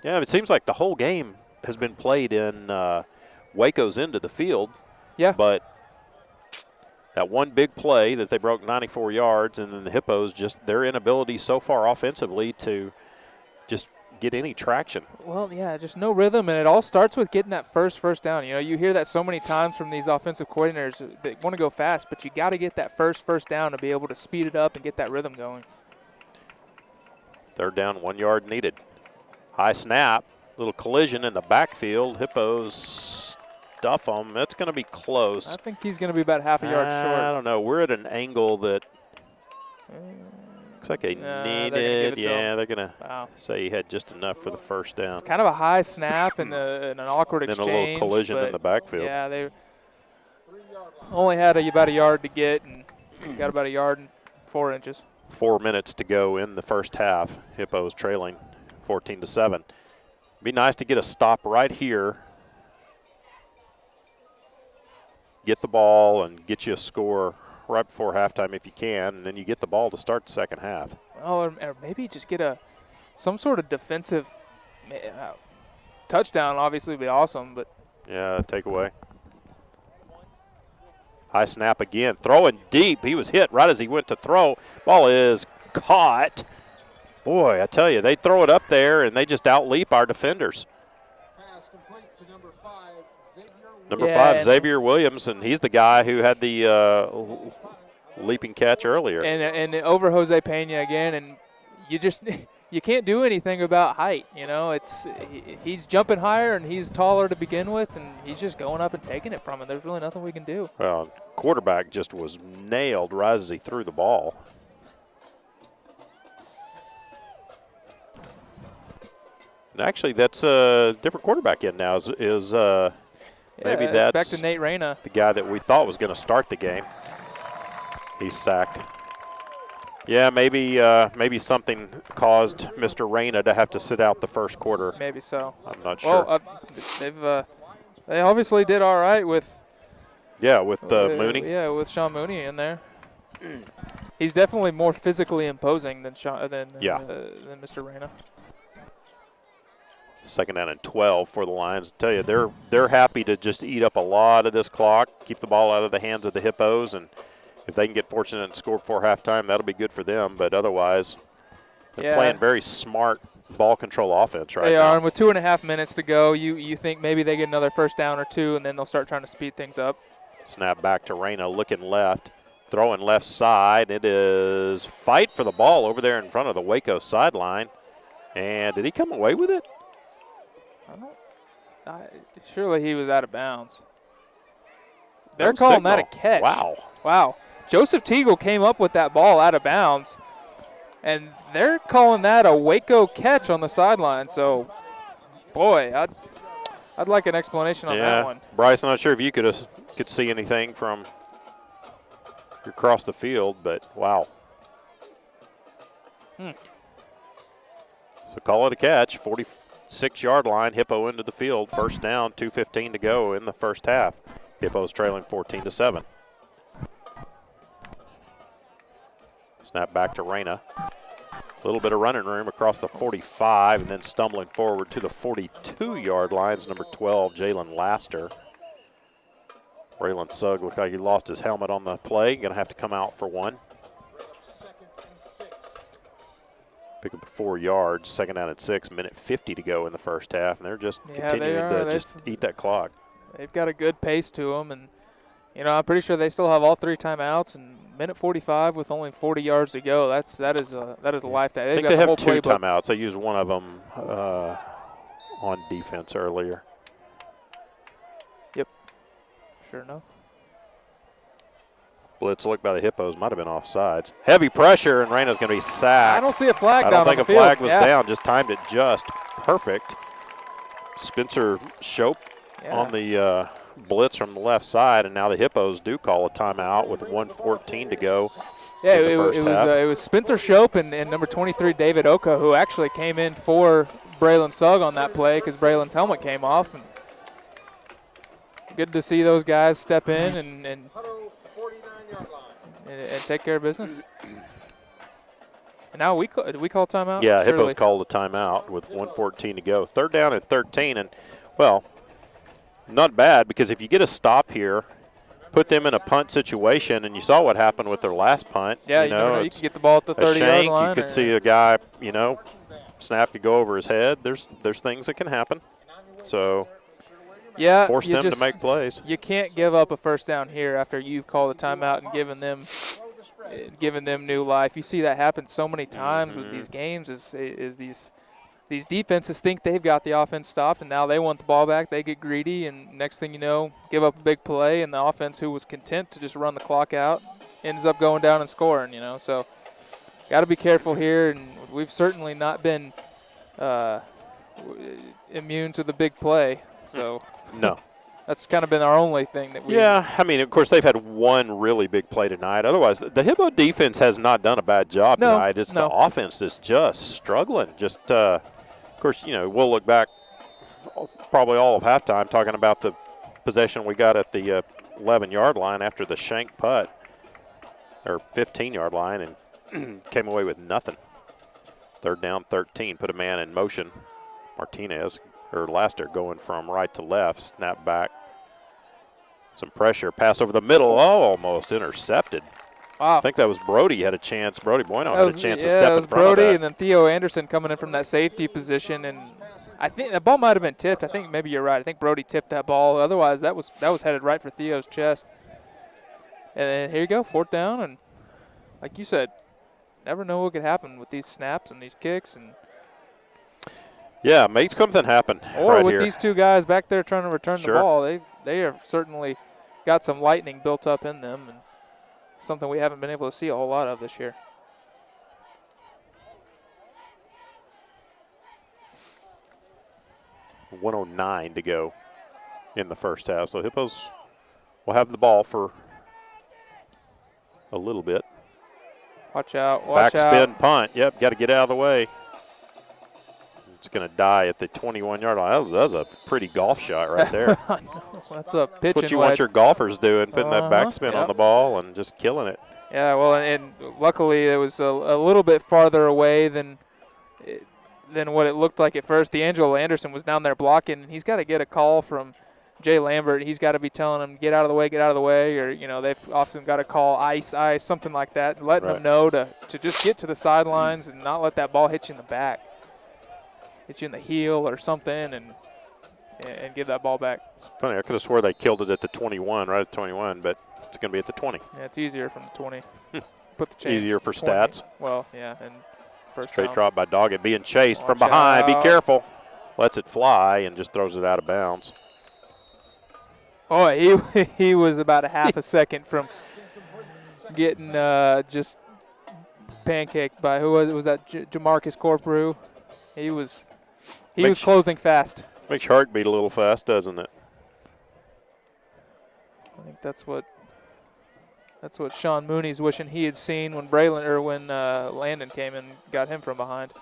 Speaker 2: Yeah, it seems like the whole game has been played in Waco's end of the field.
Speaker 5: Yeah.
Speaker 2: But that one big play that they broke 94 yards, and then the Hippos, just their inability so far offensively to just get any traction.
Speaker 5: Well, yeah, just no rhythm, and it all starts with getting that first down. You know, you hear that so many times from these offensive coordinators that want to go fast, but you got to get that first down to be able to speed it up and get that rhythm going.
Speaker 2: 3rd down, 1 yard needed. High snap, little collision in the backfield. Hippos stuff them. That's going to be close.
Speaker 5: I think he's going to be about half a yard short.
Speaker 2: I don't know. We're at an angle that looks like they needed. They're going to say he had just enough for the 1st down.
Speaker 5: It's kind of a high snap and an awkward exchange.
Speaker 2: Then a little collision in the backfield.
Speaker 5: Yeah, Only had about a yard to get and got about a yard and 4 inches.
Speaker 2: 4 minutes to go in the first half. Hippos trailing 14-7. Be nice to get a stop right here. Get the ball and get you a score right before halftime if you can, and then you get the ball to start the second half.
Speaker 5: Well, or maybe just get some sort of defensive touchdown. Obviously, would be awesome, but
Speaker 2: yeah, takeaway. High snap again, throwing deep. He was hit right as he went to throw. Ball is caught. Boy, I tell you, they throw it up there and they just outleap our defenders. Number 5, Xavier Williams, and he's the guy who had the leaping catch earlier.
Speaker 5: And over Jose Pena again, and you can't do anything about height. You know, he's jumping higher and he's taller to begin with, and he's just going up and taking it from him. There's really nothing we can do.
Speaker 2: Well, quarterback just was nailed right as he threw the ball. And actually, that's a different quarterback in now. Maybe that's
Speaker 5: back to Nate Reyna,
Speaker 2: the guy that we thought was going to start the game. He's sacked. Yeah, maybe something caused Mr. Reyna to have to sit out the first quarter.
Speaker 5: Maybe so.
Speaker 2: I'm not sure.
Speaker 5: Well, they obviously did all right with.
Speaker 2: Yeah, with Mooney.
Speaker 5: Yeah, with Sean Mooney in there. He's definitely more physically imposing than Mr. Reyna.
Speaker 2: Second down and 12 for the Lions. I tell you, they're happy to just eat up a lot of this clock, keep the ball out of the hands of the Hippos, and if they can get fortunate and score before halftime, that'll be good for them. But otherwise, they're playing very smart ball control offense right now.
Speaker 5: They are, and with 2.5 minutes to go, you think maybe they get another first down or two, and then they'll start trying to speed things up.
Speaker 2: Snap back to Reyna, looking left, throwing left side. It is fight for the ball over there in front of the Waco sideline. And did he come away with it?
Speaker 5: Surely he was out of bounds. They're calling that a catch. Wow. Joseph Teagle came up with that ball out of bounds, and they're calling that a Waco catch on the sideline. So, boy, I'd like an explanation on that one.
Speaker 2: Bryce, I'm not sure if you could see anything from across the field, but wow. So call it a catch. 46-yard line, Hippo into the field. First down, 2:15 to go in the first half. Hippos trailing 14-7. Snap back to Reyna. A little bit of running room across the 45, and then stumbling forward to the 42-yard lines, number 12, Jalen Laster. Braylon Sugg looked like he lost his helmet on the play. Going to have to come out for one. Pick up 4 yards, second down and 6, minute 50 to go in the first half, and they're just continuing to just eat that clock.
Speaker 5: They've got a good pace to them, and I'm pretty sure they still have all 3 timeouts. And minute 45 with only 40 yards to go. That is a lifetime.
Speaker 2: I think they have 2 timeouts. They used one of them on defense earlier.
Speaker 5: Yep. Sure enough.
Speaker 2: Blitz look by the Hippos might have been offsides. Heavy pressure, and Reyna's going to be sacked.
Speaker 5: I don't see a flag down.
Speaker 2: I don't think a flag was down. Just timed it just perfect. Spencer Shope on the blitz from the left side, and now the Hippos do call a timeout with 1:14 to go.
Speaker 5: Yeah, it was Spencer Shope and number 23 David Oka who actually came in for Braylon Sugg on that play because Braylon's helmet came off. And good to see those guys step in and take care of business. And now did we call timeout?
Speaker 2: Yeah, Hippos called a timeout with 1:14 to go. Third down and 13, and well, not bad because if you get a stop here, put them in a punt situation, and you saw what happened with their last punt.
Speaker 5: Yeah, you can get the ball at the 30-yard line.
Speaker 2: You could see a guy, snap could go over his head. There's things that can happen. So force them to make plays.
Speaker 5: You can't give up a first down here after you've called a timeout and given them new life. You see that happen so many times with these games is these defenses think they've got the offense stopped, and now they want the ball back. They get greedy, and next thing you know, give up a big play, and the offense who was content to just run the clock out ends up going down and scoring, So got to be careful here, and we've certainly not been immune to the big play. So
Speaker 2: No.
Speaker 5: That's kind of been our only thing that we.
Speaker 2: Yeah, I mean, of course, they've had one really big play tonight. Otherwise, the Hippo defense has not done a bad job tonight. It's the offense that's just struggling. Just, of course, we'll look back probably all of halftime talking about the possession we got at the 11-yard line after the shank putt, or 15-yard line, and came away with nothing. 3rd down, 13. Put a man in motion. Martinez, or Laster, going from right to left. Snap back. Some pressure. Pass over the middle. Oh, almost intercepted.
Speaker 5: Wow.
Speaker 2: I think that was Brody had a chance. Brody Bueno had a chance to step in front
Speaker 5: Brody,
Speaker 2: of that. Brody
Speaker 5: and then Theo Anderson coming in from that safety position, and I think that ball might have been tipped. I think maybe you're right. I think Brody tipped that ball. Otherwise, that was headed right for Theo's chest. And then here you go, 4th down, and like you said, never know what could happen with these snaps and these kicks, and
Speaker 2: yeah, make something happen.
Speaker 5: Or
Speaker 2: right
Speaker 5: with
Speaker 2: here.
Speaker 5: these two guys back there trying to return the ball, they have certainly got some lightning built up in them, and something we haven't been able to see a whole lot of this year.
Speaker 2: .109 to go in the first half. So Hippos will have the ball for a little bit.
Speaker 5: Watch out. Watch
Speaker 2: Backspin punt. Yep, got to get out of the way. It's going to die at the 21-yard line. That was a pretty golf shot right there.
Speaker 5: That's a pitch.
Speaker 2: That's what you want your golfers doing, putting that backspin on the ball and just killing it.
Speaker 5: Yeah, well, and luckily it was a little bit farther away than what it looked like at first. D'Angelo Anderson was down there blocking, and he's got to get a call from Jay Lambert. He's got to be telling him, get out of the way, or, they've often got to call ice, something like that, letting them know to just get to the sidelines and not let that ball hit you in the back. Hit you in the heel or something, and give that ball back.
Speaker 2: It's funny, I could have swore they killed it at the 21, right at 21, but it's going to be at the 20.
Speaker 5: Yeah, it's easier from the 20. Put the chains
Speaker 2: Easier for
Speaker 5: 20.
Speaker 2: stats.
Speaker 5: Well, yeah, and first
Speaker 2: straight
Speaker 5: round.
Speaker 2: drop by Doggett, being chased from
Speaker 5: Watch
Speaker 2: behind.
Speaker 5: out.
Speaker 2: Be careful. Lets it fly and just throws it out of bounds.
Speaker 5: Oh, he was about a half a second from getting just pancaked by who was that? Jamarcus Corprew. He was closing fast.
Speaker 2: Makes your heart beat a little fast, doesn't it?
Speaker 5: I think that's what Sean Mooney's wishing he had seen when Landon came and got him from behind.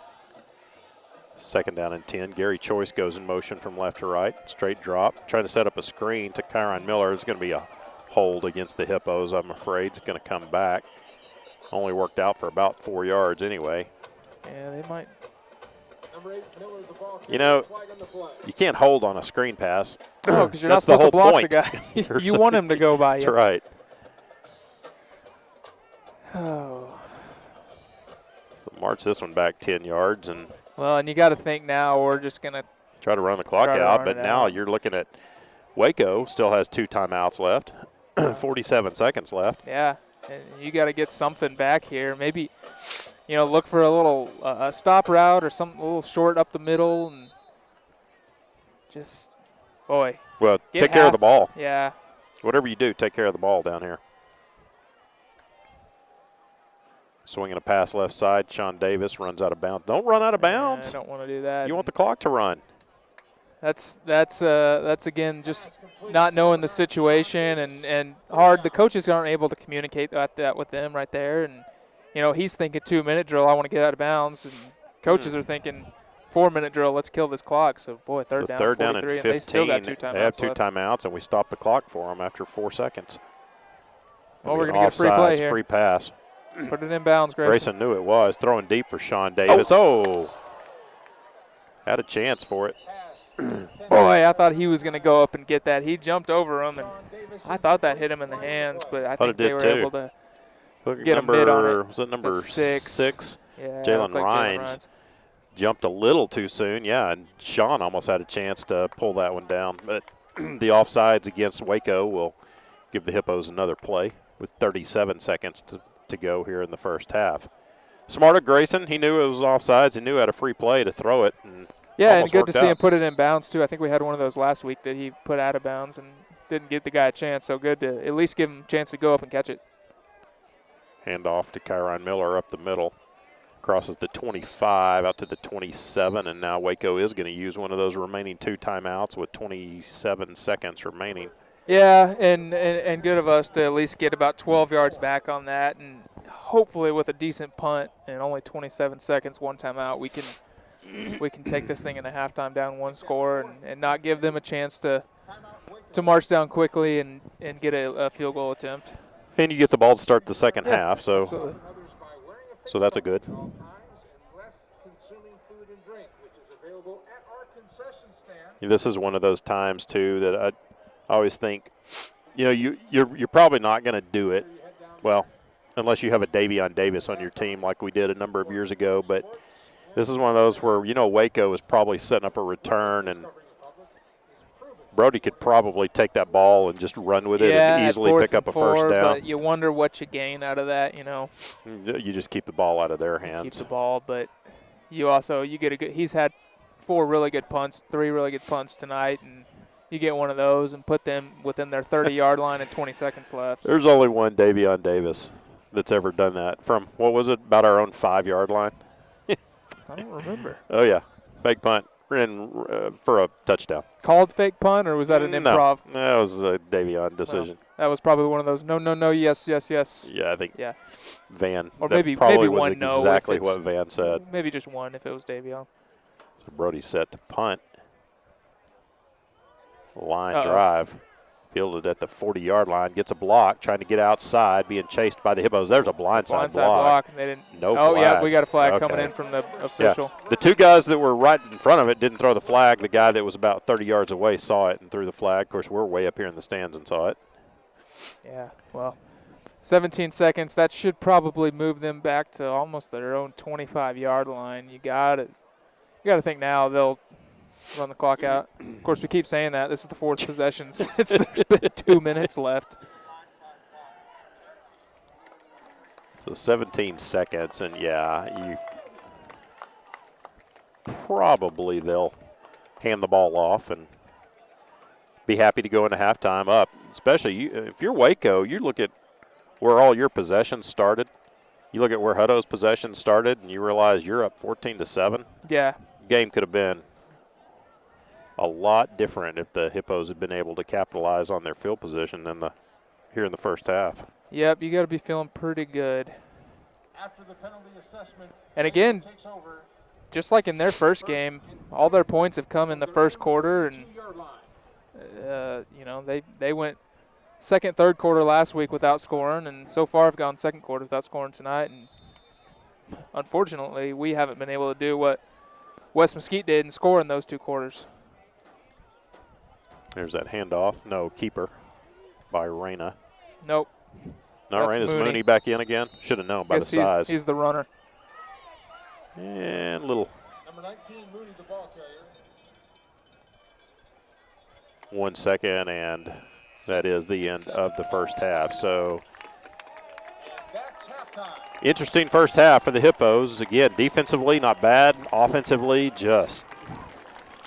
Speaker 2: 2nd down and 10. Gary Choice goes in motion from left to right. Straight drop. Trying to set up a screen to Kyron Miller. It's going to be a hold against the Hippos, I'm afraid. It's going to come back. Only worked out for about 4 yards anyway.
Speaker 5: Yeah, they might.
Speaker 2: You can't hold on a screen pass.
Speaker 5: No, because you're not
Speaker 2: That's the
Speaker 5: supposed
Speaker 2: whole
Speaker 5: to block
Speaker 2: point.
Speaker 5: the guy. You want him to go by you.
Speaker 2: That's right.
Speaker 5: Oh.
Speaker 2: So march this one back 10 yards and.
Speaker 5: Well, and you got to think now we're just going to
Speaker 2: try to run the clock out, but now you're looking at Waco still has 2 timeouts left, 47 seconds left.
Speaker 5: Yeah, and you got to get something back here. Maybe, look for a little a stop route or something a little short up the middle, and just, boy.
Speaker 2: Well, take care of the ball.
Speaker 5: Yeah.
Speaker 2: Whatever you do, take care of the ball down here. Swinging a pass left side. Sean Davis runs out of bounds. Don't run out of bounds.
Speaker 5: I don't want to do that.
Speaker 2: You want the clock to run.
Speaker 5: That's again just not knowing the situation and hard. The coaches aren't able to communicate that with them right there. And he's thinking 2-minute drill. I want to get out of bounds. And coaches are thinking 4-minute drill. Let's kill this clock. So boy, third down and
Speaker 2: 15.
Speaker 5: they still got 2 timeouts.
Speaker 2: They have 2
Speaker 5: left.
Speaker 2: timeouts, and we stop the clock for them after 4 seconds.
Speaker 5: Well, we're gonna get a free play here.
Speaker 2: Free pass.
Speaker 5: Put it in bounds, Grayson.
Speaker 2: Grayson knew it was. Throwing deep for Sean Davis. Oh. Had a chance for it.
Speaker 5: Boy, I thought he was going to go up and get that. He jumped over him, and I thought that hit him in the hands, but I think they were able to get a mid on it.
Speaker 2: Was that number
Speaker 5: 6? Yeah,
Speaker 2: Jalen Rhines jumped a little too soon. Yeah, and Sean almost had a chance to pull that one down. But the offsides against Waco will give the Hippos another play with 37 seconds to go here in the first half. Smart of Grayson. He knew it was offsides. He knew he had a free play to throw it. And
Speaker 5: yeah, and good to see him put it in bounds, too. I think we had one of those last week that he put out of bounds and didn't give the guy a chance. So good to at least give him a chance to go up and catch it.
Speaker 2: Hand off to Kyron Miller up the middle. crosses the 25 out to the 27, and now Waco is going to use one of those remaining 2 timeouts with 27 seconds remaining.
Speaker 5: Yeah, and good of us to at least get about 12 yards back on that, and hopefully with a decent punt and only 27 seconds, 1 timeout, we can take this thing in a halftime down 1 score and not give them a chance to march down quickly and get a field goal attempt.
Speaker 2: And you get the ball to start the second half, so
Speaker 5: absolutely.
Speaker 2: So that's a good. This is one of those times too that I always think, you're probably not going to do it, well, unless you have a Davion Davis on your team like we did a number of years ago. But this is one of those where Waco is probably setting up a return, and Brody could probably take that ball and just run with it and easily pick up a first down.
Speaker 5: But you wonder what you gain out of that,
Speaker 2: You just keep the ball out of their hands.
Speaker 5: Keep the ball, but you get a good. He's had 4 really good punts, 3 really good punts tonight, and you get one of those and put them within their 30-yard line and 20 seconds left.
Speaker 2: There's only one Davion Davis that's ever done that from, what was it, about our own 5-yard line?
Speaker 5: I don't remember.
Speaker 2: Oh, yeah. Fake punt for a touchdown.
Speaker 5: Called fake punt, or was that an improv?
Speaker 2: No, that was a Davion decision.
Speaker 5: Well, that was probably one of those no, yes.
Speaker 2: Yeah, I think Van.
Speaker 5: Or
Speaker 2: that
Speaker 5: maybe
Speaker 2: probably
Speaker 5: one
Speaker 2: was
Speaker 5: no.
Speaker 2: Exactly what Van said.
Speaker 5: Maybe just one if it was Davion.
Speaker 2: So Brody set to punt. Line drive. Fielded at the 40-yard line. Gets a block. Trying to get outside. Being chased by the Hippos. There's a blindside block.
Speaker 5: They didn't.
Speaker 2: No flag.
Speaker 5: Yeah, we got a flag coming in from the official.
Speaker 2: Yeah. The 2 guys that were right in front of it didn't throw the flag. The guy that was about 30 yards away saw it and threw the flag. Of course, we're way up here in the stands and saw it.
Speaker 5: Yeah, well, 17 seconds. That should probably move them back to almost their own 25-yard line. You got to think now they'll run the clock out. Of course, we keep saying that. This is the 4th possession. There's been 2 minutes left.
Speaker 2: So 17 seconds, and probably they'll hand the ball off and be happy to go into halftime up. Especially if you're Waco, you look at where all your possessions started. You look at where Hutto's possessions started, and you realize you're up 14-7.
Speaker 5: Yeah.
Speaker 2: Game could have been a lot different if the Hippos had been able to capitalize on their field position here in the first half.
Speaker 5: Yep, you got to be feeling pretty good.
Speaker 1: After the penalty assessment,
Speaker 5: and again, just like in their first game, all their points have come in the first quarter, and they went second, third quarter last week without scoring, and so far have gone second quarter without scoring tonight. And unfortunately, we haven't been able to do what West Mesquite did and score in those 2 quarters.
Speaker 2: There's that handoff. No, keeper by Reyna.
Speaker 5: Nope.
Speaker 2: No, Reyna's Mooney back in again. Should have known by the size.
Speaker 5: He's the runner.
Speaker 2: And little.
Speaker 1: Number 19, Mooney, the ball carrier.
Speaker 2: 1 second, and that is the end of the first half. So, interesting first half for the Hippos. Again, defensively, not bad. Offensively, just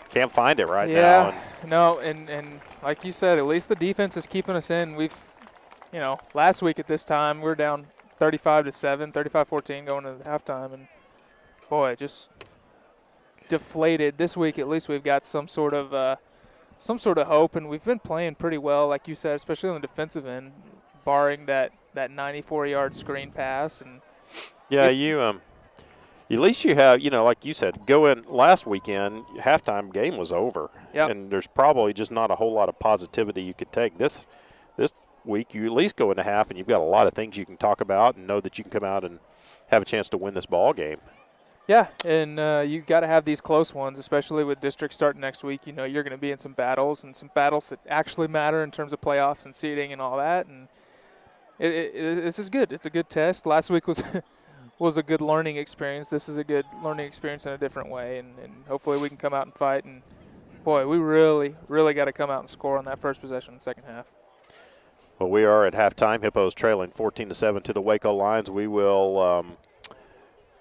Speaker 2: can't find it right now.
Speaker 5: Yeah, no, and like you said, at least the defense is keeping us in. Last week at this time, we were down 35-7, 35-14 going into halftime, and boy, just deflated. This week, at least we've got some sort of hope, and we've been playing pretty well, like you said, especially on the defensive end, barring that 94-yard screen pass. And
Speaker 2: at least you have, like you said, going last weekend, halftime game was over.
Speaker 5: Yep.
Speaker 2: And there's probably just not a whole lot of positivity you could take. This week, you at least go into half, and you've got a lot of things you can talk about and know that you can come out and have a chance to win this ball game.
Speaker 5: Yeah, and you got to have these close ones, especially with district starting next week. You're going to be in some battles that actually matter in terms of playoffs and seeding and all that. And this is good. It's a good test. Last week was a good learning experience. This is a good learning experience in a different way, and hopefully we can come out and fight. And, boy, we really, really got to come out and score on that first possession in the second half.
Speaker 2: Well, we are at halftime. Hippos trailing 14-7 to the Waco Lions. We will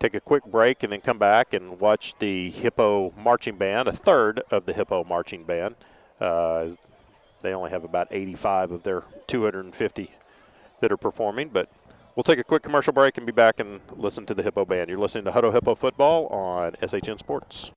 Speaker 2: take a quick break and then come back and watch the Hippo Marching Band, a third of the Hippo Marching Band. They only have about 85 of their 250 that are performing, but We'll take a quick commercial break and be back and listen to the Hippo Band. You're listening to Hutto Hippo Football on SHN Sports.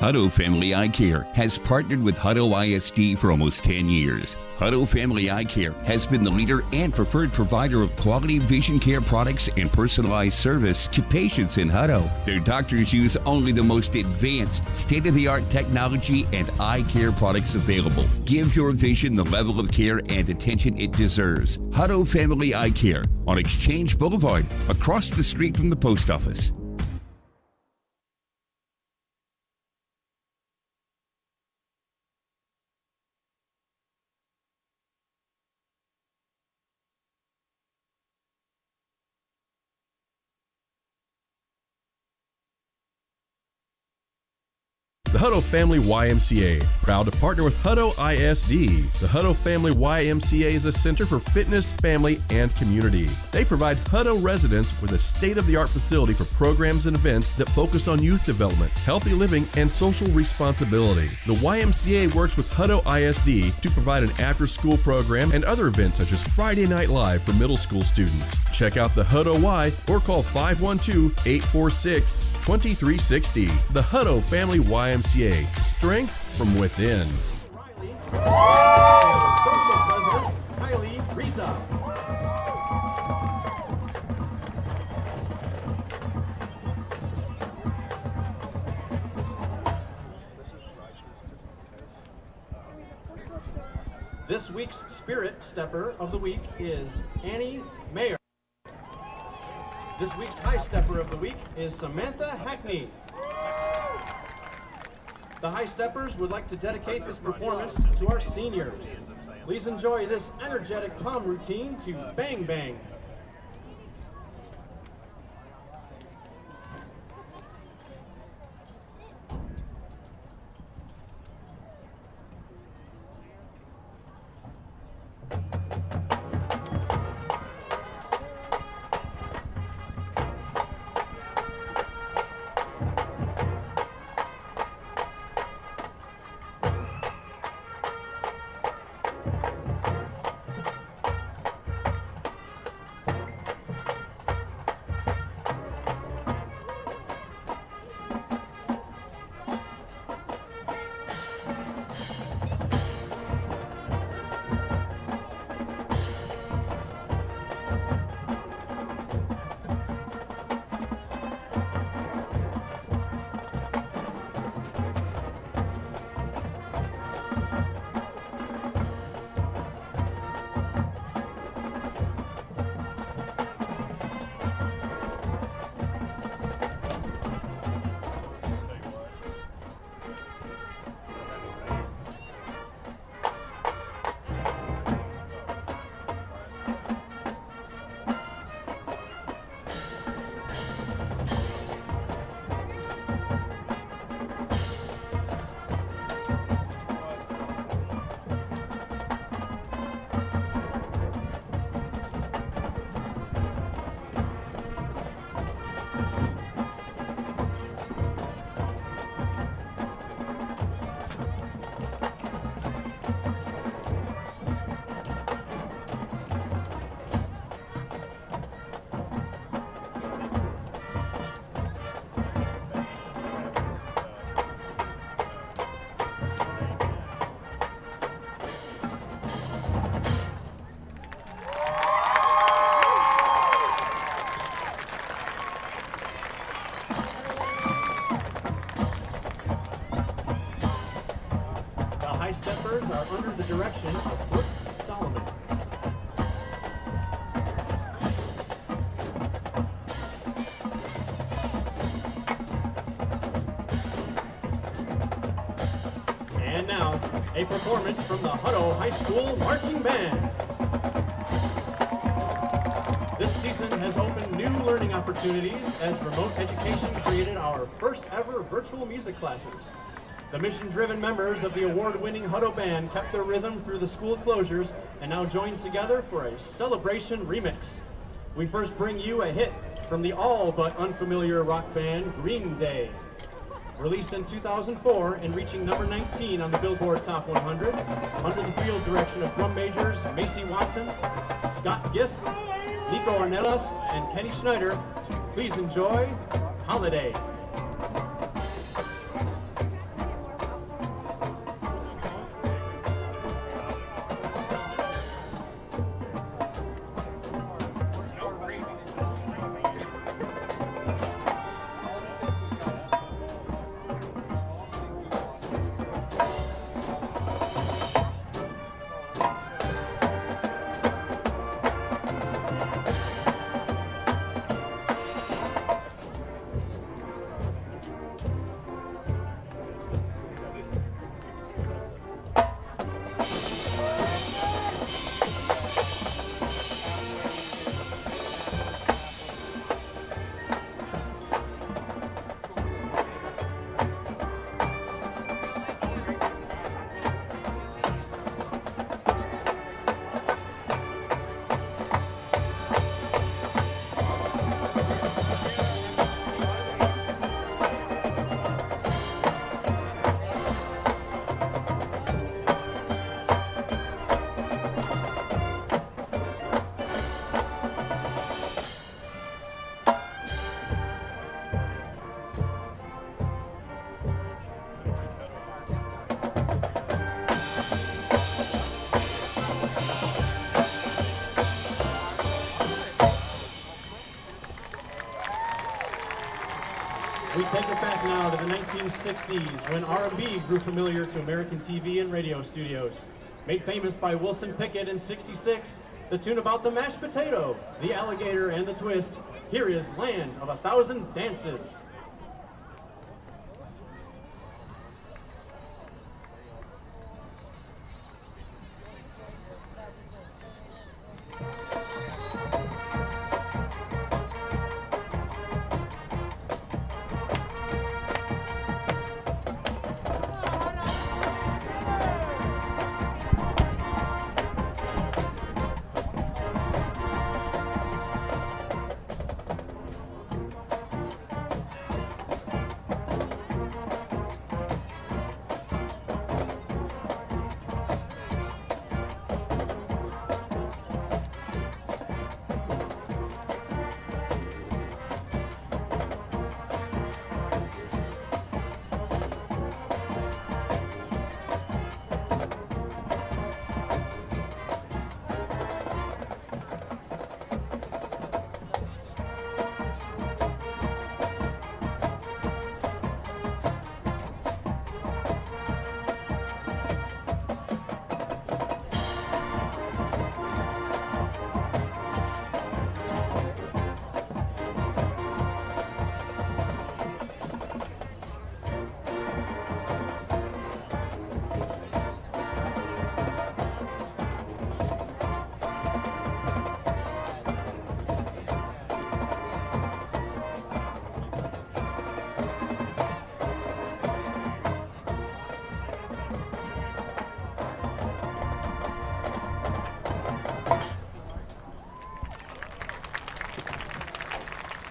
Speaker 10: Hutto Family Eye Care has partnered with Hutto ISD for almost 10 years. Hutto Family Eye Care has been the leader and preferred provider of quality vision care products and personalized service to patients in Hutto. Their doctors use only the most advanced, state-of-the-art technology and eye care products available. Give your vision the level of care and attention it deserves. Hutto Family Eye Care on Exchange Boulevard, across the street from the post office.
Speaker 9: The Hutto Family YMCA, proud to partner with Hutto ISD. The Hutto Family YMCA is a center for fitness, family, and community. They provide Hutto residents with a state-of-the-art facility for programs and events that focus on youth development, healthy living, and social responsibility. The YMCA works with Hutto ISD to provide an after-school program and other events such as Friday Night Live for middle school students. Check out the Hutto Y or call 512-846-2360. The Hutto Family YMCA. Strength from within.
Speaker 11: This week's Spirit Stepper of the Week is Annie Mayer. This week's High Stepper of the Week is Samantha Hackney. The High Steppers would like to dedicate this performance to our seniors. Please enjoy this energetic palm routine to Bang Bang. Steppers are under the direction of Brooke Solomon. And now, a performance from the Hutto High School Marching Band. This season has opened new learning opportunities as remote education created our first ever virtual music classes. The mission-driven members of the award-winning Hutto Band kept their rhythm through the school closures and now joined together for a celebration remix. We first bring you a hit from the all but unfamiliar rock band Green Day. Released in 2004 and reaching number 19 on the Billboard Top 100, under the field direction of drum majors Macy Watson, Scott Gist, Nico Ornelas, and Kenny Schneider. Please enjoy Holiday. We take it back now to the 1960s when R&B grew familiar to American TV and radio studios. Made famous by Wilson Pickett in '66, the tune about the mashed potato, the alligator, and the twist. Here is Land of 1,000 Dances.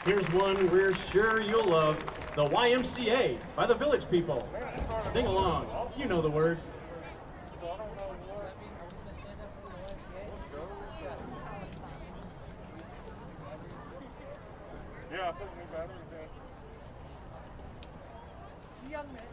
Speaker 11: Here's one we're sure you'll love, the YMCA by the Village People. Sing along, you know the words.
Speaker 3: Yeah, put new batteries in. Young man.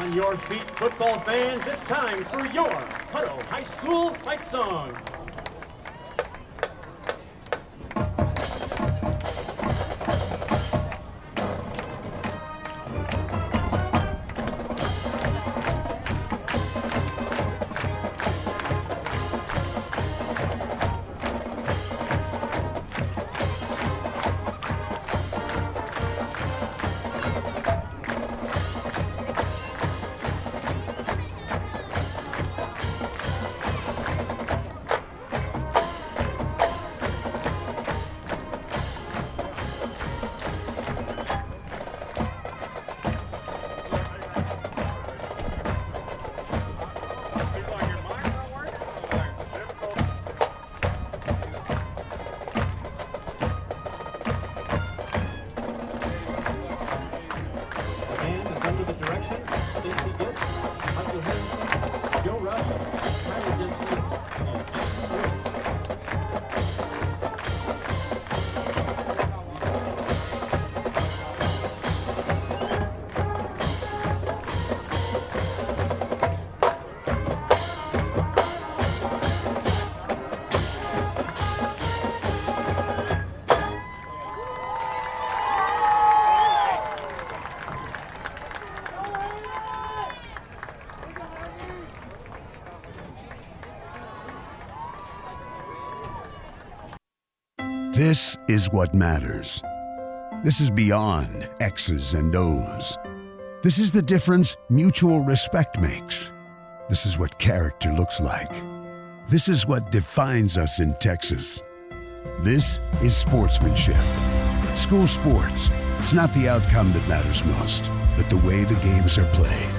Speaker 11: On your feet, football fans, it's time for your Hutto High School fight song.
Speaker 12: This is what matters. This is beyond X's and O's. This is the difference mutual respect makes. This is what character looks like. This is what defines us in Texas. This is sportsmanship. School sports. It's not the outcome that matters most, but the way the games are played.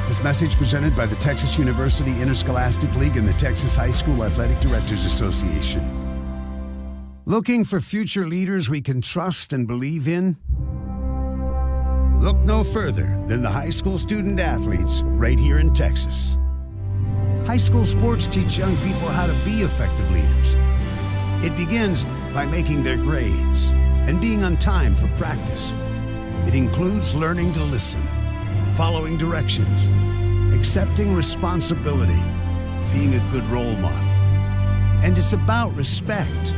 Speaker 12: This message presented by the Texas University Interscholastic League and the Texas High School Athletic Directors Association. Looking for future leaders we can trust and believe in? Look no further than the high school student athletes right here in Texas. High school sports teach young people how to be effective leaders. It begins by making their grades and being on time for practice. It includes learning to listen, following directions, accepting responsibility, being a good role model. And it's about respect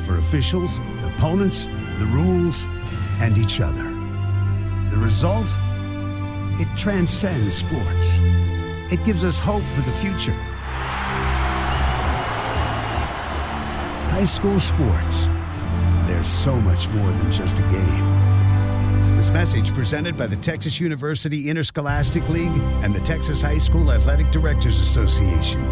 Speaker 12: for officials, opponents, the rules, and each other. The result? It transcends sports. It gives us hope for the future. High school sports. There's so much more than just a game. This message presented by the Texas University Interscholastic League and the Texas High School Athletic Directors Association.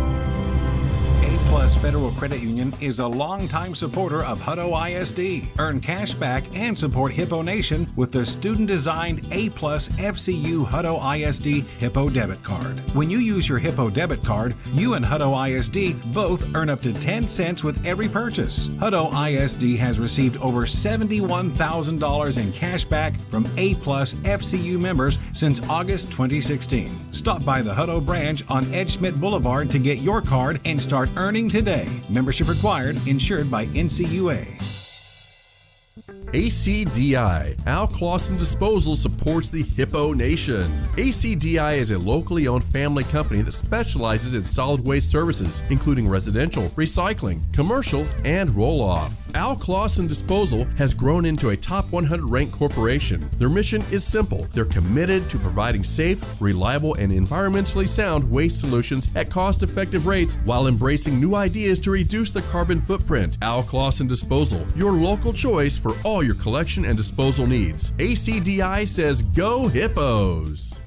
Speaker 8: A+ Federal Credit Union is a longtime supporter of Hutto ISD. Earn cash back and support Hippo Nation with the student-designed A+ FCU Hutto ISD Hippo debit card. When you use your Hippo debit card, you and Hutto ISD both earn up to 10 cents with every purchase. Hutto ISD has received over $71,000 in cash back from A+ FCU members since August 2016. Stop by the Hutto branch on Ed Schmidt Boulevard to get your card and start earning today. Membership required. Insured by NCUA.
Speaker 9: ACDI, Al Clausen Disposal, supports the Hippo Nation. ACDI is a locally owned family company that specializes in solid waste services, including residential, recycling, commercial, and roll-off. Al Clausen Disposal has grown into a top 100 ranked corporation. Their mission is simple. They're committed to providing safe, reliable, and environmentally sound waste solutions at cost-effective rates while embracing new ideas to reduce the carbon footprint. Al Clausen Disposal, your local choice for all your collection and disposal needs. ACDI says go Hippos!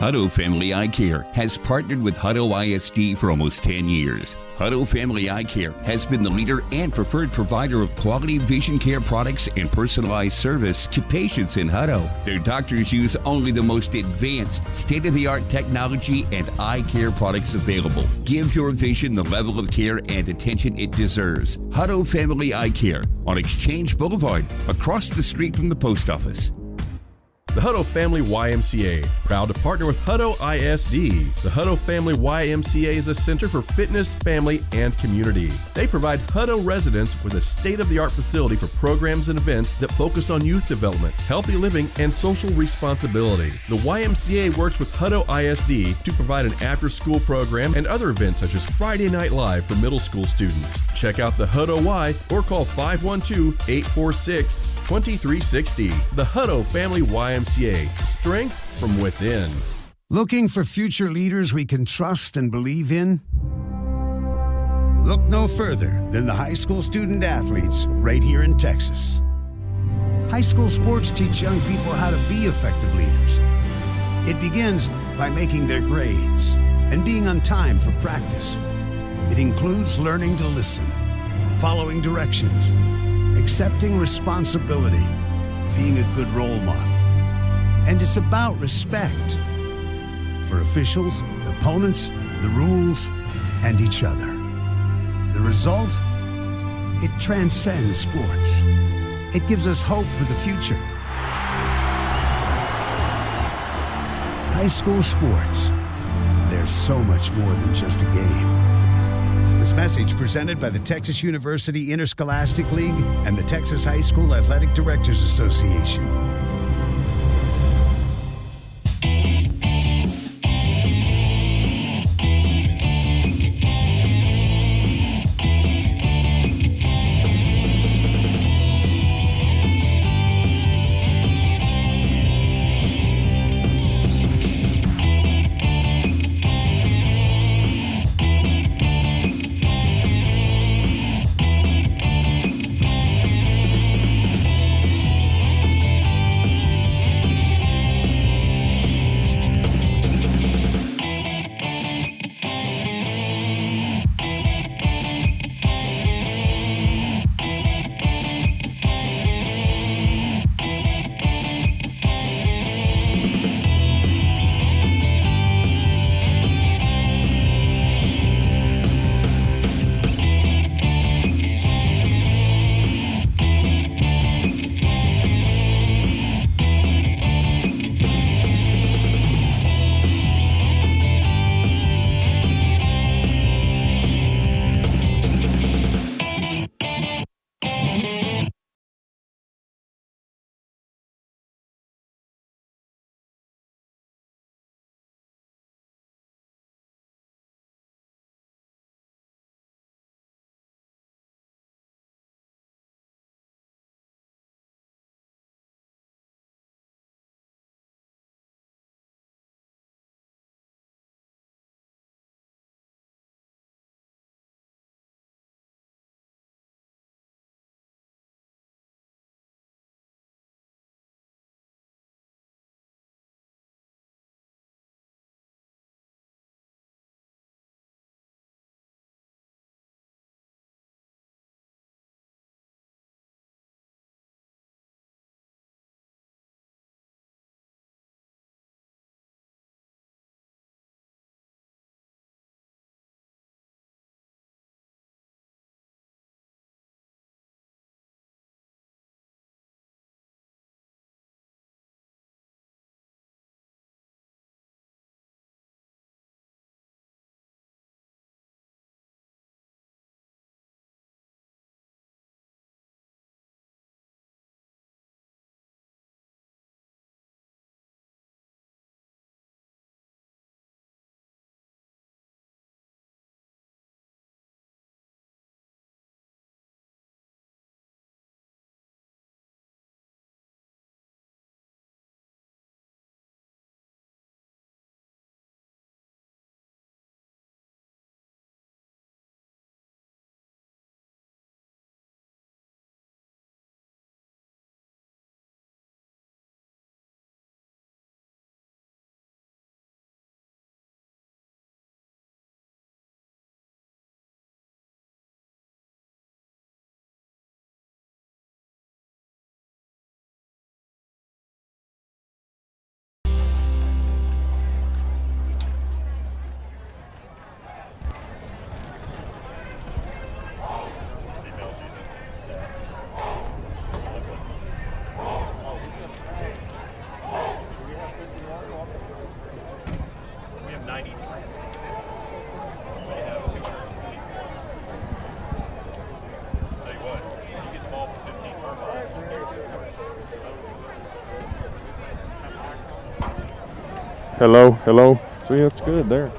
Speaker 10: Hutto Family Eye Care has partnered with Hutto ISD for almost 10 years. Hutto Family Eye Care has been the leader and preferred provider of quality vision care products and personalized service to patients in Hutto. Their doctors use only the most advanced, state-of-the-art technology and eye care products available. Give your vision the level of care and attention it deserves. Hutto Family Eye Care on Exchange Boulevard, across the street from the post office.
Speaker 9: The Hutto Family YMCA, proud to partner with Hutto ISD. The Hutto Family YMCA is a center for fitness, family, and community. They provide Hutto residents with a state-of-the-art facility for programs and events that focus on youth development, healthy living, and social responsibility. The YMCA works with Hutto ISD to provide an after-school program and other events such as Friday Night Live for middle school students. Check out the Hutto Y or call 512-846-2360. The Hutto Family YMCA. Strength from within.
Speaker 12: Looking for future leaders we can trust and believe in? Look no further than the high school student athletes right here in Texas. High school sports teach young people how to be effective leaders. It begins by making their grades and being on time for practice. It includes learning to listen, following directions, accepting responsibility, being a good role model. And it's about respect for officials, opponents, the rules, and each other. The result? It transcends sports. It gives us hope for the future. High school sports. There's so much more than just a game. This message presented by the Texas University Interscholastic League and the Texas High School Athletic Directors Association.
Speaker 3: Hello, hello. See, it's good there.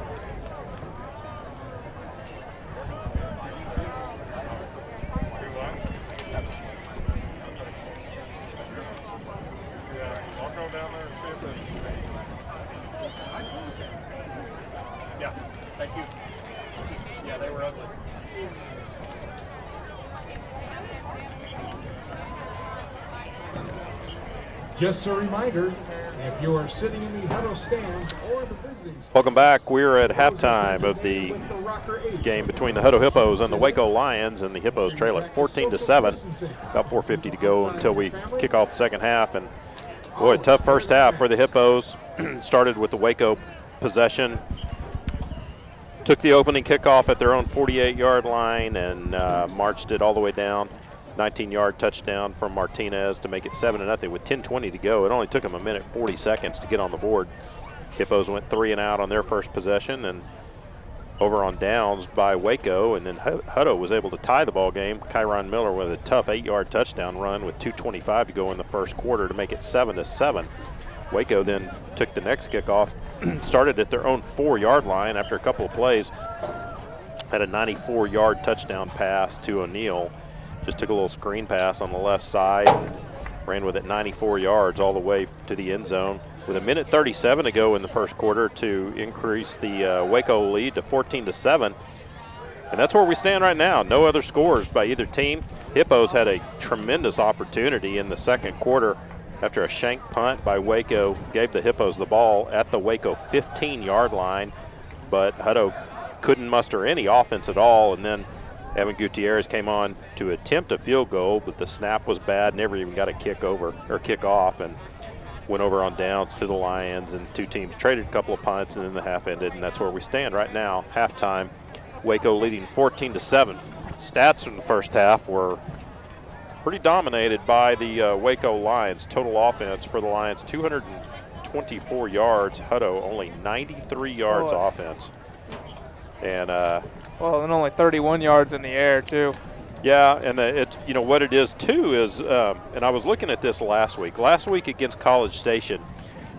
Speaker 2: Yeah, thank you. Yeah, they were ugly.
Speaker 1: Just a reminder, if you are sitting in the Hutto stands or the visiting
Speaker 2: Welcome back. We're at halftime of the game between the Hutto Hippos and the Waco Lions, and the Hippos trail at 14-7. About 4:50 to go until we kick off the second half. And boy, a tough first half for the Hippos. Started with the Waco possession. Took the opening kickoff at their own 48-yard line and marched it all the way down. 19-yard touchdown from Martinez to make it 7-0 with 10:20 to go. It only took them a minute 40 seconds to get on the board. Hippos went 3 and out on their first possession and over on downs by Waco, and then Hutto was able to tie the ball game. Kyron Miller with a tough 8-yard touchdown run with 2:25 to go in the first quarter to make it 7-7. Waco then took the next kickoff, started at their own 4-yard line after a couple of plays. Had a 94-yard touchdown pass to O'Neal. Just took a little screen pass on the left side, ran with it 94 yards all the way to the end zone. With a minute 37 to go in the first quarter to increase the Waco lead to 14-7. And that's where we stand right now. No other scores by either team. Hippos had a tremendous opportunity in the second quarter after a shank punt by Waco gave the Hippos the ball at the Waco 15-yard line, but Hutto couldn't muster any offense at all, and then Evan Gutierrez came on to attempt a field goal, but the snap was bad, never even got a kick off, and went over on downs to the Lions, and two teams traded a couple of punts, and then the half ended, and that's where we stand right now. Halftime, Waco leading 14-7. Stats in the first half were pretty dominated by the Waco Lions. Total offense for the Lions, 224 yards. Hutto only 93 yards offense. And
Speaker 5: well, and only 31 yards in the air too.
Speaker 2: yeah, and what it is too is, and I was looking at this last week. Last week against College Station,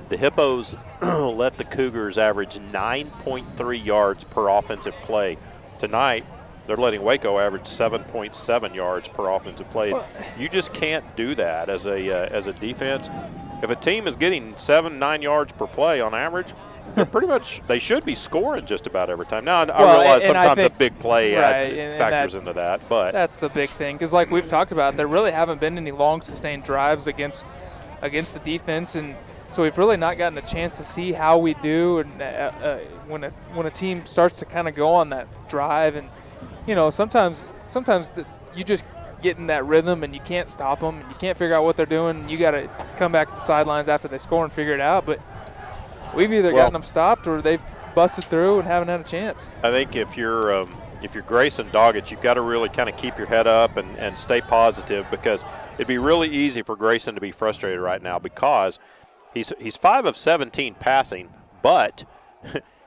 Speaker 2: the Hippos let the Cougars average 9.3 yards per offensive play. Tonight, they're letting Waco average 7.7 yards per offensive play. You just can't do that as a defense. If a team is getting 7-9 yards per play on average, they should be scoring just about every time. Now, I realize sometimes a big play factors into that, but
Speaker 5: that's the big thing, because like we've talked about, there really haven't been any long sustained drives against the defense, and so we've really not gotten a chance to see how we do. And when a team starts to kind of go on that drive, and sometimes you just get in that rhythm and you can't stop them, and you can't figure out what they're doing. And you got to come back to the sidelines after they score and figure it out, but we've either gotten them stopped or they've busted through and haven't had a chance.
Speaker 2: I think if you're Grayson Doggett, you've got to really kind of keep your head up and stay positive, because it'd be really easy for Grayson to be frustrated right now because he's 5 of 17 passing, but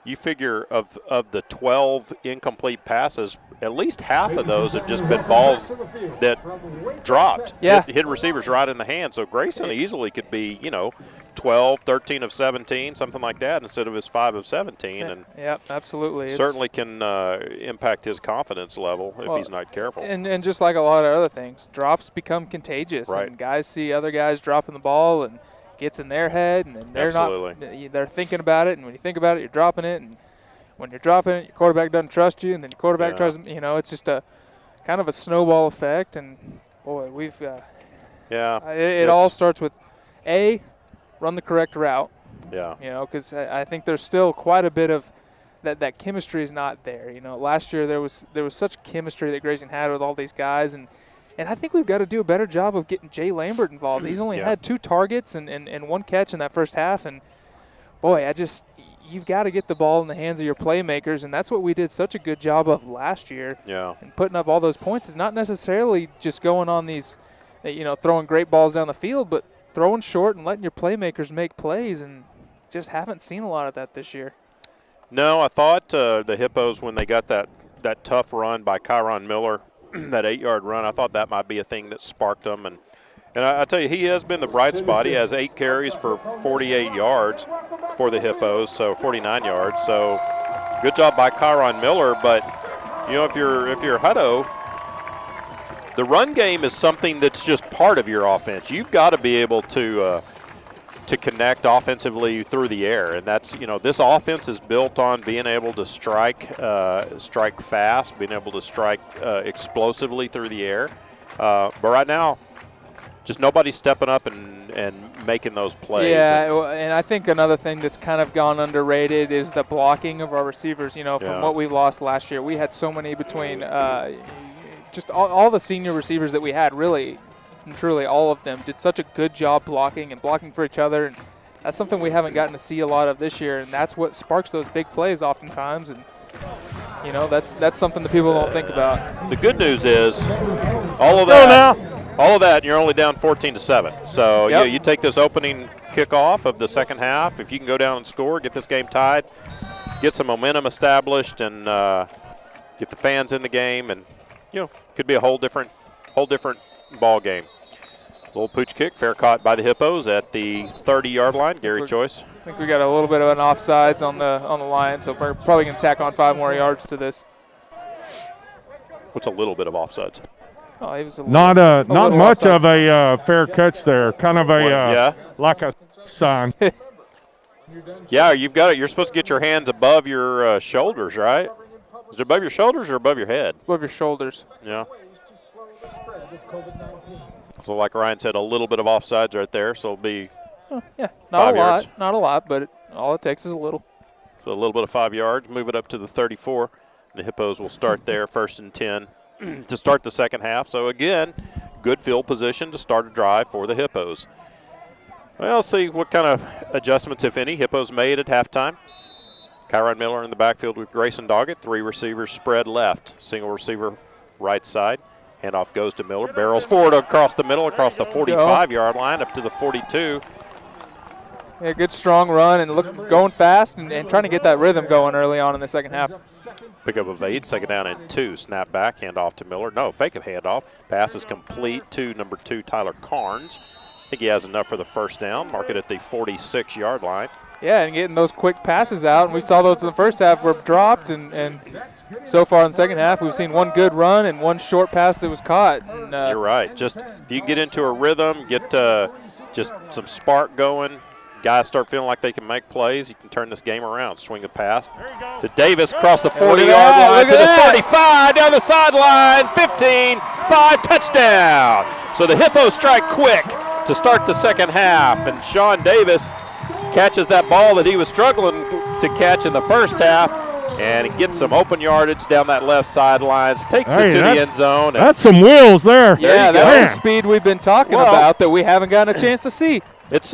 Speaker 2: you figure of the 12 incomplete passes, at least half of those have just been balls that dropped, hit receivers right in the hand. So Grayson easily could be, 12, 13 of 17, something like that, instead of his 5 of 17. And
Speaker 5: absolutely.
Speaker 2: Certainly can impact his confidence level if he's not careful.
Speaker 5: And just like a lot of other things, drops become contagious.
Speaker 2: Right.
Speaker 5: And guys see other guys dropping the ball and gets in their head, and then they're thinking about it, and when you think about it, you're dropping it, and when you're dropping it, your quarterback doesn't trust you, and then your quarterback tries, it's just a kind of a snowball effect. And boy, we've it all starts with run the correct route. Because I think there's still quite a bit of that chemistry is not there. Last year there was such chemistry that Grayson had with all these guys, and I think we've got to do a better job of getting Jay Lambert involved. He's only had 2 targets and 1 catch in that first half. And, boy, you've got to get the ball in the hands of your playmakers, and that's what we did such a good job of last year.
Speaker 2: Yeah.
Speaker 5: And putting up all those points is not necessarily just going on these, throwing great balls down the field, but throwing short and letting your playmakers make plays, and just haven't seen a lot of that this year.
Speaker 2: No, I thought the Hippos, when they got that tough run by Kyron Miller, that 8-yard run, I thought that might be a thing that sparked them, and And I tell you, he has been the bright spot. He has 8 carries for 48 yards for the Hippos, so 49 yards. So good job by Kyron Miller. But, you know, if you're Hutto, the run game is something that's just part of your offense. You've got to be able to connect offensively through the air, and that's, you know, this offense is built on being able to strike fast, being able to strike explosively through the air. But right now, just nobody's stepping up and making those plays.
Speaker 5: Yeah, and I think another thing that's kind of gone underrated is the blocking of our receivers. You know, from what we lost last year, we had so many between just all the senior receivers that we had, really and truly all of them did such a good job blocking and blocking for each other. And that's something we haven't gotten to see a lot of this year, and that's what sparks those big plays oftentimes. And, you know, that's something that people don't think about.
Speaker 2: The good news is all of that, and you're only down 14-7. So you take this opening kickoff of the second half. If you can go down and score, get this game tied, get some momentum established, and get the fans in the game, and could be a whole different ball game. Little pooch kick, fair caught by the Hippos at the 30-yard line. Gary Choice.
Speaker 5: I think we got a little bit of an offsides on the line, so we're probably going to tack on 5 more yards to this.
Speaker 2: What's a little bit of offsides?
Speaker 5: Oh, it was
Speaker 3: not much offsides. Of a fair catch there. Kind of like a sign.
Speaker 2: Yeah, you've got it. You're supposed to get your hands above your shoulders, right? Is it above your shoulders or above your head?
Speaker 5: It's above your shoulders.
Speaker 2: Yeah. So like Ryan said, a little bit of offsides right there, so it'll be
Speaker 5: not a lot, but all it takes is a little.
Speaker 2: So a little bit of 5 yards, move it up to the 34. The Hippos will start there, 1st and 10 to start the second half. So again, good field position to start a drive for the Hippos. Well, let's see what kind of adjustments, if any, Hippos made at halftime. Kyron Miller in the backfield with Grayson Doggett. 3 receivers spread left, single receiver right side. Handoff goes to Miller, barrels forward across the middle, across the 45-yard line, up to the 42.
Speaker 5: Yeah, good strong run and going fast and trying to get that rhythm going early on in the second half.
Speaker 2: Pick up of 8, 2nd down and 2. Snap back, handoff to Miller. No, fake of handoff. Pass is complete to number 2, Tyler Carnes. I think he has enough for the 1st down. Mark it at the 46-yard line.
Speaker 5: Yeah, and getting those quick passes out. And we saw those in the first half were dropped, and so far in the second half, we've seen one good run and one short pass that was caught. And,
Speaker 2: you're right. Just if you can get into a rhythm, get just some spark going, guys start feeling like they can make plays, you can turn this game around. Swing a pass to Davis across the 40-yard line to the 35, down the sideline, 15, 5, touchdown. So the Hippos strike quick to start the second half, and Sean Davis catches that ball that he was struggling to catch in the first half, and he gets some open yardage down that left sideline, takes it to the end zone.
Speaker 3: That's some wheels there.
Speaker 5: Yeah, that's the speed we've been talking about that we haven't gotten a chance to see.
Speaker 2: It's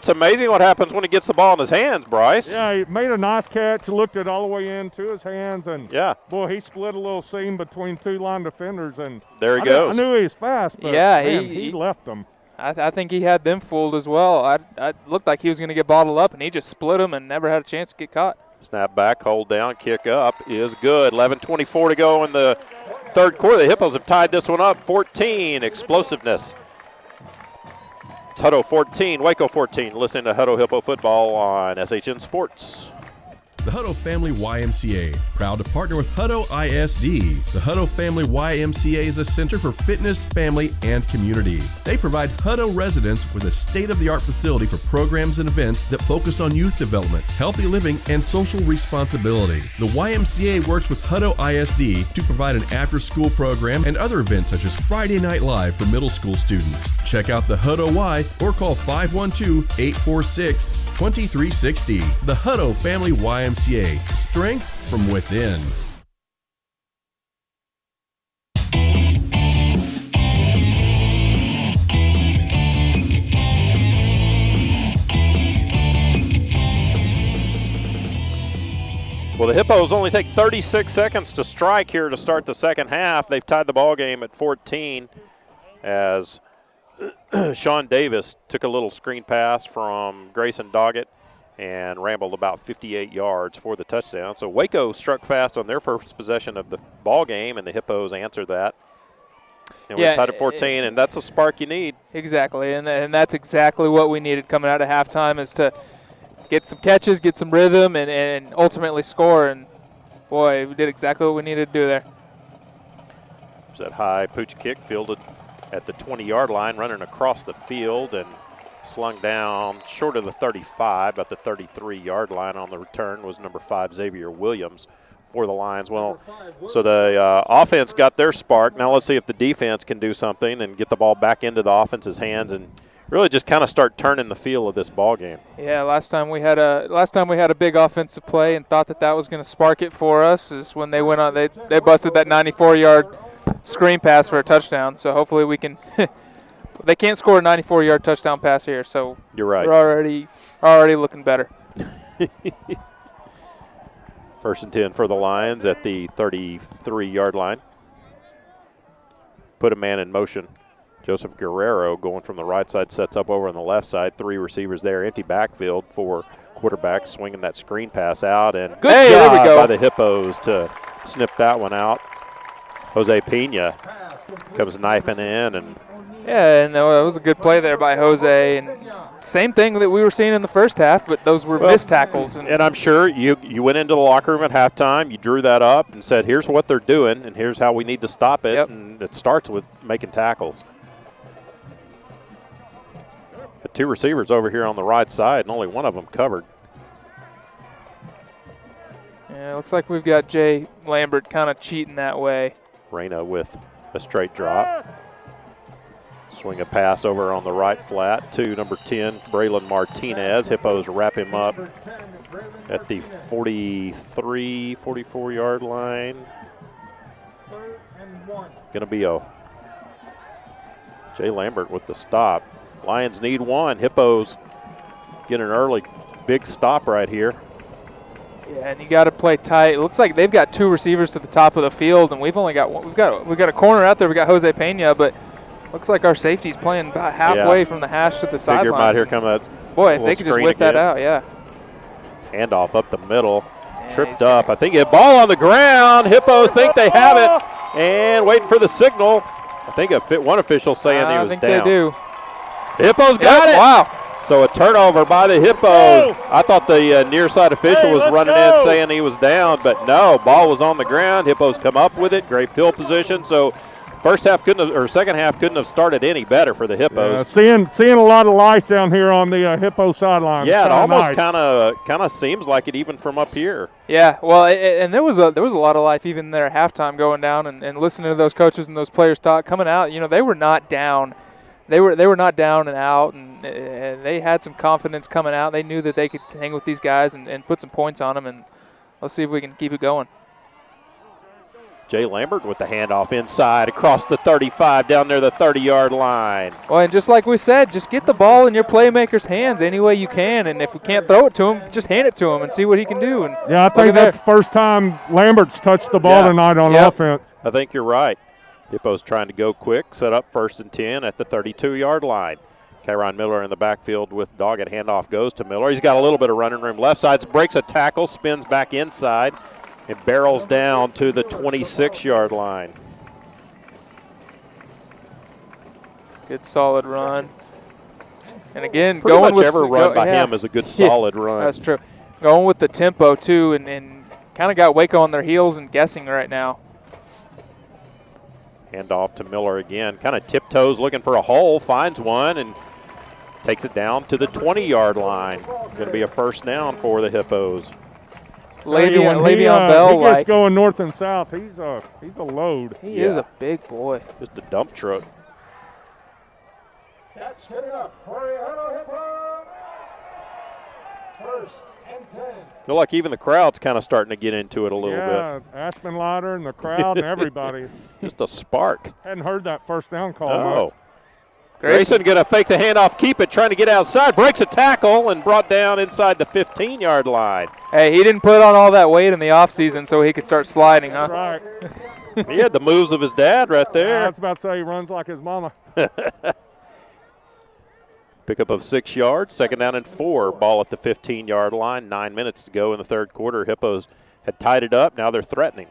Speaker 2: amazing what happens when he gets the ball in his hands, Bryce.
Speaker 3: Yeah, he made a nice catch, looked it all the way into his hands, and boy, he split a little seam between 2 line defenders, and
Speaker 2: there he goes.
Speaker 3: I knew he was fast, but he left them.
Speaker 5: I think he had them fooled as well. I looked like he was going to get bottled up, and he just split them and never had a chance to get caught.
Speaker 2: Snap back, hold down, kick up is good. 11:24 to go in the third quarter. The Hippos have tied this one up. 14, explosiveness. It's Hutto 14, Waco 14. Listening to Hutto Hippo football on SHN Sports.
Speaker 9: The Hutto Family YMCA, proud to partner with Hutto ISD. The Hutto Family YMCA is a center for fitness, family, and community. They provide Hutto residents with a state-of-the-art facility for programs and events that focus on youth development, healthy living, and social responsibility. The YMCA works with Hutto ISD to provide an after-school program and other events such as Friday Night Live for middle school students. Check out the Hutto Y or call 512-846-2360. The Hutto Family YMCA. Strength from within.
Speaker 2: Well, the Hippos only take 36 seconds to strike here to start the second half. They've tied the ball game at 14 as Sean Davis took a little screen pass from Grayson Doggett and rambled about 58 yards for the touchdown. So Waco struck fast on their first possession of the ball game, and the Hippos answered that. And we tied at 14, and that's a spark you need.
Speaker 5: Exactly, and that's exactly what we needed coming out of halftime is to get some catches, get some rhythm, and ultimately score. And, boy, we did exactly what we needed to do there.
Speaker 2: There's that high pooch kick fielded at the 20-yard line, running across the field and slung down short of the 35, but the 33-yard line on the return was number 5, Xavier Williams, for the Lions. Well, so the offense got their spark. Now let's see if the defense can do something and get the ball back into the offense's hands and really just kind of start turning the feel of this ball game.
Speaker 5: Yeah, last time we had a big offensive play and thought that was going to spark it for us is when they went on they busted that 94-yard screen pass for a touchdown. So hopefully we can. They can't score a 94-yard touchdown pass here, so
Speaker 2: you're right.
Speaker 5: We're already looking better.
Speaker 2: 1st and 10 for the Lions at the 33-yard line. Put a man in motion. Joseph Guerrero going from the right side, sets up over on the left side. 3 receivers there, empty backfield for quarterback, swinging that screen pass out. And good job by the Hippos to snip that one out. Jose Pena comes knifing in.
Speaker 5: Yeah, and that was a good play there by Jose. And same thing that we were seeing in the first half, but those were missed tackles.
Speaker 2: And I'm sure you went into the locker room at halftime, you drew that up and said, here's what they're doing, and here's how we need to stop it. Yep. And it starts with making tackles. Got 2 receivers over here on the right side, and only one of them covered.
Speaker 5: Yeah, it looks like we've got Jay Lambert kind of cheating that way.
Speaker 2: Reyna with a straight drop. Swing a pass over on the right flat to number 10, Braylon Martinez. Hippos wrap him up at the 43, 44-yard line. Going to be Jay Lambert with the stop. Lions need 1. Hippos get an early big stop right here.
Speaker 5: Yeah, and you got to play tight. It looks like they've got 2 receivers to the top of the field, and we've only got one. We've got a corner out there. We got Jose Pena, but looks like our safety's playing about halfway from the hash to the sidelines.
Speaker 2: Figure might here come that.
Speaker 5: Boy, if they could just whip that out, yeah.
Speaker 2: Handoff up the middle, tripped up. I think a ball on the ground. Hippos think they have it, and waiting for the signal. I think one official saying he was down.
Speaker 5: I think they do.
Speaker 2: Hippos got it.
Speaker 5: Wow.
Speaker 2: So a turnover by the Hippos. I thought the near side official was running in saying he was down, but no, ball was on the ground. Hippos come up with it. Great field position. So second half couldn't have started any better for the Hippos.
Speaker 3: Yeah, seeing a lot of life down here on the Hippo sideline.
Speaker 2: Yeah, it almost kind of seems like it even from up here.
Speaker 5: Yeah, well, and there was a lot of life even there at halftime going down and listening to those coaches and those players talk coming out. You know, they were not down. They were not down and out, and they had some confidence coming out. They knew that they could hang with these guys and put some points on them, and let's see if we can keep it going.
Speaker 2: Jay Lambert with the handoff inside across the 35 down there the 30-yard line.
Speaker 5: Well, and just like we said, just get the ball in your playmaker's hands any way you can, and if we can't throw it to him, just hand it to him and see what he can do. And
Speaker 3: yeah, I think that's the first time Lambert's touched the ball tonight on offense.
Speaker 2: I think you're right. Hippos trying to go quick, set up 1st and 10 at the 32-yard line. Kyron Miller in the backfield with Doggett. Handoff goes to Miller. He's got a little bit of running room left side, breaks a tackle, spins back inside, and barrels down to the 26-yard line.
Speaker 5: Good solid run. And again,
Speaker 2: pretty much every run by him is a good solid run.
Speaker 5: That's true. Going with the tempo too, and kind of got Waco on their heels and guessing right now.
Speaker 2: Hand off to Miller again. Kind of tiptoes looking for a hole, finds one, and takes it down to the 20-yard line. Going to be a first down for the Hippos.
Speaker 5: Le'Veon Bell,
Speaker 3: he gets going north and south. He's a load.
Speaker 5: He is a big boy.
Speaker 2: Just a dump truck.
Speaker 1: That's good enough for Hutto Hippos. 1st and 10.
Speaker 2: Feel like even the crowd's kind of starting to get into it a little bit.
Speaker 3: Yeah, Aspen Lauder and the crowd and everybody.
Speaker 2: Just a spark.
Speaker 3: Hadn't heard that first down call much.
Speaker 2: Grayson going to fake the handoff, keep it, trying to get outside, breaks a tackle, and brought down inside the 15-yard line.
Speaker 5: Hey, he didn't put on all that weight in the offseason so he could start sliding, huh?
Speaker 3: That's right.
Speaker 2: He had the moves of his dad right there.
Speaker 3: I was about to say he runs like his mama.
Speaker 2: Pickup of 6 yards, 2nd down and 4. Ball at the 15-yard line, 9 minutes to go in the third quarter. Hippos had tied it up. Now they're threatening.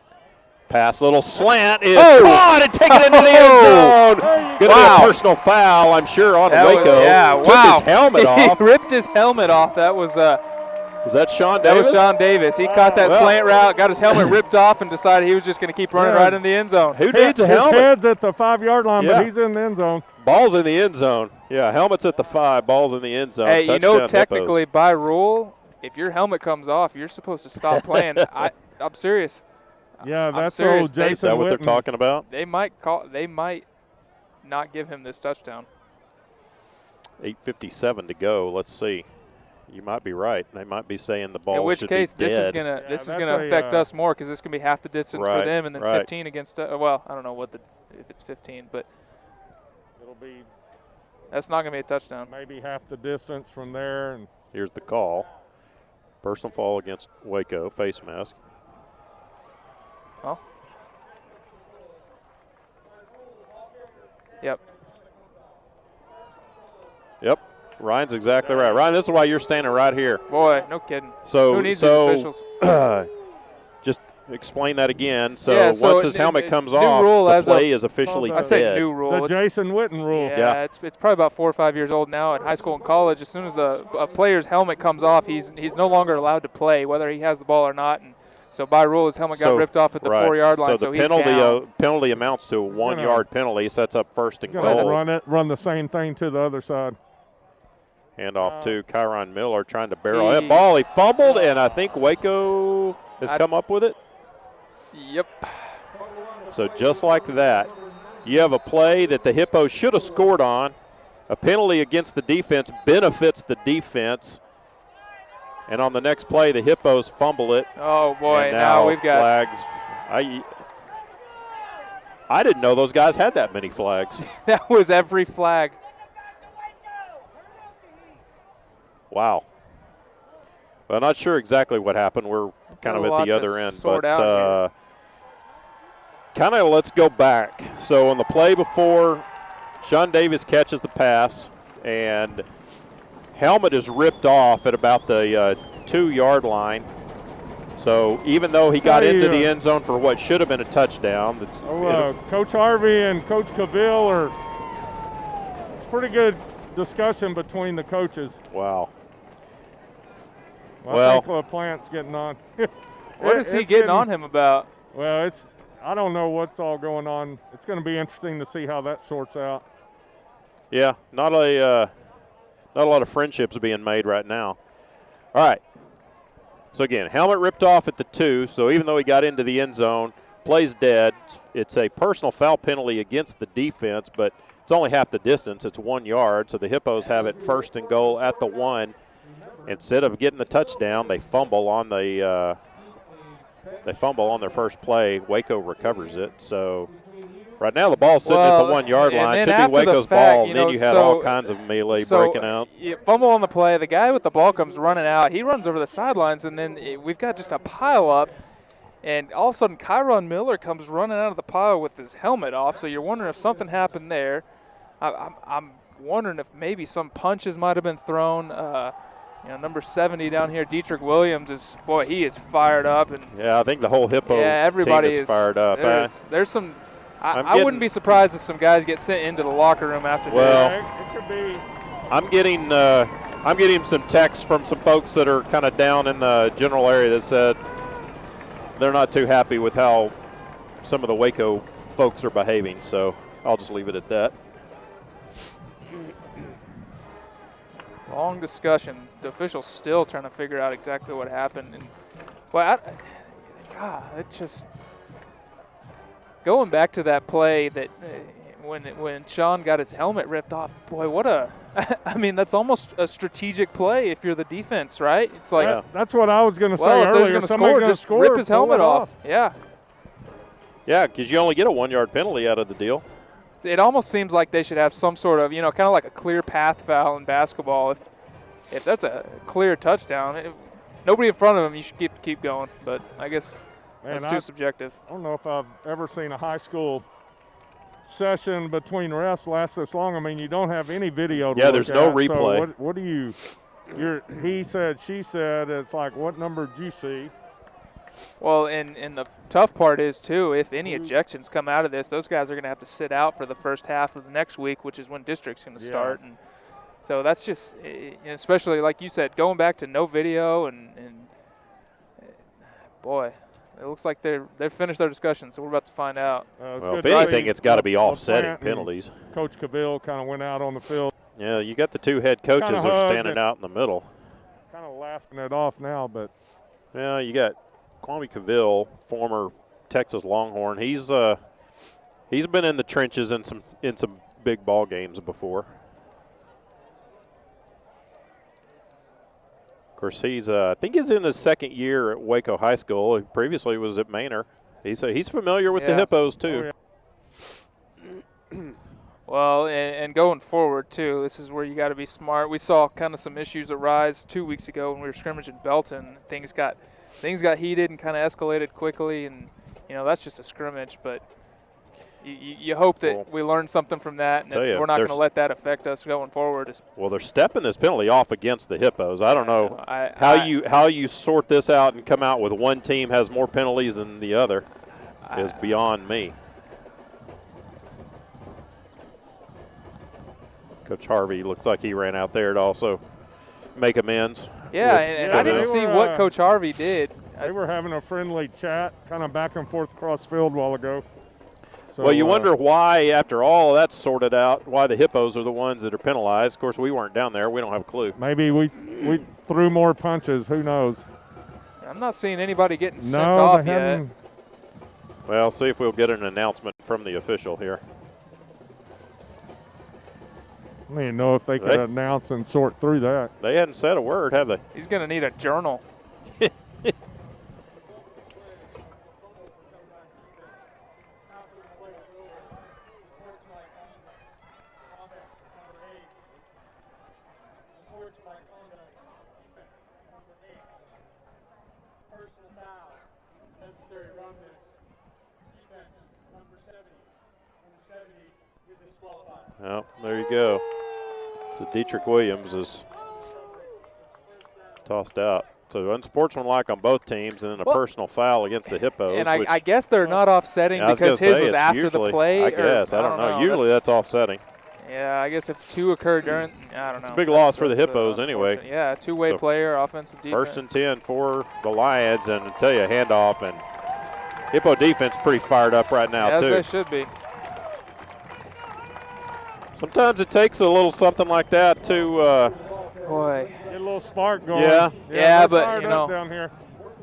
Speaker 2: Pass, little slant is caught and taken into the end zone. Going to be a personal foul, I'm sure, on Waco. Took his helmet off.
Speaker 5: He ripped his helmet off. That was
Speaker 2: that Sean Davis?
Speaker 5: That was Sean Davis. He caught that slant route, got his helmet ripped off, and decided he was just going to keep running right in the end zone.
Speaker 2: Who needs a helmet?
Speaker 3: His head's at the 5-yard line, but he's in the end zone.
Speaker 2: Ball's in the end zone. Yeah, helmet's at the 5, ball's in the end zone.
Speaker 5: Hey,
Speaker 2: Touchdown
Speaker 5: you know, technically
Speaker 2: Hippos.
Speaker 5: by rule, if your helmet comes off, you're supposed to stop playing. I'm serious.
Speaker 3: Yeah, that's
Speaker 5: serious.
Speaker 3: old Jason
Speaker 2: Is that what they're
Speaker 3: Witten.
Speaker 2: talking about?
Speaker 5: They might not give him this touchdown.
Speaker 2: 8:57 to go. Let's see. You might be right. They might be saying the ball
Speaker 5: In which
Speaker 2: should
Speaker 5: case,
Speaker 2: be
Speaker 5: this
Speaker 2: dead.
Speaker 5: is gonna affect us more because this can be half the distance for them, and then 15 against. Well, I don't know if it's 15, but
Speaker 3: it'll be.
Speaker 5: That's not gonna be a touchdown.
Speaker 3: Maybe half the distance from there. And
Speaker 2: here's the call. Personal foul against Waco. Face mask.
Speaker 5: Oh. Yep.
Speaker 2: Yep. Ryan's exactly right. Ryan, this is why you're standing right here.
Speaker 5: Boy, no kidding.
Speaker 2: So,
Speaker 5: who needs these officials?
Speaker 2: Just explain that again. So, once his helmet comes off, the play is officially dead.
Speaker 5: I say new rule.
Speaker 3: The Jason Witten rule.
Speaker 5: Yeah, it's probably about 4 or 5 years old now. In high school and college, as soon as a player's helmet comes off, he's no longer allowed to play, whether he has the ball or not. And so by rule, his helmet got ripped off at the 4-yard line.
Speaker 2: So the
Speaker 5: he's down.
Speaker 2: penalty amounts to a 1-yard penalty. Sets up first and goal.
Speaker 3: Run the same thing to the other side.
Speaker 2: Hand off to Kyron Miller trying to barrel that ball. He fumbled, and I think Waco has come up with it.
Speaker 5: Yep.
Speaker 2: So just like that, you have a play that the Hippos should have scored on. A penalty against the defense benefits the defense. And on the next play, the Hippos fumble it.
Speaker 5: Oh, boy,
Speaker 2: and now
Speaker 5: we've got
Speaker 2: flags. I didn't know those guys had that many flags.
Speaker 5: That was every flag.
Speaker 2: Wow. Well, not sure exactly what happened. We're kind of at the other end. But kind of let's go back. So on the play before, Sean Davis catches the pass, and helmet is ripped off at about the 2-yard line. So even though he got into the end zone for what should have been a touchdown.
Speaker 3: Coach Harvey and Coach Cavill it's pretty good discussion between the coaches.
Speaker 2: Wow.
Speaker 3: Well, I think LaPlante's getting on.
Speaker 5: What is he getting on him about?
Speaker 3: Well, I don't know what's all going on. It's going to be interesting to see how that sorts out.
Speaker 2: Yeah, not a lot of friendships being made right now. All right. So again, helmet ripped off at the 2. So even though he got into the end zone, play's dead. It's a personal foul penalty against the defense, but it's only half the distance. It's 1 yard. So the Hippos have it first and goal at the 1. Instead of getting the touchdown, they fumble on their first play. Waco recovers it. So right now the ball's sitting at the 1-yard line. Should be Waco's ball. Then you had all kinds of melee breaking out.
Speaker 5: Fumble on the play. The guy with the ball comes running out. He runs over the sidelines, and then we've got just a pile up. And all of a sudden, Kyron Miller comes running out of the pile with his helmet off. So you're wondering if something happened there. I'm wondering if maybe some punches might have been thrown. Number 70 down here, Dietrich Williams he is fired up. And
Speaker 2: yeah, I think the whole Hippo
Speaker 5: everybody
Speaker 2: team is fired up.
Speaker 5: There's some. I wouldn't be surprised if some guys get sent into the locker room after this.
Speaker 3: It could be.
Speaker 2: I'm getting some texts from some folks that are kind of down in the general area that said they're not too happy with how some of the Waco folks are behaving. So I'll just leave it at that.
Speaker 5: Long discussion. The officials still trying to figure out exactly what happened. And it just going back to that play that when Sean got his helmet ripped off. Boy, that's almost a strategic play if you're the defense, right? It's like
Speaker 3: that's what I was going to say
Speaker 5: if
Speaker 3: earlier.
Speaker 5: Going to score, just rip his helmet off. Yeah.
Speaker 2: Yeah, because you only get a 1-yard penalty out of the deal.
Speaker 5: It almost seems like they should have some sort of, kind of like a clear path foul in basketball. If that's a clear touchdown, nobody in front of him, you should keep going. But I guess that's too subjective.
Speaker 3: I don't know if I've ever seen a high school session between refs last this long. I mean, you don't have any video to look
Speaker 2: there's no
Speaker 3: at,
Speaker 2: replay.
Speaker 3: So what do you he said, she said, it's like, what number did you see?
Speaker 5: Well, and the tough part is, too, if any ejections come out of this, those guys are going to have to sit out for the first half of the next week, which is when district's going to start. And so that's just, especially like you said, going back to no video and boy, it looks like they've finished their discussion, so we're about to find out.
Speaker 2: Well, if anything, it's got to be offsetting penalties.
Speaker 3: Coach Cavill kind of went out on the field.
Speaker 2: Yeah, you got the two head coaches that are standing out in the middle.
Speaker 3: Kind of laughing it off now, but.
Speaker 2: Yeah, you got Kwame Cavill, former Texas Longhorn. He's been in the trenches in some big ball games before. Of course, I think he's in his second year at Waco High School. He previously was at Manor. He's familiar with the Hippos too.
Speaker 3: Oh, yeah.
Speaker 5: Well, and going forward, too, this is where you got to be smart. We saw kind of some issues arise 2 weeks ago when we were scrimmaging Belton. Things got heated and kind of escalated quickly, and, that's just a scrimmage. But you hope that we learn something from that, and that we're not going to let that affect us going forward.
Speaker 2: Well, they're stepping this penalty off against the Hippos. I don't know how you sort this out and come out with one team has more penalties than the other is beyond me. Coach Harvey looks like he ran out there to also make amends.
Speaker 5: Yeah, and I didn't see what Coach Harvey did.
Speaker 3: They were having a friendly chat, kind of back and forth across the field a while ago. So,
Speaker 2: well, you wonder why, after all of that's sorted out, why the Hippos are the ones that are penalized. Of course, we weren't down there. We don't have a clue.
Speaker 3: Maybe we threw more punches. Who knows?
Speaker 5: I'm not seeing anybody getting sent off yet.
Speaker 2: Well, see if we'll get an announcement from the official here.
Speaker 3: I don't even know if they could announce and sort through that.
Speaker 2: They hadn't said a word, have they?
Speaker 5: He's going to need a journal.
Speaker 2: Well, there you go. So Dietrich Williams is tossed out. So unsportsmanlike on both teams, and then a personal foul against the Hippos.
Speaker 5: And I guess they're not offsetting because his was after the play.
Speaker 2: I guess. I don't know. Usually that's offsetting.
Speaker 5: Yeah, I guess if two occurred during, I don't know.
Speaker 2: It's a big loss for the Hippos anyway.
Speaker 5: Yeah, two-way player, offensive defense.
Speaker 2: 1st and 10 for the Lions, and I tell you, handoff, and Hippo defense pretty fired up right now, too.
Speaker 5: As they should be.
Speaker 2: Sometimes it takes a little something like that to
Speaker 5: boy,
Speaker 3: get a little spark going.
Speaker 5: Yeah, but
Speaker 3: down here.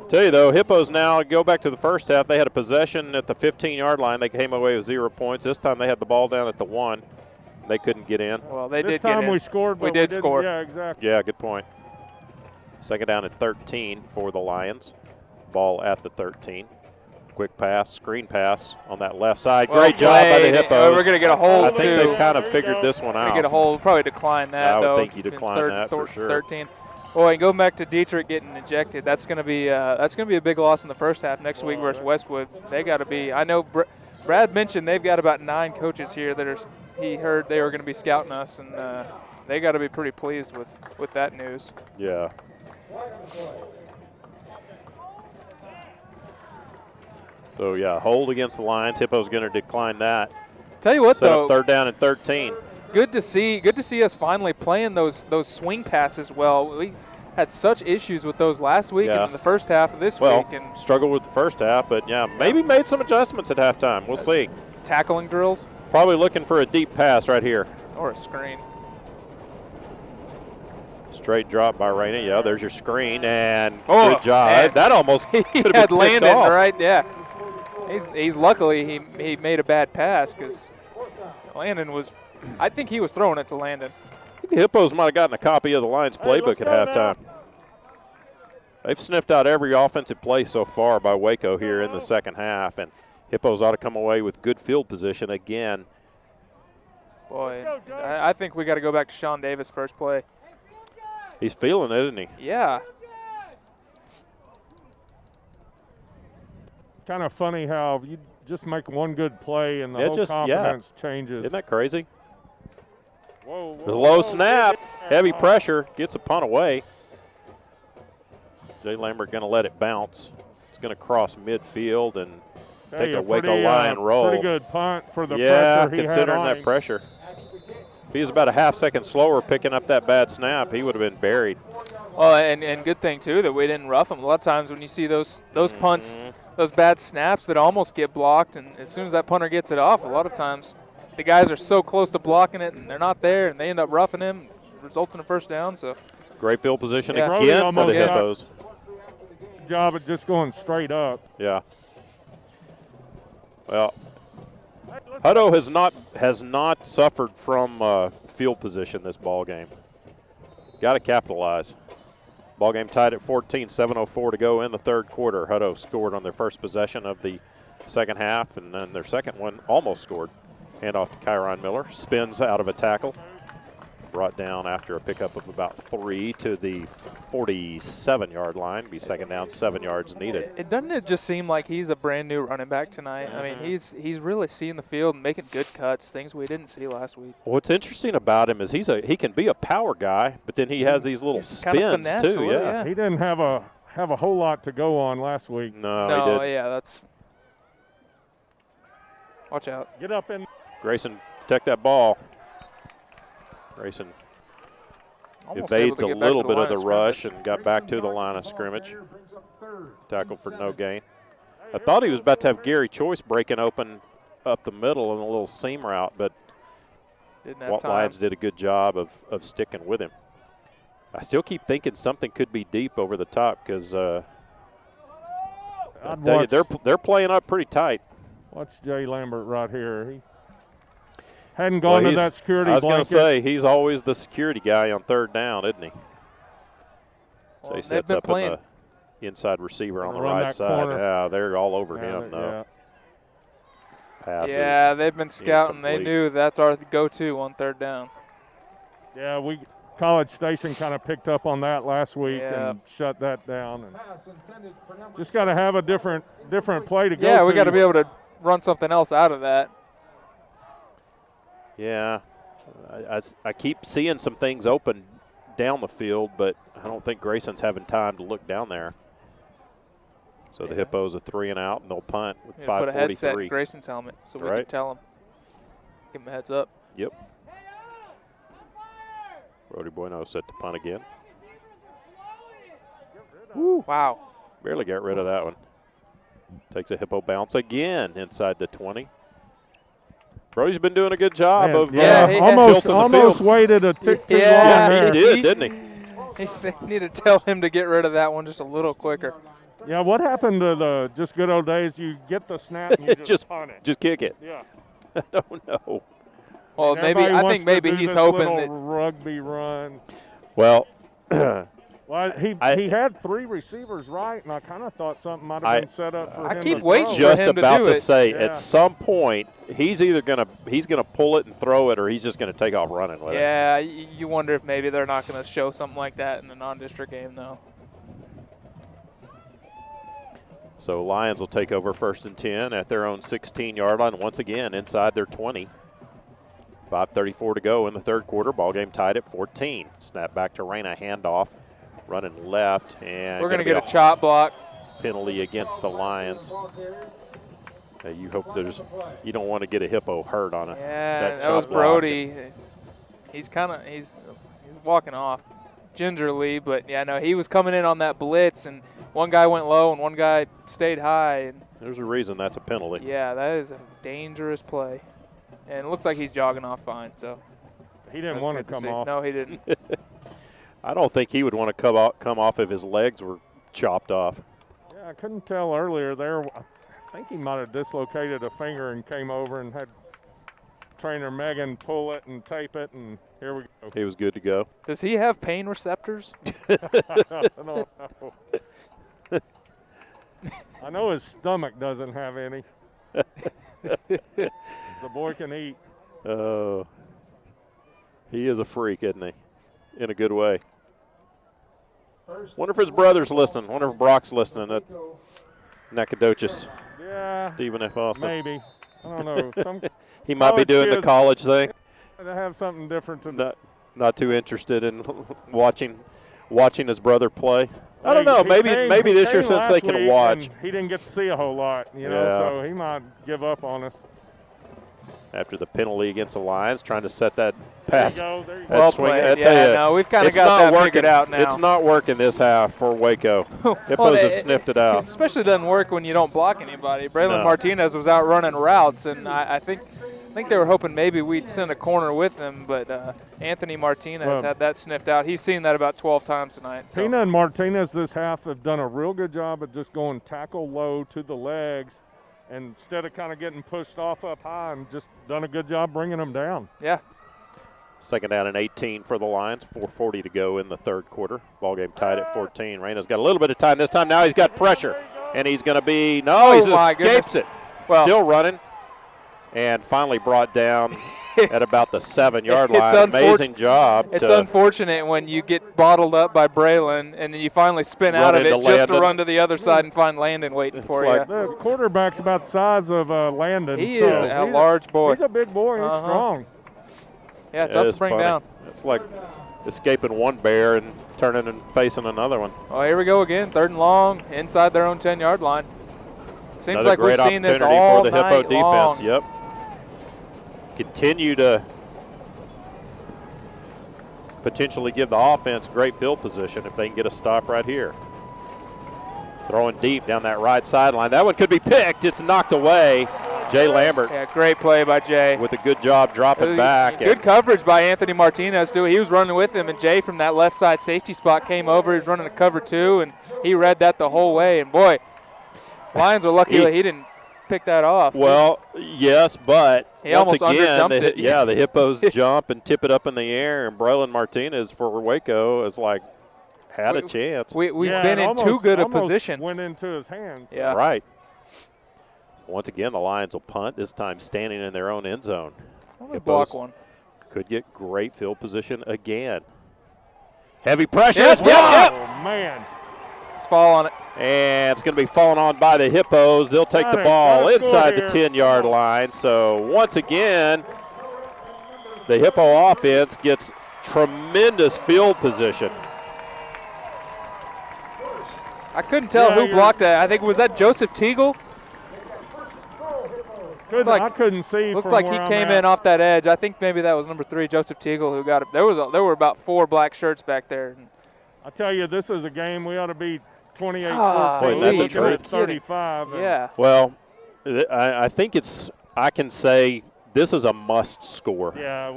Speaker 2: Tell you though, Hippos now go back to the first half. They had a possession at the 15-yard line. They came away with 0 points. This time they had the ball down at the 1. They couldn't get in.
Speaker 5: Well, they
Speaker 3: this
Speaker 5: did
Speaker 3: time
Speaker 5: get in.
Speaker 3: we scored. But
Speaker 5: we did score.
Speaker 3: Yeah, exactly.
Speaker 2: Yeah, good point. 2nd down at 13 for the Lions. Ball at the 13. Quick pass, screen pass on that left side.
Speaker 5: Well
Speaker 2: Great job by the Hippos.
Speaker 5: We're going to get a hold,
Speaker 2: I think they've kind of figured this one out.
Speaker 5: Get a hold. Probably decline that,
Speaker 2: I would think you decline that for sure.
Speaker 5: 13. Boy, and going back to Dietrich getting ejected, that's going to be a big loss in the first half next week versus Westwood. They got to be. I know Brad mentioned they've got about 9 coaches here that are. He heard they were going to be scouting us, and they got to be pretty pleased with that news.
Speaker 2: Yeah. So, yeah, hold against the Lions. Hippo's going to decline that.
Speaker 5: Tell you what, though.
Speaker 2: 3rd down and 13.
Speaker 5: Good to see us finally playing those swing passes well. We had such issues with those last week and in the first half of this week. And
Speaker 2: struggled with the first half, but, maybe made some adjustments at halftime. We'll see.
Speaker 5: Tackling drills?
Speaker 2: Probably looking for a deep pass right here.
Speaker 5: Or a screen.
Speaker 2: Straight drop by Rainey. Yeah, there's your screen, and good job. That almost
Speaker 5: he
Speaker 2: could have
Speaker 5: had
Speaker 2: been
Speaker 5: landed
Speaker 2: off.
Speaker 5: right. Yeah, he's luckily he made a bad pass because Landon was. I think he was throwing it to Landon.
Speaker 2: I think the Hippos might have gotten a copy of the Lions playbook at halftime. They've sniffed out every offensive play so far by Waco here in the second half, and Hippos ought to come away with good field position again.
Speaker 5: Boy, I think we got to go back to Sean Davis first play.
Speaker 2: He's feeling it, isn't he?
Speaker 5: Yeah.
Speaker 3: Kind of funny how you just make one good play and the whole confidence changes.
Speaker 2: Isn't that crazy?
Speaker 3: Whoa,
Speaker 2: There's a low snap, heavy pressure, gets a punt away. Jay Lambert going to let it bounce. It's going to cross midfield and
Speaker 3: Tell
Speaker 2: take
Speaker 3: you,
Speaker 2: a Waco
Speaker 3: pretty,
Speaker 2: Lion roll.
Speaker 3: Pretty good punt for the
Speaker 2: yeah,
Speaker 3: pressure he had
Speaker 2: considering
Speaker 3: on
Speaker 2: that
Speaker 3: him.
Speaker 2: pressure. If he was about a half-second slower picking up that bad snap, he would have been buried.
Speaker 5: Well, and good thing, too, that we didn't rough him. A lot of times when you see those punts, those bad snaps that almost get blocked, and as soon as that punter gets it off, a lot of times the guys are so close to blocking it, and they're not there, and they end up roughing him, results in a first down. So
Speaker 2: great field position
Speaker 5: Yeah.
Speaker 2: again for the Hippos.
Speaker 3: Job of just going straight up.
Speaker 2: Yeah. Well, Hutto has not suffered from field position this ball game. Got to capitalize. Ball game tied at 14, 7:04 to go in the third quarter. Hutto scored on their first possession of the second half, and then their second one almost scored. Handoff to Kyron Miller. Spins out of a tackle. Brought down after a pickup of about 3 to the 47-yard line. Be second down, 7 yards needed.
Speaker 5: Doesn't it just seem like he's a brand new running back tonight? I mean, he's really seeing the field and making good cuts, things we didn't see last week.
Speaker 2: What's interesting about him is he can be a power guy, but then he has these little spins too. Yeah.
Speaker 3: He didn't have a whole lot to go on last week.
Speaker 2: No, he didn't.
Speaker 5: Yeah, that's. Watch out.
Speaker 3: Get up in.
Speaker 2: Grayson, protect that ball. Grayson
Speaker 5: Almost
Speaker 2: evades a
Speaker 5: able to get back
Speaker 2: little
Speaker 5: to the
Speaker 2: bit of
Speaker 5: line
Speaker 2: the
Speaker 5: of
Speaker 2: rush and got back to the line of scrimmage. Tackle for no gain. I thought he was about to have Gary Choice breaking open up the middle in a little seam route, but Lions did a good job of sticking with him. I still keep thinking something could be deep over the top because they're playing up pretty tight.
Speaker 3: Watch Jay Lambert right here. He hadn't gone to that security blanket.
Speaker 2: I was going to say, he's always the security guy on third down, isn't he? So he sets up the inside receiver on the right side.
Speaker 3: Corner.
Speaker 2: Yeah, they're all over him, though. Passes.
Speaker 5: Yeah, they've been scouting. They knew that's our go-to on third down.
Speaker 3: Yeah, College Station kind of picked up on that last week and shut that down. And just got to have a different play to go to.
Speaker 5: Yeah, we got to be able to run something else out of that.
Speaker 2: Yeah, I keep seeing some things open down the field, but I don't think Grayson's having time to look down there. So the Hippos are 3 and out, and they'll punt with 5:43.
Speaker 5: Put a headset in Grayson's helmet so we can tell him. Give him a heads up.
Speaker 2: Yep. Brody Bueno set to punt again.
Speaker 5: Woo. Wow.
Speaker 2: Barely got rid of that one. Takes a Hippo bounce again inside the 20. Brody's been doing a good job of
Speaker 3: almost waited a tick too long there.
Speaker 2: He did, didn't he?
Speaker 5: They need to tell him to get rid of that one just a little quicker.
Speaker 3: Yeah, what happened to the just good old days? You get the snap and you just punt it.
Speaker 2: Just kick it.
Speaker 3: Yeah.
Speaker 2: I don't know.
Speaker 5: Well, I think maybe he's hoping that
Speaker 3: rugby run.
Speaker 2: Well,
Speaker 3: he had 3 receivers right, and I kind of thought something might have been set up for him.
Speaker 5: I keep
Speaker 3: to
Speaker 5: waiting
Speaker 3: throw.
Speaker 2: Just
Speaker 5: for him
Speaker 2: about
Speaker 5: to do
Speaker 2: to
Speaker 5: it.
Speaker 2: say,
Speaker 3: Yeah.
Speaker 2: at some point, he's either gonna pull it and throw it, or he's just gonna take off running with it.
Speaker 5: Yeah, you wonder if maybe they're not going to show something like that in a non-district game, though.
Speaker 2: So Lions will take over 1st and 10 at their own 16-yard line once again inside their 20. 5:34 to go in the third quarter. Ball game tied at 14. Snap back to Reyna. Handoff. Running left. And
Speaker 5: we're going to get a chop block.
Speaker 2: Penalty against the Lions. You hope you don't want to get a Hippo hurt on it.
Speaker 5: Yeah, that was Brody. He's walking off gingerly, but yeah, no, he was coming in on that blitz, and one guy went low and one guy stayed high. And
Speaker 2: there's a reason that's a penalty.
Speaker 5: Yeah, that is a dangerous play. And it looks like he's jogging off fine. So
Speaker 3: he didn't want to come off.
Speaker 5: No, he didn't.
Speaker 2: I don't think he would want to come off if his legs were chopped off.
Speaker 3: Yeah, I couldn't tell earlier there. I think he might have dislocated a finger and came over and had trainer Megan pull it and tape it, and here we go.
Speaker 2: He was good to go.
Speaker 5: Does he have pain receptors?
Speaker 3: I don't know. I know his stomach doesn't have any. The boy can eat.
Speaker 2: Oh, he is a freak, isn't he? In a good way. Wonder if his brother's listening. Wonder if Brock's listening at Nacogdoches.
Speaker 3: Yeah.
Speaker 2: Stephen F. Austin.
Speaker 3: Maybe. I don't know.
Speaker 2: He might be doing the college thing.
Speaker 3: To have something different to
Speaker 2: not too interested in watching his brother play. I don't know. Maybe this year since they can watch.
Speaker 3: He didn't get to see a whole lot, so he might give up on us.
Speaker 2: After the penalty against the Lions, trying to set that pass.
Speaker 3: There you go.
Speaker 2: That
Speaker 5: Well
Speaker 2: swing.
Speaker 5: played.
Speaker 2: I tell you,
Speaker 5: no, we've kind of got that figured out now.
Speaker 2: It's not working this half for Waco. Hippos have sniffed it out.
Speaker 5: It especially doesn't work when you don't block anybody. Braylon Martinez was out running routes, and I think they were hoping maybe we'd send a corner with him, but Anthony Martinez had that sniffed out. He's seen that about 12 times tonight. So.
Speaker 3: Tina and Martinez this half have done a real good job of just going tackle low to the legs, and instead of kind of getting pushed off up high, and just done a good job bringing them down.
Speaker 5: Yeah.
Speaker 2: Second down and 18 for the Lions. 4:40 to go in the third quarter. Ball game tied at 14. Reyna's got a little bit of time this time. Now he's got pressure, and he's going to be he escapes it. Well, still running. And finally brought down at about the 7-yard line. Amazing job.
Speaker 5: It's unfortunate when you get bottled up by Braylon and then you finally spin out of it just to run to the other side and find Landon waiting for you.
Speaker 3: The quarterback's about the size of Landon.
Speaker 5: He is a large boy.
Speaker 3: He's a big boy. He's strong.
Speaker 5: Yeah, tough to bring down.
Speaker 2: It's like escaping one bear and turning and facing another one.
Speaker 5: Oh, here we go again. 3rd and long, inside their own 10-yard line. Seems
Speaker 2: another
Speaker 5: like we've seen this all
Speaker 2: for the Hippo
Speaker 5: night
Speaker 2: defense.
Speaker 5: long.
Speaker 2: Yep. Continue to potentially give the offense great field position if they can get a stop right here. Throwing deep down that right sideline. That one could be picked. It's knocked away. Jay Lambert.
Speaker 5: Yeah, great play by Jay.
Speaker 2: With a good job dropping back.
Speaker 5: Good coverage by Anthony Martinez, too. He was running with him, and Jay from that left side safety spot came over. He was running a cover 2, and he read that the whole way. And, boy, Lions are lucky he didn't pick that off.
Speaker 2: Well, yes, but
Speaker 5: he
Speaker 2: once
Speaker 5: almost
Speaker 2: again,
Speaker 5: underjumped it.
Speaker 2: The Hippos jump and tip it up in the air, and Braylon Martinez for Waco is had a chance.
Speaker 5: We've been in too good a position.
Speaker 3: Went into his hands.
Speaker 5: Yeah.
Speaker 2: Right. Once again, the Lions will punt, this time standing in their own end zone.
Speaker 5: Block one.
Speaker 2: Could get great field position again. Heavy pressure.
Speaker 5: Yep.
Speaker 3: Oh, man.
Speaker 5: Let's fall on it.
Speaker 2: And it's going to be fallen on by the Hippos. They'll take the ball inside the 10-yard line. So once again, the Hippo offense gets tremendous field position.
Speaker 5: I couldn't tell who blocked that. I think, was that Joseph Teagle?
Speaker 3: I couldn't see.
Speaker 5: Looked like he came in off that edge. I think maybe that was number 3, Joseph Teagle, who got it. There were about 4 black shirts back there.
Speaker 3: I tell you, this is a game we ought to be 28-14. Looking at 35.
Speaker 5: Yeah.
Speaker 2: Well, I think I can say this is a must score.
Speaker 3: Yeah,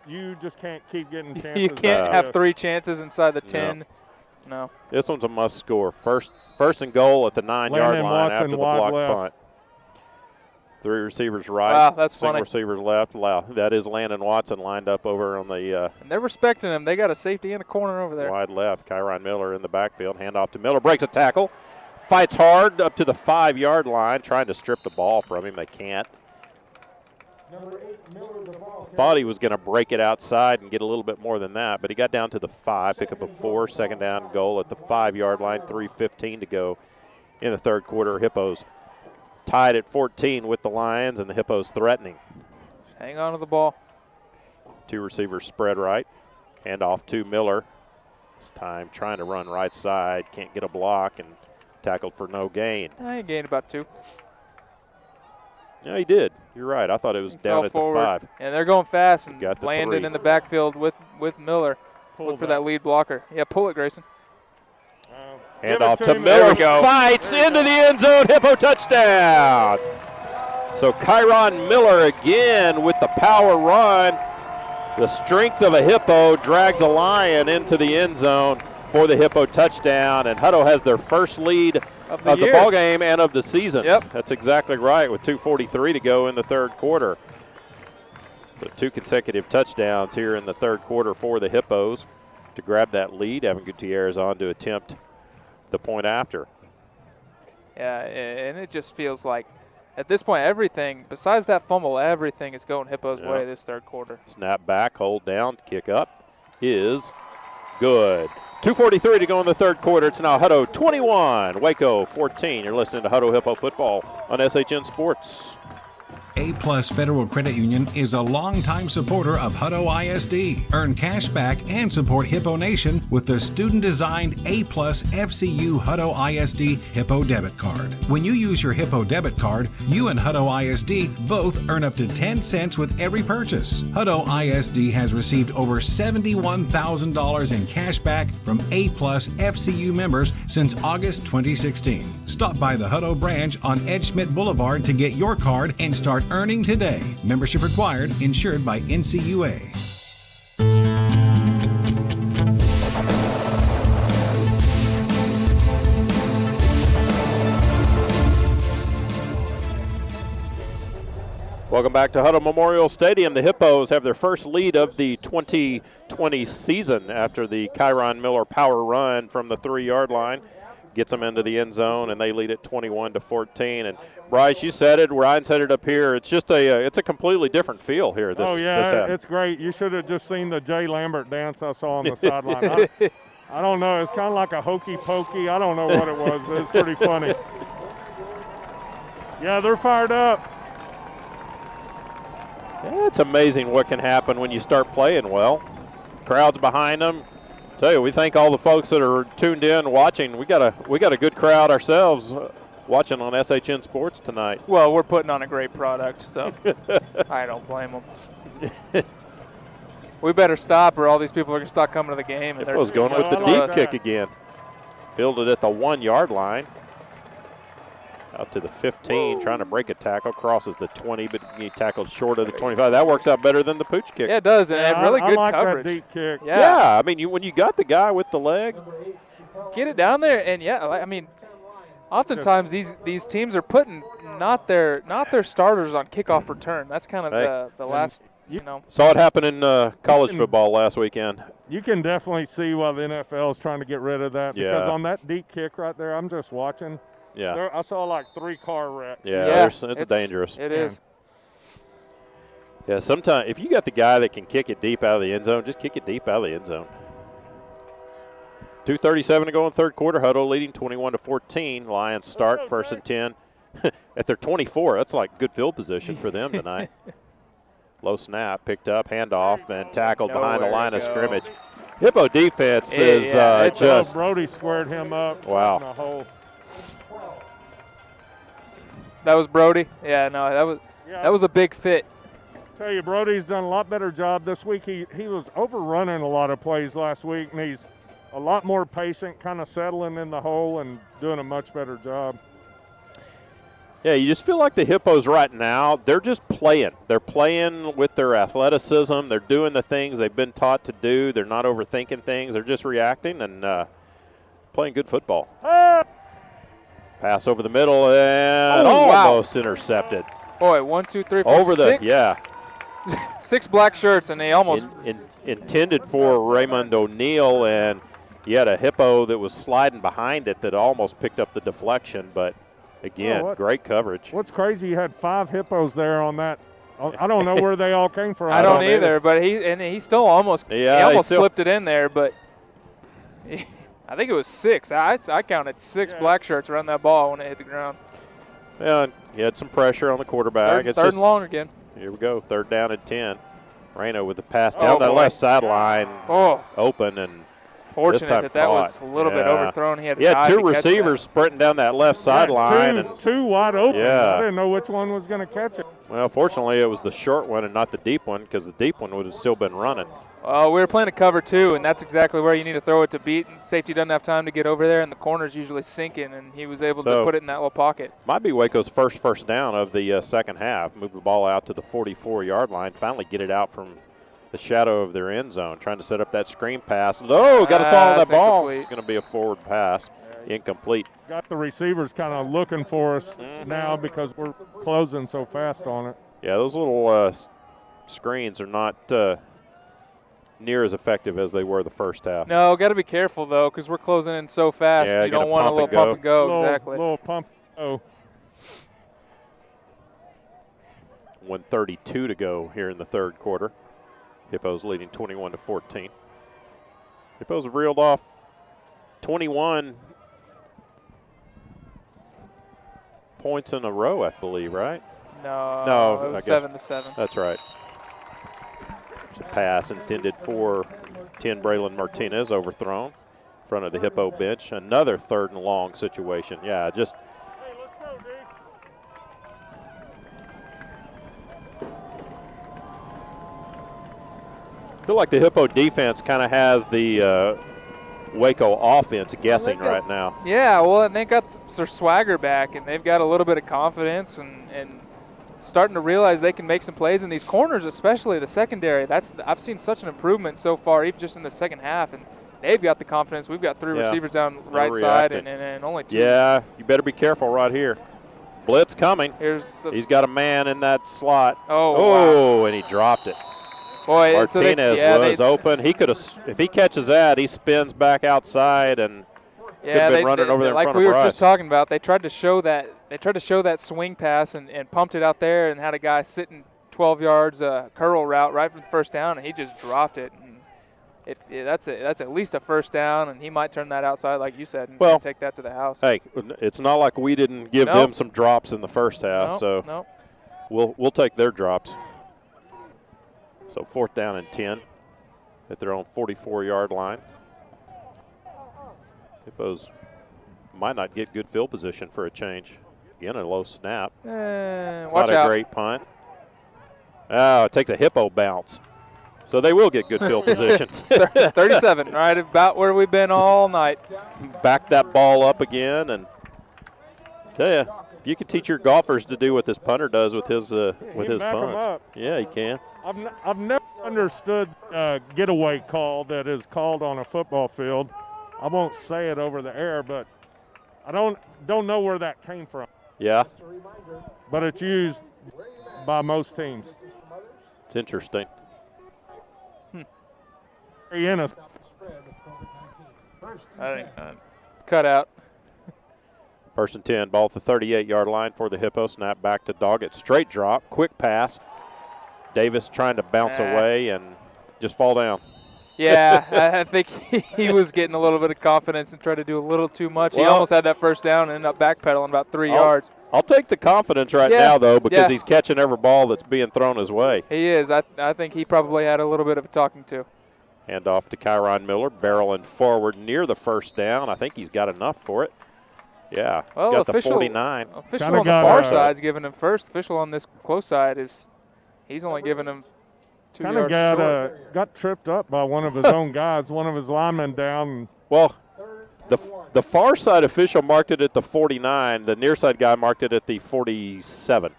Speaker 3: you just can't keep getting chances.
Speaker 5: You can't have 3 chances inside the 10. No.
Speaker 2: This one's a must score. First and goal at the 9-yard line after the block punt. 3 receivers right.
Speaker 5: Wow, that's
Speaker 2: single
Speaker 5: funny.
Speaker 2: receivers left. Wow, that is Landon Watson lined up over on the
Speaker 5: and they're respecting him. They got a safety in a corner over there.
Speaker 2: Wide left. Kyron Miller in the backfield. Handoff to Miller. Breaks a tackle. Fights hard up to the 5-yard line. Trying to strip the ball from him. They can't. Thought he was going to break it outside and get a little bit more than that, but he got down to the 5, pick up a 4, second down goal at the 5-yard line, 3:15 to go in the third quarter. Hippos tied at 14 with the Lions, and the Hippos threatening.
Speaker 5: Hang on to the ball.
Speaker 2: 2 receivers spread right. Hand off to Miller. This time trying to run right side, can't get a block, and tackled for no gain.
Speaker 5: He gained about 2.
Speaker 2: Yeah, he did. You're right. I thought it was down at
Speaker 5: forward.
Speaker 2: the 5.
Speaker 5: And they're going fast, and
Speaker 2: got the
Speaker 5: Landon
Speaker 2: 3.
Speaker 5: in the backfield with Miller. Look for that lead blocker. Yeah, pull it, Grayson.
Speaker 2: Hand off to Miller. Fights into the end zone. Hippo touchdown. So Kyron Miller again with the power run. The strength of a Hippo drags a Lion into the end zone for the Hippo touchdown. And Hutto has their first lead of the ball game and of the season.
Speaker 5: Yep.
Speaker 2: That's exactly right, with 2:43 to go in the third quarter. So 2 consecutive touchdowns here in the third quarter for the Hippos to grab that lead. Evan Gutierrez on to attempt the point after.
Speaker 5: Yeah, and it just feels like at this point everything, besides that fumble, everything is going Hippo's way this third quarter.
Speaker 2: Snap back, hold down, kick up is good. 2:43 to go in the third quarter. It's now Hutto 21, Waco 14. You're listening to Hutto Hippo Football on SHN Sports.
Speaker 8: A-Plus Federal Credit Union is a longtime supporter of Hutto ISD. Earn cash back and support Hippo Nation with the student-designed A-Plus FCU Hutto ISD Hippo debit card. When you use your Hippo debit card, you and Hutto ISD both earn up to 10 cents with every purchase. Hutto ISD has received over $71,000 in cash back from A-Plus FCU members since August 2016. Stop by the Hutto branch on Ed Schmidt Boulevard to get your card and start earning today. Membership required, insured by NCUA.
Speaker 2: Welcome back to Hutto Memorial Stadium. The Hippos have their first lead of the 2020 season after the Kyron Miller power run from the 3-yard line. Gets them into the end zone, and they lead it 21-14. And Bryce, you said it. Ryan said it up here. It's just it's a completely different feel here. This
Speaker 3: it's great. You should have just seen the Jay Lambert dance I saw on the sideline. I don't know. It's kind of like a hokey pokey. I don't know what it was, but it's pretty funny. Yeah, they're fired up.
Speaker 2: Yeah, it's amazing what can happen when you start playing well. Crowd's behind them. Tell you, we thank all the folks that are tuned in watching. We got a good crowd ourselves watching on SHN Sports tonight.
Speaker 5: Well, we're putting on a great product, so I don't blame them. We better stop, or all these people are going to start coming to the game. And
Speaker 2: Hippos going with the deep kick again. Fielded at the 1-yard line. Out to the 15, trying to break a tackle. Crosses the 20, but he tackled short of the 25. That works out better than the pooch kick.
Speaker 5: Yeah, it does, and really good
Speaker 3: I like
Speaker 5: coverage.
Speaker 3: That deep kick.
Speaker 2: Yeah, I mean, when you got the guy with the leg.
Speaker 5: Get it down there, and I mean, oftentimes these teams are putting not their starters on kickoff return. That's kind of the last,
Speaker 2: Saw it happen in college football last weekend.
Speaker 3: You can definitely see why the NFL is trying to get rid of that, because on that deep kick right there, I'm just watching.
Speaker 2: Yeah,
Speaker 3: I saw like 3 car wrecks.
Speaker 2: Yeah, it's dangerous.
Speaker 5: It is.
Speaker 2: Yeah, sometimes if you got the guy that can kick it deep out of the end zone, just kick it deep out of the end zone. 2:37 to go in the third quarter. Hutto leading 21-14. Lions start first and 10 at their 24. That's like good field position for them tonight. Low snap, picked up, handoff, and tackled behind the line of scrimmage. Hippo defense is just.
Speaker 3: Brody squared him up.
Speaker 2: Wow.
Speaker 3: In a hole.
Speaker 5: That was Brody. Yeah, no, that was a big fit.
Speaker 3: Tell you, Brody's done a lot better job this week. He was overrunning a lot of plays last week, and he's a lot more patient, kind of settling in the hole and doing a much better job.
Speaker 2: Yeah, you just feel like the Hippos right now, they're just playing. They're playing with their athleticism. They're doing the things they've been taught to do. They're not overthinking things. They're just reacting and playing good football. Pass over the middle and almost intercepted.
Speaker 5: Boy, 1, 2, 3, 4,
Speaker 2: over
Speaker 5: 6.
Speaker 2: the, yeah.
Speaker 5: 6 black shirts, and they almost.
Speaker 2: Intended for Raymond O'Neal, and he had a Hippo that was sliding behind it that almost picked up the deflection, but again, great coverage.
Speaker 3: What's crazy, you had 5 Hippos there on that. I don't know where they all came from.
Speaker 5: I don't either, but he still almost slipped it in there, but I think it was 6. I counted 6 black shirts around that ball when it hit the ground.
Speaker 2: Yeah, he had some pressure on the quarterback.
Speaker 5: Third and long again.
Speaker 2: Here we go, 3rd down and 10. Reno with the pass down that left sideline, open, and
Speaker 5: fortunate that was a little bit overthrown. He
Speaker 2: had 2 receivers sprinting down that left sideline.
Speaker 3: Two wide open.
Speaker 2: Yeah.
Speaker 3: I didn't know which one was going to catch it.
Speaker 2: Well, fortunately, it was the short one and not the deep one, because the deep one would have still been running.
Speaker 5: We were playing a cover 2, and that's exactly where you need to throw it to beat. And safety doesn't have time to get over there, and the corner's usually sinking, and he was able to put it in that little pocket.
Speaker 2: Might be Waco's first down of the second half. Move the ball out to the 44-yard line. Finally get it out from the shadow of their end zone, trying to set up that screen pass. Got to fall on that ball. It's going to be a forward pass. Incomplete.
Speaker 3: Got the receivers kind of looking for us now because we're closing so fast on it.
Speaker 2: Yeah, those little screens are not near as effective as they were the first half.
Speaker 5: No, got to be careful, though, because we're closing in so fast.
Speaker 2: Yeah,
Speaker 5: you don't want a little pump and go. Exactly.
Speaker 3: Little pump and go.
Speaker 2: 1:32 to go here in the third quarter. Hippos leading 21-14. Hippos have reeled off 21 points in a row, I believe, right? No,
Speaker 5: it was
Speaker 2: I guess
Speaker 5: 7-7.
Speaker 2: That's right. Pass intended for 10 Braylon Martinez, overthrown in front of the Hippo bench. Another 3rd and long situation. Yeah, just.
Speaker 3: Hey, let's go, D.
Speaker 2: I feel like the Hippo defense kind of has the Waco offense guessing right now.
Speaker 5: Yeah, well, and they got their swagger back, and they've got a little bit of confidence and starting to realize they can make some plays in these corners, especially the secondary. I've seen such an improvement so far, even just in the second half, and they've got the confidence. We've got 3 receivers down right side and only 2.
Speaker 2: Yeah, you better be careful right here. Blitz coming. He's got a man in that slot.
Speaker 5: Oh, wow.
Speaker 2: And he dropped it.
Speaker 5: Boy,
Speaker 2: Martinez was open. He could have, if he catches that, he spins back outside and could have been running over there in front of
Speaker 5: Like we were
Speaker 2: Bryce.
Speaker 5: just talking about, they tried to show that swing pass and pumped it out there and had a guy sitting 12 yards curl route right from the first down, and he just dropped it. And that's at least a first down, and he might turn that outside, like you said, and take that to the house.
Speaker 2: Hey, it's not like we didn't give them some drops in the first half, so we'll take their drops. So 4th down and 10 at their own 44-yard line. Hippos might not get good field position for a change. Again, a low snap.
Speaker 5: Watch
Speaker 2: not a great punt. Oh, it takes a Hippo bounce. So they will get good field position.
Speaker 5: 37, right about where we've been all night.
Speaker 2: Back that ball up again, and tell you, if you can teach your golfers to do what this punter does with his punts. Yeah, he can.
Speaker 3: I've never understood a getaway call that is called on a football field. I won't say it over the air, but I don't know where that came from.
Speaker 2: Yeah.
Speaker 3: But it's used by most teams.
Speaker 2: It's interesting.
Speaker 5: Cut out.
Speaker 2: 1st and 10, ball at the 38-yard line for the Hippo. Snap back to Doggett. Straight drop, quick pass. Davis trying to bounce away and just fall down.
Speaker 5: Yeah, I think he was getting a little bit of confidence and tried to do a little too much. He almost had that first down and ended up backpedaling about 3 yards.
Speaker 2: I'll take the confidence right now, though, because he's catching every ball that's being thrown his way.
Speaker 5: He is. I think he probably had a little bit of a talking to.
Speaker 2: Hand off to Kyron Miller, barreling forward near the first down. I think he's got enough for it. Yeah, he's got the 49.
Speaker 5: Official on the far side's giving him first. Official on this close side he's only giving him 2 yards short.
Speaker 3: Got tripped up by one of his own guys, one of his linemen down.
Speaker 2: Well, the far side official marked it at the 49. The near side guy marked it at the 47.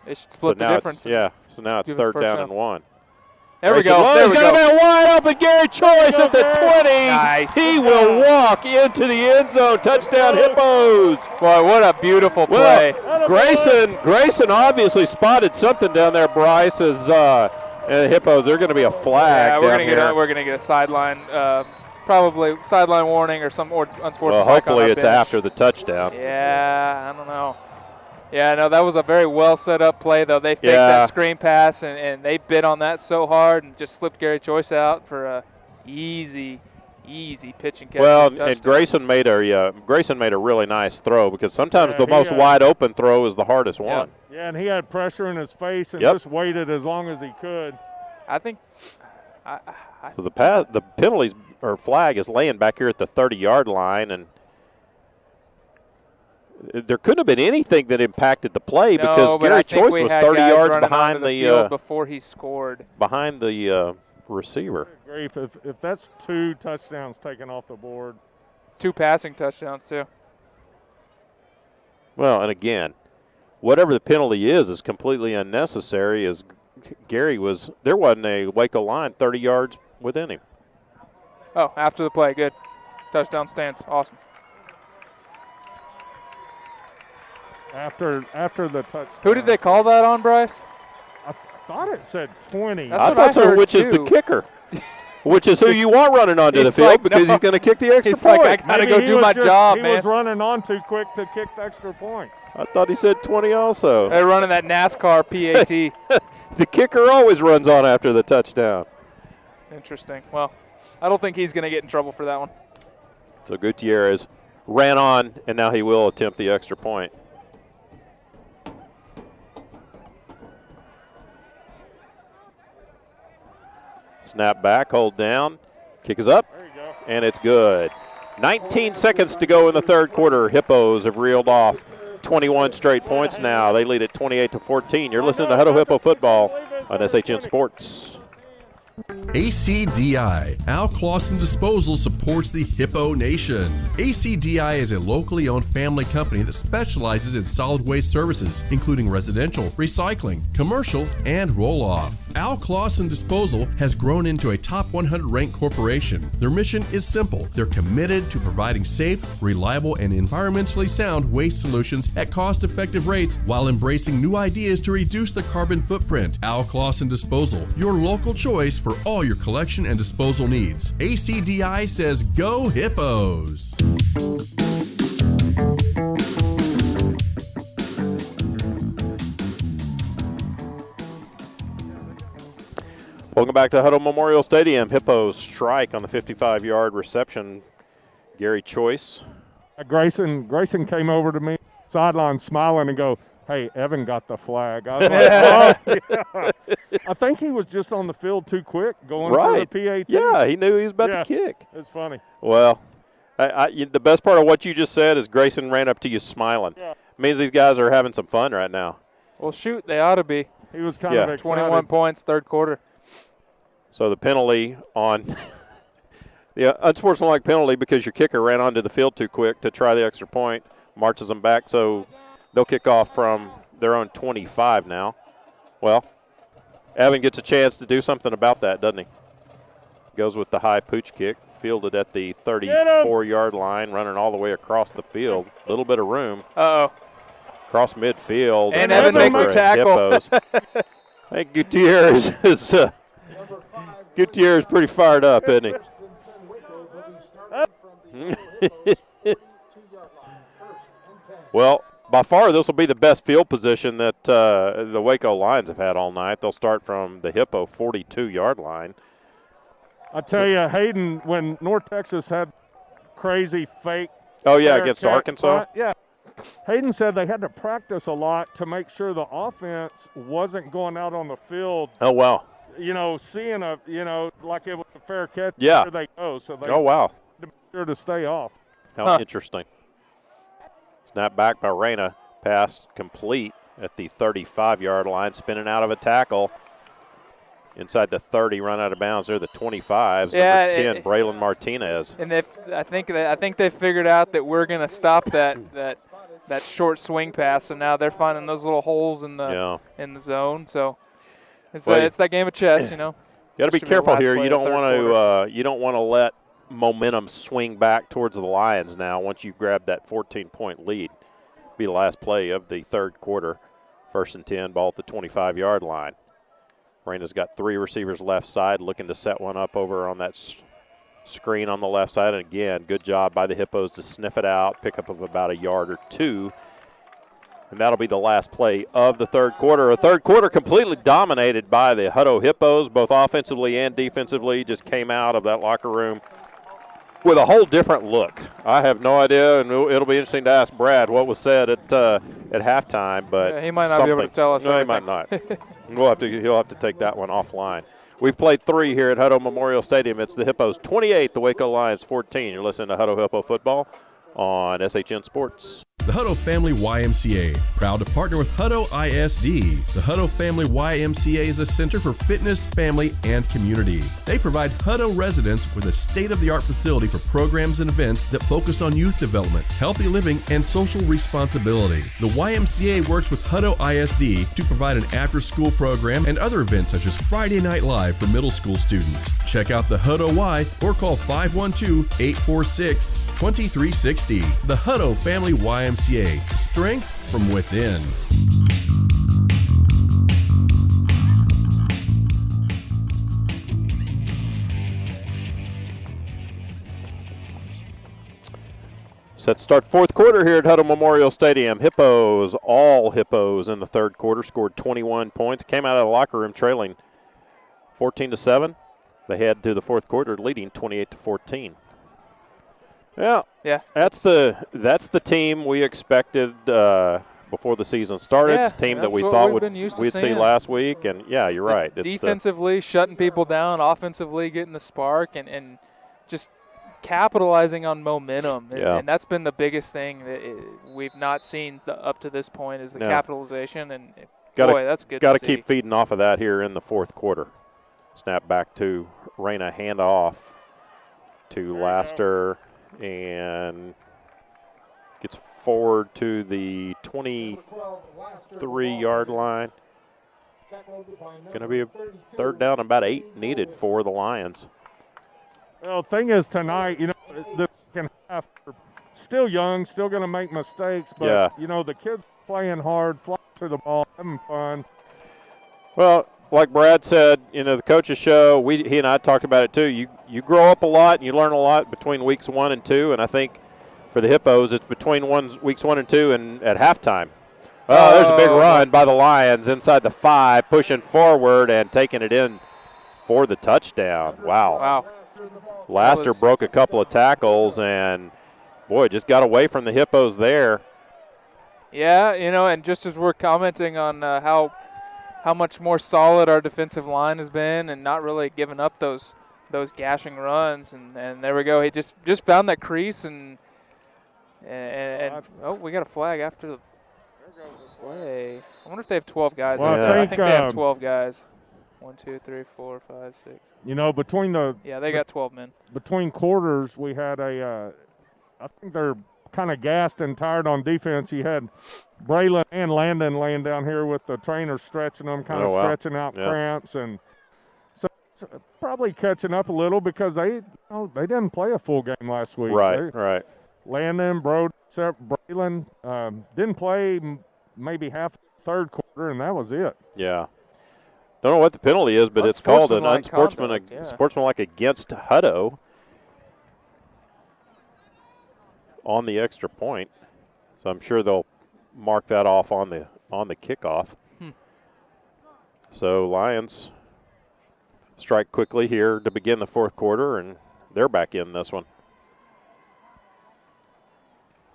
Speaker 5: They should split the difference.
Speaker 2: So now it's 3rd down and 1.
Speaker 5: There we go.
Speaker 2: He's got a man wide open. Gary Choice at the 20.
Speaker 5: Nice.
Speaker 2: He will walk into the end zone. Touchdown, Hippos.
Speaker 5: Boy, what a beautiful play.
Speaker 2: Grayson obviously spotted something down there, Bryce, as Hippos, they're going to be a flag down here.
Speaker 5: We're going to get a sideline, probably sideline warning or some unsportsmanlike.
Speaker 2: Well, hopefully it's after the touchdown.
Speaker 5: Yeah, I don't know. Yeah, no, that was a very well set up play, though. They faked that screen pass, and they bit on that so hard and just slipped Gary Choice out for a easy pitch and catch.
Speaker 2: Well, and Grayson made a really nice throw, because sometimes the most wide open throw is the hardest one.
Speaker 3: Yeah, and he had pressure in his face and just waited as long as he could.
Speaker 5: I think.
Speaker 2: So the penalties or flag is laying back here at the 30-yard line, and there couldn't have been anything that impacted the play because Gary Choice was 30 yards behind
Speaker 5: the before he scored.
Speaker 2: Behind the receiver.
Speaker 3: If that's 2 touchdowns taken off the board.
Speaker 5: 2 passing touchdowns, too.
Speaker 2: Well, and again, whatever the penalty is completely unnecessary. As Gary there wasn't a Waco line 30 yards within him.
Speaker 5: Oh, after the play, good. Touchdown stance, awesome.
Speaker 3: After the touchdown.
Speaker 5: Who did they call that on, Bryce?
Speaker 3: I thought it said 20.
Speaker 2: I thought so, which is the kicker. Which is who you want running onto the field because he's going to kick the extra point.
Speaker 5: Like, I got to go do my job, man.
Speaker 3: He was running on too quick to kick the extra point.
Speaker 2: I thought he said 20 also.
Speaker 5: They're running that NASCAR PAT.
Speaker 2: The kicker always runs on after the touchdown.
Speaker 5: Interesting. Well, I don't think he's going to get in trouble for that one.
Speaker 2: So Gutierrez ran on, and now he will attempt the extra point. Snap back, hold down, kick is up, and it's good. 19 seconds to go in the third quarter. Hippos have reeled off 21 straight points now. They lead at 28-14. You're listening to Hutto Hippo football on SHN Sports.
Speaker 9: ACDI, Al Clausen Disposal, supports the Hippo Nation. ACDI is a locally owned family company that specializes in solid waste services, including residential, recycling, commercial, and roll-off. Al Clausen Disposal has grown into a top 100 ranked corporation. Their mission is simple. They're committed to providing safe, reliable, and environmentally sound waste solutions at cost-effective rates while embracing new ideas to reduce the carbon footprint. Al Clausen Disposal, your local choice for all your collection and disposal needs. ACDI says go Hippos!
Speaker 2: Welcome back to Hutto Memorial Stadium. Hippos strike on the 55-yard reception. Gary Choice.
Speaker 3: Grayson came over to me, sideline smiling and go, "Hey, Evan got the flag." I was like, "Oh, yeah." I think he was just on the field too quick going for the PAT.
Speaker 2: Yeah, he knew he was about to kick.
Speaker 3: It's funny.
Speaker 2: Well, the best part of what you just said is Grayson ran up to you smiling.
Speaker 3: Yeah.
Speaker 2: Means these guys are having some fun right now.
Speaker 5: Well, shoot, they ought to be.
Speaker 3: He was kind of excited.
Speaker 5: 21 points, third quarter.
Speaker 2: So the penalty on the unsportsmanlike penalty because your kicker ran onto the field too quick to try the extra point, marches them back. So they'll kick off from their own 25 now. Well, Evan gets a chance to do something about that, doesn't he? Goes with the high pooch kick, fielded at the 34-yard line, running all the way across the field. A little bit of room.
Speaker 5: Uh-oh.
Speaker 2: Across midfield.
Speaker 5: And Evan makes a tackle.
Speaker 2: I think Gutierrez is pretty fired up, isn't he? Well, by far, this will be the best field position that the Waco Lions have had all night. They'll start from the Hippo 42-yard line.
Speaker 3: I tell you, Hayden, when North Texas had crazy fake.
Speaker 2: Oh, yeah, against Arkansas?
Speaker 3: Yeah. Hayden said they had to practice a lot to make sure the offense wasn't going out on the field.
Speaker 2: Oh, wow.
Speaker 3: Seeing like it was a fair catch.
Speaker 2: Yeah.
Speaker 3: Where they go. So they
Speaker 2: wow.
Speaker 3: had to be sure to stay off.
Speaker 2: How interesting. Snap back by Reyna. Pass complete at the 35-yard line. Spinning out of a tackle. Inside the 30, run out of bounds. They're the 25s.
Speaker 5: Yeah,
Speaker 2: number 10, Braylon Martinez.
Speaker 5: And I think they figured out that we're going to stop that short swing pass. So now they're finding those little holes in the zone. So it's that game of chess, You
Speaker 2: got to be careful here. You don't want to let momentum swing back towards the Lions now. Once you grab that 14-point lead, be the last play of the third quarter. 1st and 10, ball at the 25-yard line. Reyna's got 3 receivers left side, looking to set one up over on that screen on the left side. And again, good job by the Hippos to sniff it out, pick up of about a yard or 2. And that'll be the last play of the third quarter. A third quarter completely dominated by the Hutto Hippos, both offensively and defensively. Just came out of that locker room with a whole different look. I have no idea, and it'll be interesting to ask Brad what was said at halftime. But
Speaker 5: he might not be able to tell us.
Speaker 2: No, he might not. He'll have to take that one offline. We've played 3 here at Hutto Memorial Stadium. It's the Hippos 28, the Waco Lions 14. You're listening to Hutto Hippo football on SHN Sports.
Speaker 9: The Hutto Family YMCA, proud to partner with Hutto ISD. The Hutto Family YMCA is a center for fitness, family, and community. They provide Hutto residents with a state-of-the-art facility for programs and events that focus on youth development, healthy living, and social responsibility. The YMCA works with Hutto ISD to provide an after-school program and other events such as Friday Night Live for middle school students. Check out the Hutto Y or call 512-846-2360. The Hutto Family YMCA. Strength from within.
Speaker 2: Set to start fourth quarter here at Hutto Memorial Stadium. All Hippos in the third quarter scored 21 points. Came out of the locker room trailing 14-7. They head to the fourth quarter leading 28-14. Yeah. That's the team we expected before the season started.
Speaker 5: Yeah,
Speaker 2: It's a team that
Speaker 5: that's
Speaker 2: we
Speaker 5: what
Speaker 2: thought
Speaker 5: we've been used to
Speaker 2: we'd see
Speaker 5: seeing.
Speaker 2: last week. And, yeah, you're right. It's
Speaker 5: defensively shutting people down, offensively getting the spark, and just capitalizing on momentum.
Speaker 2: Yeah.
Speaker 5: And that's been the biggest thing that we've not seen up to this point is the capitalization. And, boy, that's good to see.
Speaker 2: Got to keep feeding off of that here in the fourth quarter. Snap back to Reyna, hand off to Laster, and gets forward to the 23-yard line. Going to be a third down, about 8 needed for the Lions.
Speaker 3: Well, thing is tonight, the second half are still young, still going to make mistakes, but, the kids playing hard, flying to the ball, having fun.
Speaker 2: Well, like Brad said, the coaches show, he and I talked about it too. You grow up a lot and you learn a lot between weeks 1 and 2, and I think for the Hippos it's between weeks 1 and 2 and at halftime. Oh, there's a big run by the Lions inside the 5, pushing forward and taking it in for the touchdown. Wow. Laster broke a couple of tackles and, boy, just got away from the Hippos there.
Speaker 5: Yeah, and just as we're commenting on how much more solid our defensive line has been and not really giving up those gashing runs. And there we go. He just found that crease and we got a flag after the play. I wonder if they have 12 guys.
Speaker 3: Well,
Speaker 5: I think they have 12 guys. 1, 2, 3, 4, 5, 6.
Speaker 3: Between the –
Speaker 5: yeah, they got 12 men.
Speaker 3: Between quarters, we had I think they're kind of gassed and tired on defense. You had Braylon and Landon laying down here with the trainer stretching them, kind of stretching out cramps, and so probably catching up a little because they didn't play a full game last week.
Speaker 2: Right.
Speaker 3: Landon, Braylon didn't play maybe half the third quarter, and that was it.
Speaker 2: Yeah. Don't know what the penalty is, but it's called an unsportsmanlike against Hutto on the extra point. So I'm sure they'll mark that off on the kickoff. So Lions strike quickly here to begin the fourth quarter, and they're back in this one.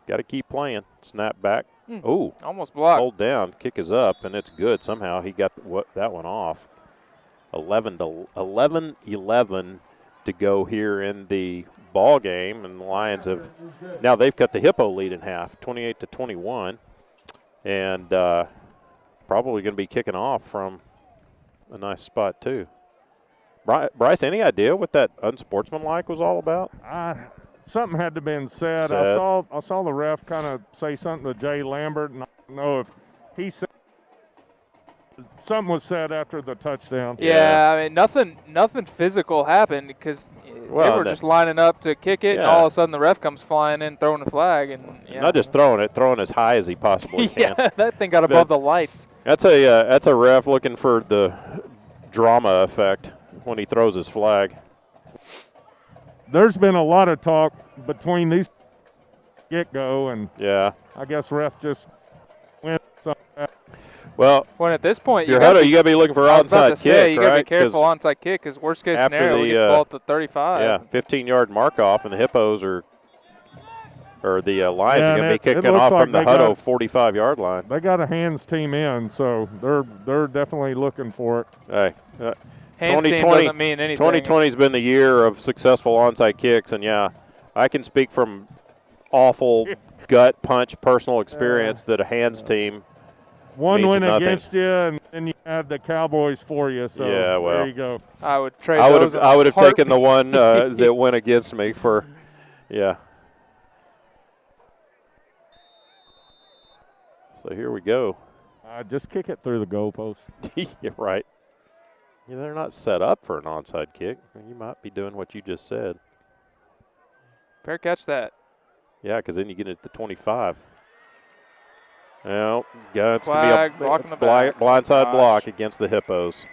Speaker 2: Got to keep playing. Snap back. Oh,
Speaker 5: almost blocked.
Speaker 2: Hold down. Kick is up, and it's good. Somehow he got that one off. 11 to go here in the ball game, and the Lions have now they've cut the Hippo lead in half, 28-21, and probably going to be kicking off from a nice spot too. Bryce, any idea what that unsportsmanlike was all about?
Speaker 3: Something had to been said. I saw the ref kind of say something to Jay Lambert, and I don't know if he said something was said after the touchdown.
Speaker 5: Yeah, I mean nothing physical happened because they were just lining up to kick it, and all of a sudden the ref comes flying in, throwing the flag, and
Speaker 2: not just throwing it, throwing as high as he possibly can.
Speaker 5: Yeah, that thing got above the lights.
Speaker 2: That's a ref looking for the drama effect when he throws his flag.
Speaker 3: There's been a lot of talk between these get-go, and I guess ref just went something.
Speaker 2: Well,
Speaker 5: at this point,
Speaker 2: you got to be looking for onside kick,
Speaker 5: you got to be careful onside kick because worst case scenario, we get ball at the 35.
Speaker 2: Yeah, 15-yard mark off, and the Hippos or the Lions are going to be kicking off from the Hutto 45-yard line.
Speaker 3: They got a hands team in, so they're definitely looking for it.
Speaker 2: Hey.
Speaker 5: Hands team doesn't mean anything.
Speaker 2: 2020 has been the year of successful onside kicks, and I can speak from awful gut punch personal experience that a hands team
Speaker 3: one went
Speaker 2: nothing.
Speaker 3: against you, and then you had the Cowboys for you. So there you go.
Speaker 5: I would trade.
Speaker 2: I would have taken the one that went against me for, So here we go.
Speaker 3: Just kick it through the goalpost.
Speaker 2: You're right. Yeah, they're not set up for an onside kick. You might be doing what you just said.
Speaker 5: Fair catch that.
Speaker 2: Yeah, because then you get it at the 25. Well, it's going to be a blindside block against the Hippos.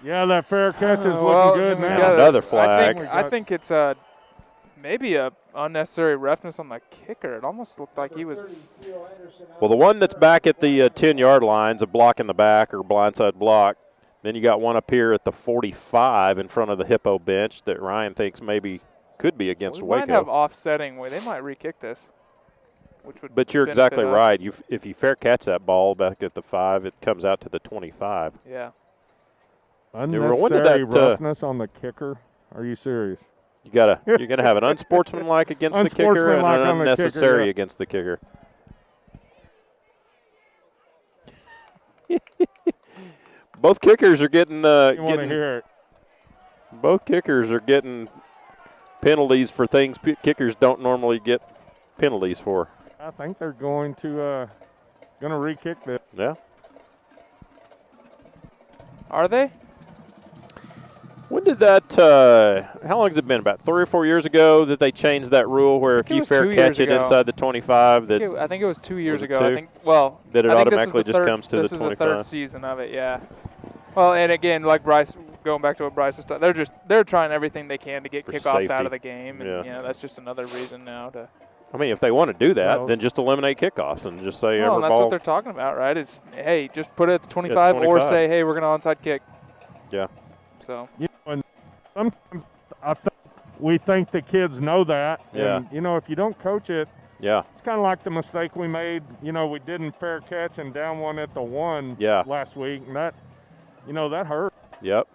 Speaker 3: Yeah, that fair catch is looking good now.
Speaker 2: And another flag.
Speaker 5: I think it's maybe a unnecessary roughness on the kicker. It almost looked like he was.
Speaker 2: Well, the one that's back at the 10-yard line's a block in the back or blindside block. Then you got one up here at the 45 in front of the Hippo bench that Ryan thinks maybe could be against Waco.
Speaker 5: Might have offsetting where they might re-kick this. which would.
Speaker 2: But you're exactly
Speaker 5: benefit us.
Speaker 2: right. If you fair catch that ball back at the 5, it comes out to the 25.
Speaker 5: Yeah.
Speaker 3: Unnecessary roughness on the kicker. Are you serious?
Speaker 2: You're gonna have an unsportsmanlike against the kicker and an unnecessary against the kicker. Both kickers are getting.
Speaker 3: You want to hear it?
Speaker 2: Both kickers are getting penalties for things kickers don't normally get penalties for.
Speaker 3: I think they're going to re-kick this.
Speaker 2: Yeah.
Speaker 5: Are they?
Speaker 2: When did that? How long has it been? About 3 or 4 years ago that they changed that rule where if you fair catch it inside the 25, that
Speaker 5: I think it was 2 years ago.
Speaker 2: 2?
Speaker 5: I think. Well,
Speaker 2: that it
Speaker 5: I think
Speaker 2: automatically just comes to the 25.
Speaker 5: This is the third season of it. Yeah. Well, and again, like Bryce, going back to what Bryce was talking, they're trying everything they can to get
Speaker 2: For
Speaker 5: kickoffs
Speaker 2: safety.
Speaker 5: out of the game, and
Speaker 2: Yeah.
Speaker 5: that's just another reason now to.
Speaker 2: I mean, if they want to do that, then just eliminate kickoffs and just say every
Speaker 5: and that's
Speaker 2: ball.
Speaker 5: what they're talking about, right? It's hey, just put it at the 25, or say hey, we're going to onside kick.
Speaker 2: Yeah.
Speaker 5: So.
Speaker 3: And sometimes we think the kids know that.
Speaker 2: Yeah.
Speaker 3: And, if you don't coach it,
Speaker 2: yeah,
Speaker 3: it's kind of like the mistake we made. We didn't fair catch and down one at the 1 last week, and that, that hurt.
Speaker 2: Yep.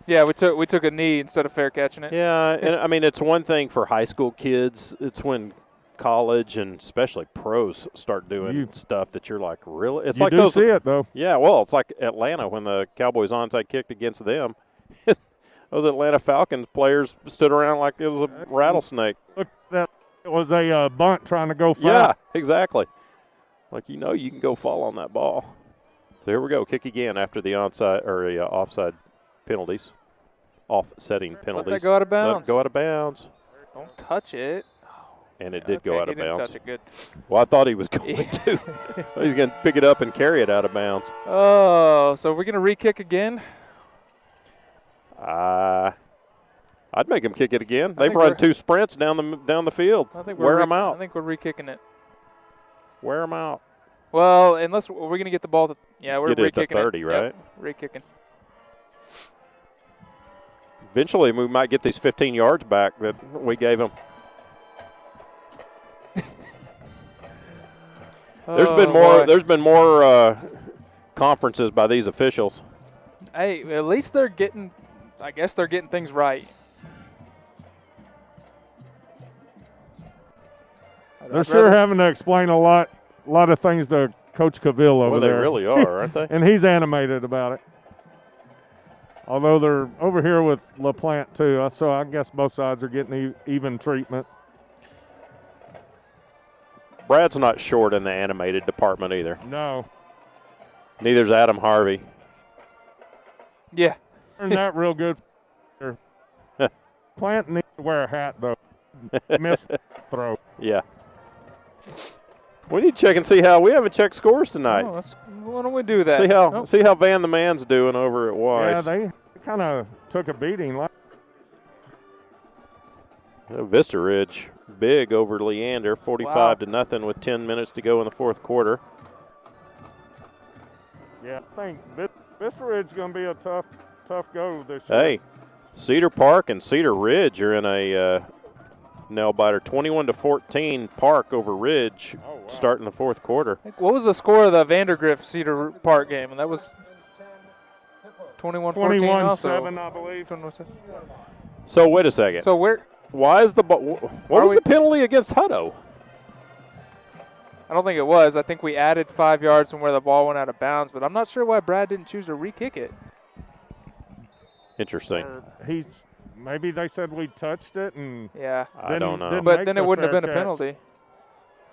Speaker 5: Yeah, we took a knee instead of fair catching it.
Speaker 2: Yeah, and I mean it's one thing for high school kids. It's when college and especially pros start doing stuff that you're like, really? It's like those.
Speaker 3: See it though.
Speaker 2: Yeah, well, it's like Atlanta when the Cowboys onside kicked against them. Those Atlanta Falcons players stood around like it was a rattlesnake.
Speaker 3: Look, that it was a bunt trying to go foul.
Speaker 2: Yeah, exactly. Like you can go fall on that ball. So here we go, kick again after the onside or offside penalties, offsetting penalties.
Speaker 5: Let that go out of bounds.
Speaker 2: Let it go out of bounds.
Speaker 5: Don't touch it.
Speaker 2: And it did go out of
Speaker 5: he didn't
Speaker 2: bounds.
Speaker 5: touch it good.
Speaker 2: Well, I thought he was going to. He's going to pick it up and carry it out of bounds.
Speaker 5: Oh, so we're going to re-kick again?
Speaker 2: I'd make him kick it again. They've run 2 sprints down the field. Wear them out.
Speaker 5: I think we're re-kicking it.
Speaker 2: Wear them out.
Speaker 5: Well, unless we're going to get the ball to – yeah, we're re-kicking
Speaker 2: it. Get it to 30, right?
Speaker 5: Yep, re-kicking.
Speaker 2: Eventually, we might get these 15 yards back that we gave them. There's been more conferences by these officials.
Speaker 5: Hey, at least they're getting – I guess they're getting things right.
Speaker 3: They're sure having to explain a lot of things to Coach Cavill over there.
Speaker 2: Well, they really are, aren't they?
Speaker 3: And he's animated about it. Although they're over here with LaPlante too, so I guess both sides are getting even treatment.
Speaker 2: Brad's not short in the animated department either.
Speaker 3: No.
Speaker 2: Neither's Adam Harvey.
Speaker 5: Yeah.
Speaker 3: Learned that real good. Plant needs to wear a hat, though. Missed throw.
Speaker 2: Yeah. We need to check and see how – we haven't checked scores tonight.
Speaker 5: Oh, why don't we do that?
Speaker 2: See how Van the Man's doing over at Weiss.
Speaker 3: Yeah, they kind of took a beating.
Speaker 2: Vista Ridge big over Leander, 45-0 with 10 minutes to go in the fourth quarter.
Speaker 3: Yeah, I think Vista Ridge is going to be a tough go this year.
Speaker 2: Hey, Cedar Park and Cedar Ridge are in a nail biter, 21-14 Park over Ridge, starting the fourth quarter.
Speaker 5: What was the score of the Vandergrift Cedar Park game? And that was 21-14
Speaker 3: 21-7, I believe.
Speaker 5: 21-7.
Speaker 2: So wait a second.
Speaker 5: So
Speaker 2: why is what was the penalty against Hutto?
Speaker 5: I don't think it was. I think we added 5 yards from where the ball went out of bounds, but I'm not sure why Brad didn't choose to re-kick it.
Speaker 2: Interesting.
Speaker 3: Maybe they said we touched it, and
Speaker 2: I don't know.
Speaker 5: But then it wouldn't have been a penalty.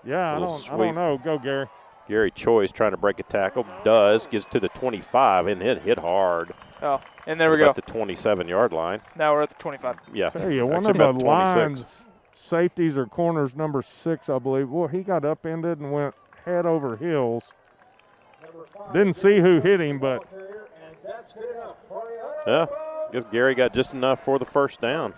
Speaker 3: Yeah, I don't know. Go, Gary.
Speaker 2: Gary Choi's trying to break a tackle. Gets to the 25, and it hit hard.
Speaker 5: Oh, and there we go.
Speaker 2: At the 27-yard line.
Speaker 5: Now we're at the 25.
Speaker 2: Yeah.
Speaker 3: Tell you, one of the lines, safeties or corners, number 6, I believe. Well, he got upended and went head over heels. Didn't see who hit him, but.
Speaker 2: Yeah, I guess Gary got just enough for the first down.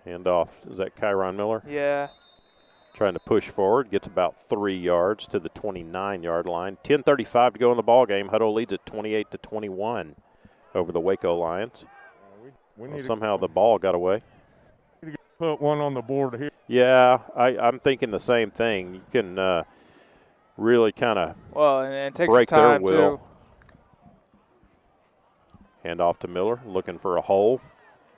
Speaker 2: Handoff. Is that Kyron Miller?
Speaker 5: Yeah.
Speaker 2: Trying to push forward. Gets about 3 yards to the 29-yard line. 10:35 to go in the ball game. Hutto leads at 28-21 over the Waco Lions.
Speaker 3: We need
Speaker 2: somehow the ball got away.
Speaker 3: to put one on the board here.
Speaker 2: Yeah, I'm thinking the same thing. You can really kind of
Speaker 5: and it takes
Speaker 2: break
Speaker 5: some time
Speaker 2: their will.
Speaker 5: too.
Speaker 2: Hand off to Miller, looking for a hole.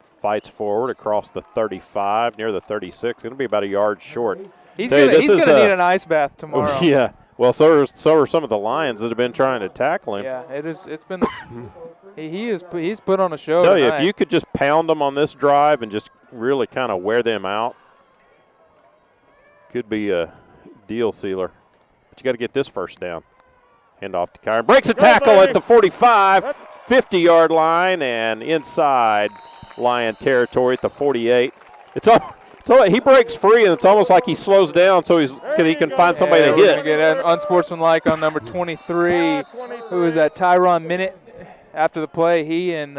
Speaker 2: Fights forward across the 35, near the 36. Going to be about a yard short.
Speaker 5: He's going to need an ice bath tomorrow.
Speaker 2: Yeah. Well, so are some of the Lions that have been trying to tackle him.
Speaker 5: Yeah, it's been he's put on a show.
Speaker 2: Tell you,
Speaker 5: tonight.
Speaker 2: if you could just pound them on this drive and just really kind of wear them out, could be a deal sealer. But you got to get this first down. Hand off to Kyron. Breaks a tackle at the 45, 50-yard line, and inside Lion territory at the 48. He breaks free, and it's almost like he slows down so he can find somebody to hit.
Speaker 5: Get an unsportsmanlike on number 23, who is at Tyron Minute. After the play, he and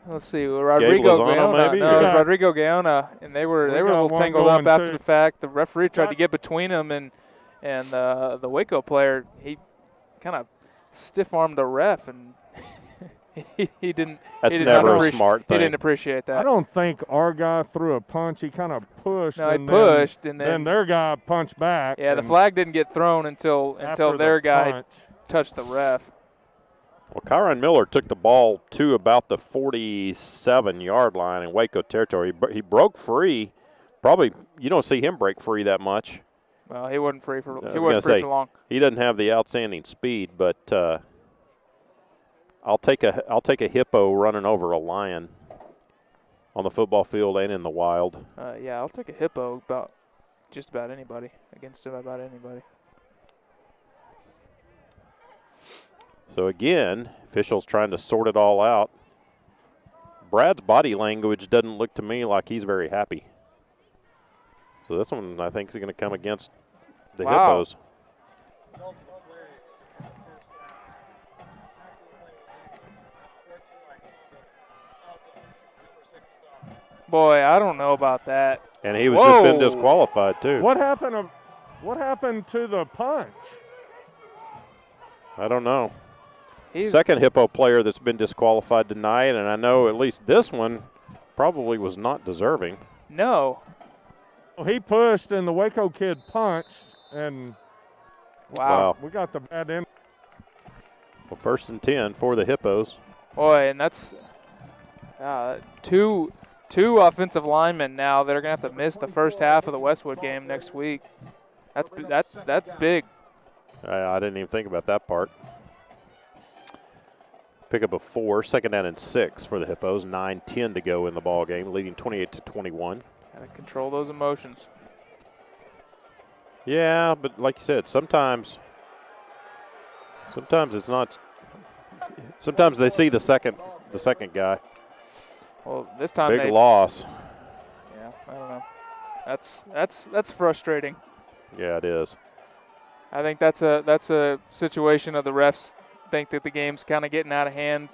Speaker 5: let's see, Rodrigo Gaona.
Speaker 2: Maybe?
Speaker 5: No, it was Rodrigo Gaona, and they were a little tangled up after the fact. The referee tried to get between them, and the Waco player, he kind of stiff-armed the ref, and he didn't.
Speaker 2: That's never a smart thing.
Speaker 5: He didn't appreciate that.
Speaker 3: I don't think our guy threw a punch. He kind of pushed.
Speaker 5: No, he pushed, and
Speaker 3: then their guy punched back.
Speaker 5: Yeah, the flag didn't get thrown until their guy touched the ref.
Speaker 2: Well, Kyron Miller took the ball to about the 47-yard line in Waco territory. He broke free. Probably you don't see him break free that much.
Speaker 5: Well, he wasn't free for long.
Speaker 2: He doesn't have the outstanding speed, but I'll take a hippo running over a lion on the football field and in the wild.
Speaker 5: Yeah, I'll take a hippo about just about anybody against about anybody.
Speaker 2: So again, officials trying to sort it all out. Brad's body language doesn't look to me like he's very happy. So this one I think is going to come against the Hippos.
Speaker 5: Boy, I don't know about that.
Speaker 2: And he was just been disqualified too.
Speaker 3: What happened to the punch?
Speaker 2: I don't know. Second Hippo player that's been disqualified tonight, and I know at least this one probably was not deserving.
Speaker 5: No.
Speaker 3: Well, he pushed, and the Waco kid punched, and
Speaker 2: wow.
Speaker 3: We got the bad end.
Speaker 2: Well, 1st and 10 for the Hippos.
Speaker 5: Boy, and that's two offensive linemen now that are going to have to miss the first half of the Westwood game next week. That's big.
Speaker 2: I didn't even think about that part. Pick up a 4, 2nd down and 6 for the Hippos. 9:10 to go in the ball game, leading 28-21.
Speaker 5: Got to control those emotions.
Speaker 2: Yeah, but like you said, sometimes it's not. Sometimes they see the second guy.
Speaker 5: Well, this time
Speaker 2: big loss.
Speaker 5: Yeah, I don't know. That's frustrating.
Speaker 2: Yeah, it is.
Speaker 5: I think that's a situation of the refs think that the game's kind of getting out of hand.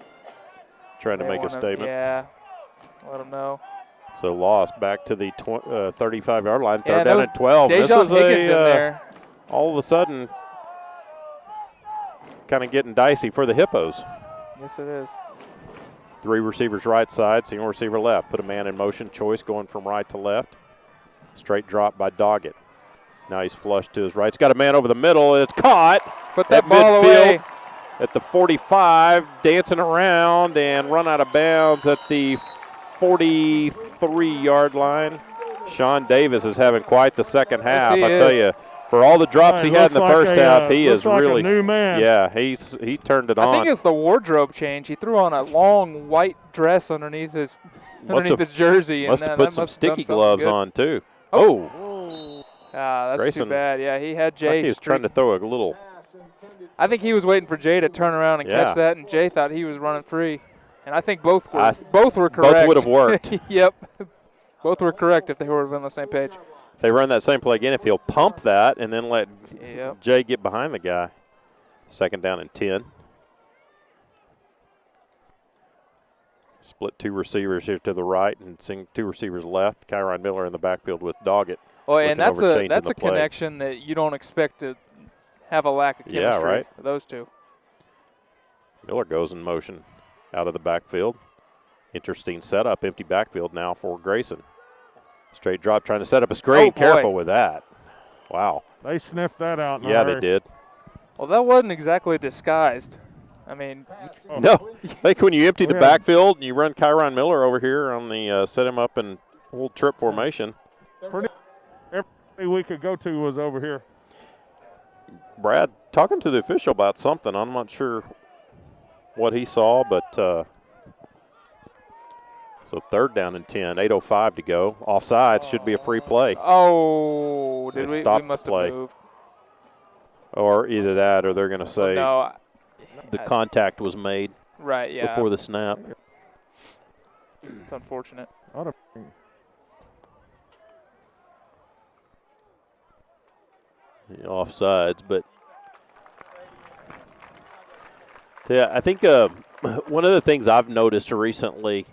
Speaker 2: Trying to make a statement.
Speaker 5: Yeah, let them know.
Speaker 2: So loss back to the 35-yard line, 3rd down and 12.
Speaker 5: This is
Speaker 2: all of a sudden kind of getting dicey for the Hippos.
Speaker 5: Yes, it is.
Speaker 2: 3 receivers right side, single receiver left. Put a man in motion, choice going from right to left. Straight drop by Doggett. Now he's flushed to his right. He's got a man over the middle. It's caught.
Speaker 5: Put that
Speaker 2: at
Speaker 5: ball
Speaker 2: midfield
Speaker 5: away.
Speaker 2: At the 45, dancing around and run out of bounds at the 43-yard line. Sean Davis is having quite the second half. I tell you, for all the drops he had in the first half, he is really
Speaker 3: a new man.
Speaker 2: Yeah, he turned it on.
Speaker 5: I think it's the wardrobe change. He threw on a long white dress underneath his jersey.
Speaker 2: Must have put some sticky gloves on too.
Speaker 5: That's
Speaker 2: Grayson,
Speaker 5: too bad. Yeah, he had Jay.
Speaker 2: Like he was trying to throw a little.
Speaker 5: I think he was waiting for Jay to turn around and catch that, and Jay thought he was running free. And I think both were correct.
Speaker 2: Both would have worked.
Speaker 5: Yep. Both were correct if they would have been on the same page.
Speaker 2: If they run that same play again, if he'll pump that and then let Jay get behind the guy. 2nd down and 10. Split 2 receivers here to the right and 2 receivers left. Kyron Miller in the backfield with Doggett.
Speaker 5: Oh, and that's a connection that you don't expect to have a lack of chemistry.
Speaker 2: Yeah, right.
Speaker 5: For those two.
Speaker 2: Miller goes in motion out of the backfield. Interesting setup, empty backfield now for Grayson. Straight drop, trying to set up a screen.
Speaker 5: Oh, boy.
Speaker 2: Careful with that. Wow.
Speaker 3: They sniffed that out.
Speaker 2: Yeah, they did.
Speaker 5: Well, that wasn't exactly disguised. I mean,
Speaker 2: No, I think when you empty the backfield and you run Kyron Miller over here on the set him up in little trip formation.
Speaker 3: Every we could go to was over here.
Speaker 2: Brad, talking to the official about something. I'm not sure what he saw, but so 3rd down and 10, 8:05 to go. Offsides, should be a free play.
Speaker 5: oh, did we?
Speaker 2: Stop
Speaker 5: We must
Speaker 2: the play.
Speaker 5: have moved.
Speaker 2: Or either that or they're going to say
Speaker 5: No,
Speaker 2: the contact was made
Speaker 5: right, yeah.
Speaker 2: before the snap.
Speaker 5: It's unfortunate.
Speaker 2: Offsides, but yeah, I think one of the things I've noticed recently,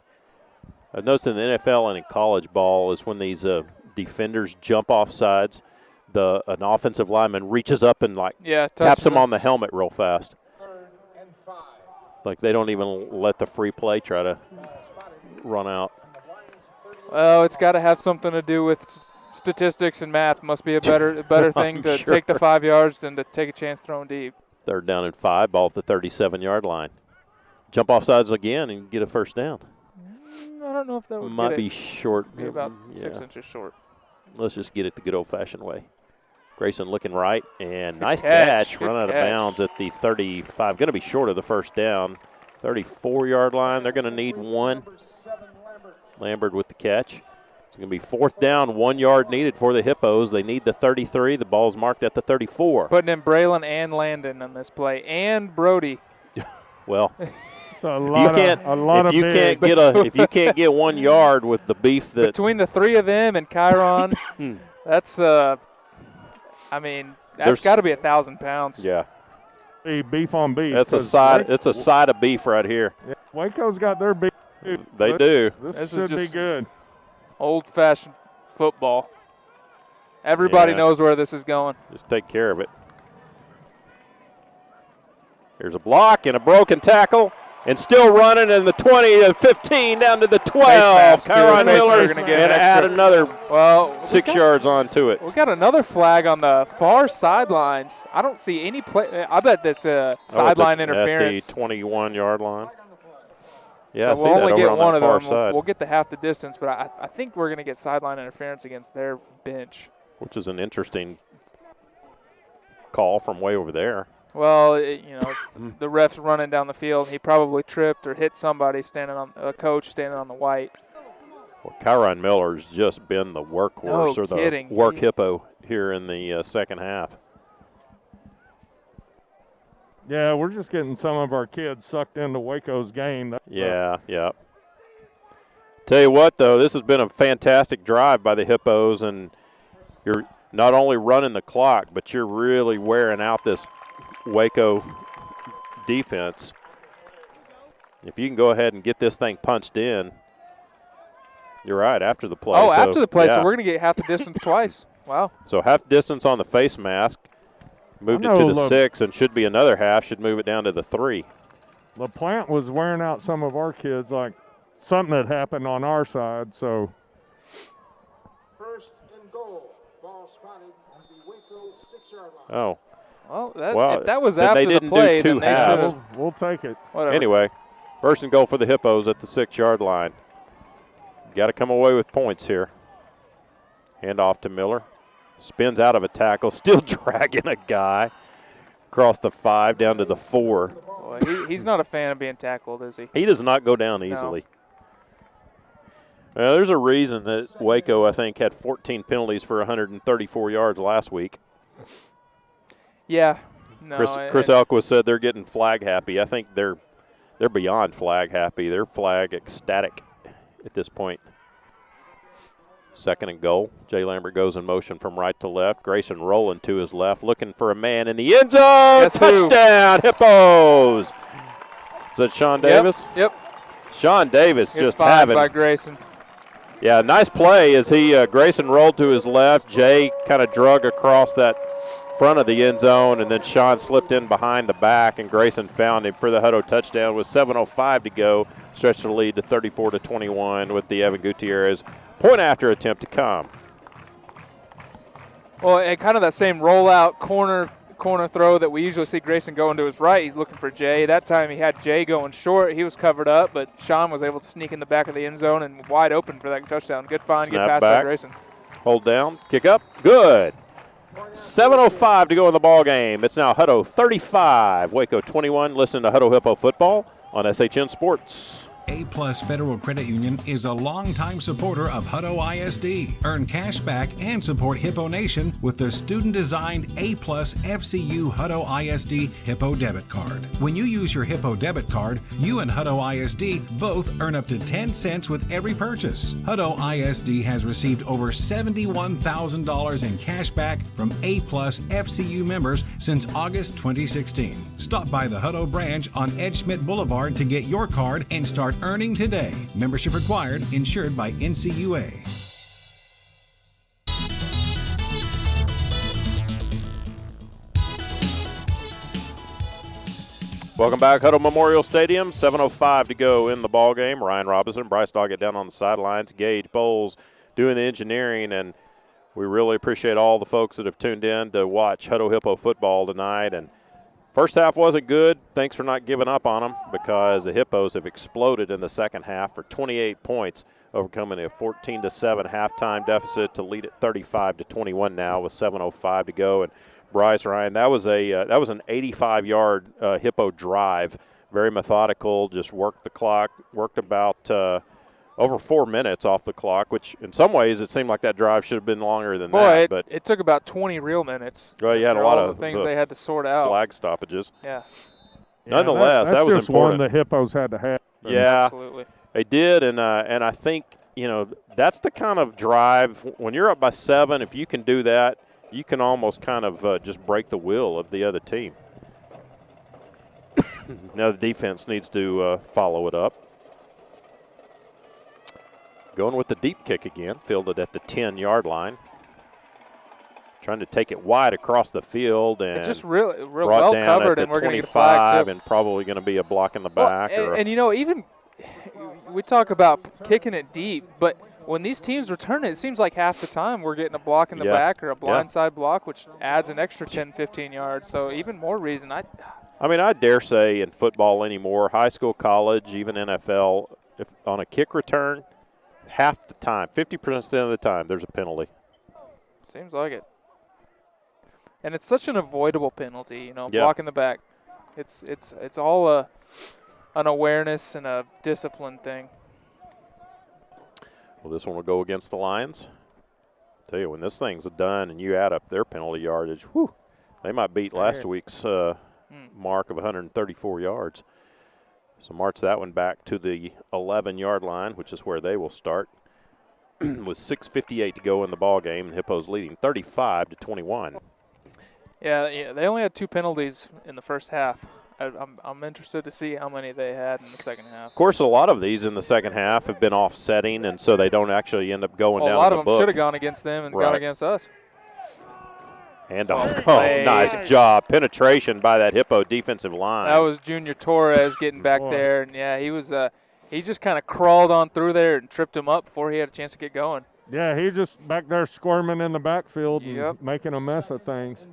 Speaker 2: I've noticed in the NFL and in college ball, is when these defenders jump off sides, an offensive lineman reaches up and taps them on the helmet real fast. Like they don't even let the free play try to run out.
Speaker 5: Well, it's got to have something to do with statistics and math. Must be a better thing to take the 5 yards than to take a chance throwing deep.
Speaker 2: 3rd down and 5, ball at the 37-yard line. Jump off sides again and get a first down.
Speaker 5: I don't know if that would
Speaker 2: Might be short.
Speaker 5: Be about 6 inches short.
Speaker 2: Let's just get it the good old-fashioned way. Grayson looking right, and nice catch. Run out of bounds at the 35. Going to be short of the first down. 34-yard line. They're going to need one. Lambert with the catch. It's going to be 4th down, 1 yard needed for the Hippos. They need the 33. The ball's marked at the 34.
Speaker 5: Putting in Braylon and Landon on this play, and Brody.
Speaker 2: Well,
Speaker 3: it's
Speaker 2: if you can't get 1 yard with the beef that
Speaker 5: between the three of them and Kyron, that's I mean, that's got to be 1,000 pounds.
Speaker 2: Yeah.
Speaker 3: Beef on beef.
Speaker 2: That's a side. It's a side of beef right here.
Speaker 3: Yeah, Waco's got their beef.
Speaker 2: They do.
Speaker 3: This should be good.
Speaker 5: Old-fashioned football. Everybody knows where this is going.
Speaker 2: Just take care of it. Here's a block and a broken tackle. And still running in the 20 to 15 down to the 12. Kyron Miller going to add another 6 yards onto it.
Speaker 5: We got another flag on the far sidelines. I don't see any play. I bet that's a sideline interference.
Speaker 2: At the 21-yard line. Yeah,
Speaker 5: so we'll
Speaker 2: I see
Speaker 5: only
Speaker 2: that
Speaker 5: get
Speaker 2: over on
Speaker 5: one
Speaker 2: that
Speaker 5: of
Speaker 2: far
Speaker 5: them.
Speaker 2: side.
Speaker 5: We'll get the half the distance, but I think we're going to get sideline interference against their bench.
Speaker 2: Which is an interesting call from way over there.
Speaker 5: Well, it's the ref's running down the field. He probably tripped or hit somebody a coach standing on the white.
Speaker 2: Well, Kyron Miller's just been the workhorse the work hippo here in the second half.
Speaker 3: Yeah, we're just getting some of our kids sucked into Waco's game.
Speaker 2: Yeah. Tell you what, though, this has been a fantastic drive by the Hippos, and you're not only running the clock, but you're really wearing out this Waco defense. If you can go ahead and get this thing punched in, you're right, after the play.
Speaker 5: After the play, so we're going to get half the distance twice. Wow.
Speaker 2: So half distance on the face mask, moved it to the 6, and should be another half, should move it down to the 3.
Speaker 3: LaPlante was wearing out some of our kids, like something had happened on our side, so.
Speaker 1: First and goal, ball spotted at the Waco 6-yard line.
Speaker 2: Oh.
Speaker 5: Well, if that was after the play, then they should have.
Speaker 3: We'll take it.
Speaker 5: Whatever.
Speaker 2: Anyway, first and goal for the Hippos at the 6-yard line. Got to come away with points here. Hand off to Miller. Spins out of a tackle, still dragging a guy across the 5 down to the 4.
Speaker 5: Well, he's not a fan of being tackled, is he?
Speaker 2: He does not go down easily. No. Well, there's a reason that Waco, I think, had 14 penalties for 134 yards last week.
Speaker 5: Yeah. No,
Speaker 2: Chris Elquist said they're getting flag happy. I think they're beyond flag happy. They're flag ecstatic at this point. Second and goal. Jay Lambert goes in motion from right to left. Grayson rolling to his left, looking for a man in the end zone.
Speaker 5: Guess
Speaker 2: Touchdown, Hippos. Is that Sean Davis?
Speaker 5: Yep.
Speaker 2: Sean Davis just
Speaker 5: having. By Grayson.
Speaker 2: Yeah, nice play as Grayson rolled to his left. Jay kind of drug across that front of the end zone, and then Sean slipped in behind the back, and Grayson found him for the Hutto touchdown with 7:05 to go. stretch the lead to 34-21 with the Evan Gutierrez point after attempt to come.
Speaker 5: Well, and kind of that same rollout corner throw that we usually see Grayson going to his right. He's looking for Jay. That time he had Jay going short. He was covered up, but Sean was able to sneak in the back of the end zone and wide open for that touchdown. Good find, good pass by Grayson.
Speaker 2: Hold down, kick up, good. 7:05 to go in the ball game. It's now Hutto 35, Waco 21. Listen to Hutto Hippo football on SHN Sports.
Speaker 8: A-Plus Federal Credit Union is a longtime supporter of Hutto ISD. Earn cash back and support Hippo Nation with the student-designed A-Plus FCU Hutto ISD Hippo debit card. When you use your Hippo debit card, you and Hutto ISD both earn up to 10 cents with every purchase. Hutto ISD has received over $71,000 in cash back from A-Plus FCU members since August 2016. Stop by the Hutto branch on Ed Schmidt Boulevard to get your card and start earning today. Membership required. Insured by NCUA.
Speaker 2: Welcome back, Hutto Memorial Stadium. 7:05 to go in the ball game. Ryan Robinson, Bryce Doggett down on the sidelines. Gage Bowles doing the engineering, and we really appreciate all the folks that have tuned in to watch Hutto Hippo football tonight. And first half wasn't good. Thanks for not giving up on them, because the Hippos have exploded in the second half for 28 points, overcoming a 14-7 halftime deficit to lead at 35-21 now with 7:05 to go. And Bryce, Ryan, that was an 85-yard Hippo drive, very methodical. Just worked the clock, worked about over 4 minutes off the clock, which in some ways it seemed like that drive should have been longer than that. But
Speaker 5: it took about 20 real minutes.
Speaker 2: Well, you had a lot of
Speaker 5: things they had to sort out.
Speaker 2: Flag stoppages.
Speaker 5: Yeah.
Speaker 2: Nonetheless, that was
Speaker 3: just
Speaker 2: important.
Speaker 3: one the Hippos had to have.
Speaker 2: Yeah,
Speaker 5: absolutely.
Speaker 2: They did, and I think that's the kind of drive when you're up by 7. If you can do that, you can almost kind of just break the will of the other team. Now the defense needs to follow it up. Going with the deep kick again, fielded at the 10-yard line. Trying to take it wide across the field, and
Speaker 5: it's just real well covered, and we're going to get a flag too.
Speaker 2: And probably going to be a block in the back.
Speaker 5: And even we talk about kicking it deep, but when these teams return it seems like half the time we're getting a block in the back or a blindside block, which adds an extra 10, 15 yards. So even more reason. I
Speaker 2: dare say in football anymore, high school, college, even NFL, if on a kick return, half the time, 50% of the time, there's a penalty.
Speaker 5: Seems like it. And it's such an avoidable penalty, block in the back. It's all an awareness and a discipline thing.
Speaker 2: Well, this one will go against the Lions. Tell you, when this thing's done and you add up their penalty yardage, whew, they might beat last week's mark of 134 yards. So march that one back to the 11-yard line, which is where they will start, with 6:58 to go in the ball game, and Hippos leading 35-21.
Speaker 5: Yeah, they only had 2 penalties in the first half. I'm interested to see how many they had in the second half.
Speaker 2: Of course, a lot of these in the second half have been offsetting, and so they don't actually end up going down the book.
Speaker 5: A lot of them should have gone against them and gone against us.
Speaker 2: Handoff. Oh, nice job. Penetration by that Hippo defensive line.
Speaker 5: That was Junior Torres getting back there. And, yeah, he was he just kind of crawled on through there and tripped him up before he had a chance to get going.
Speaker 3: Yeah, he just back there squirming in the backfield and making a mess of things.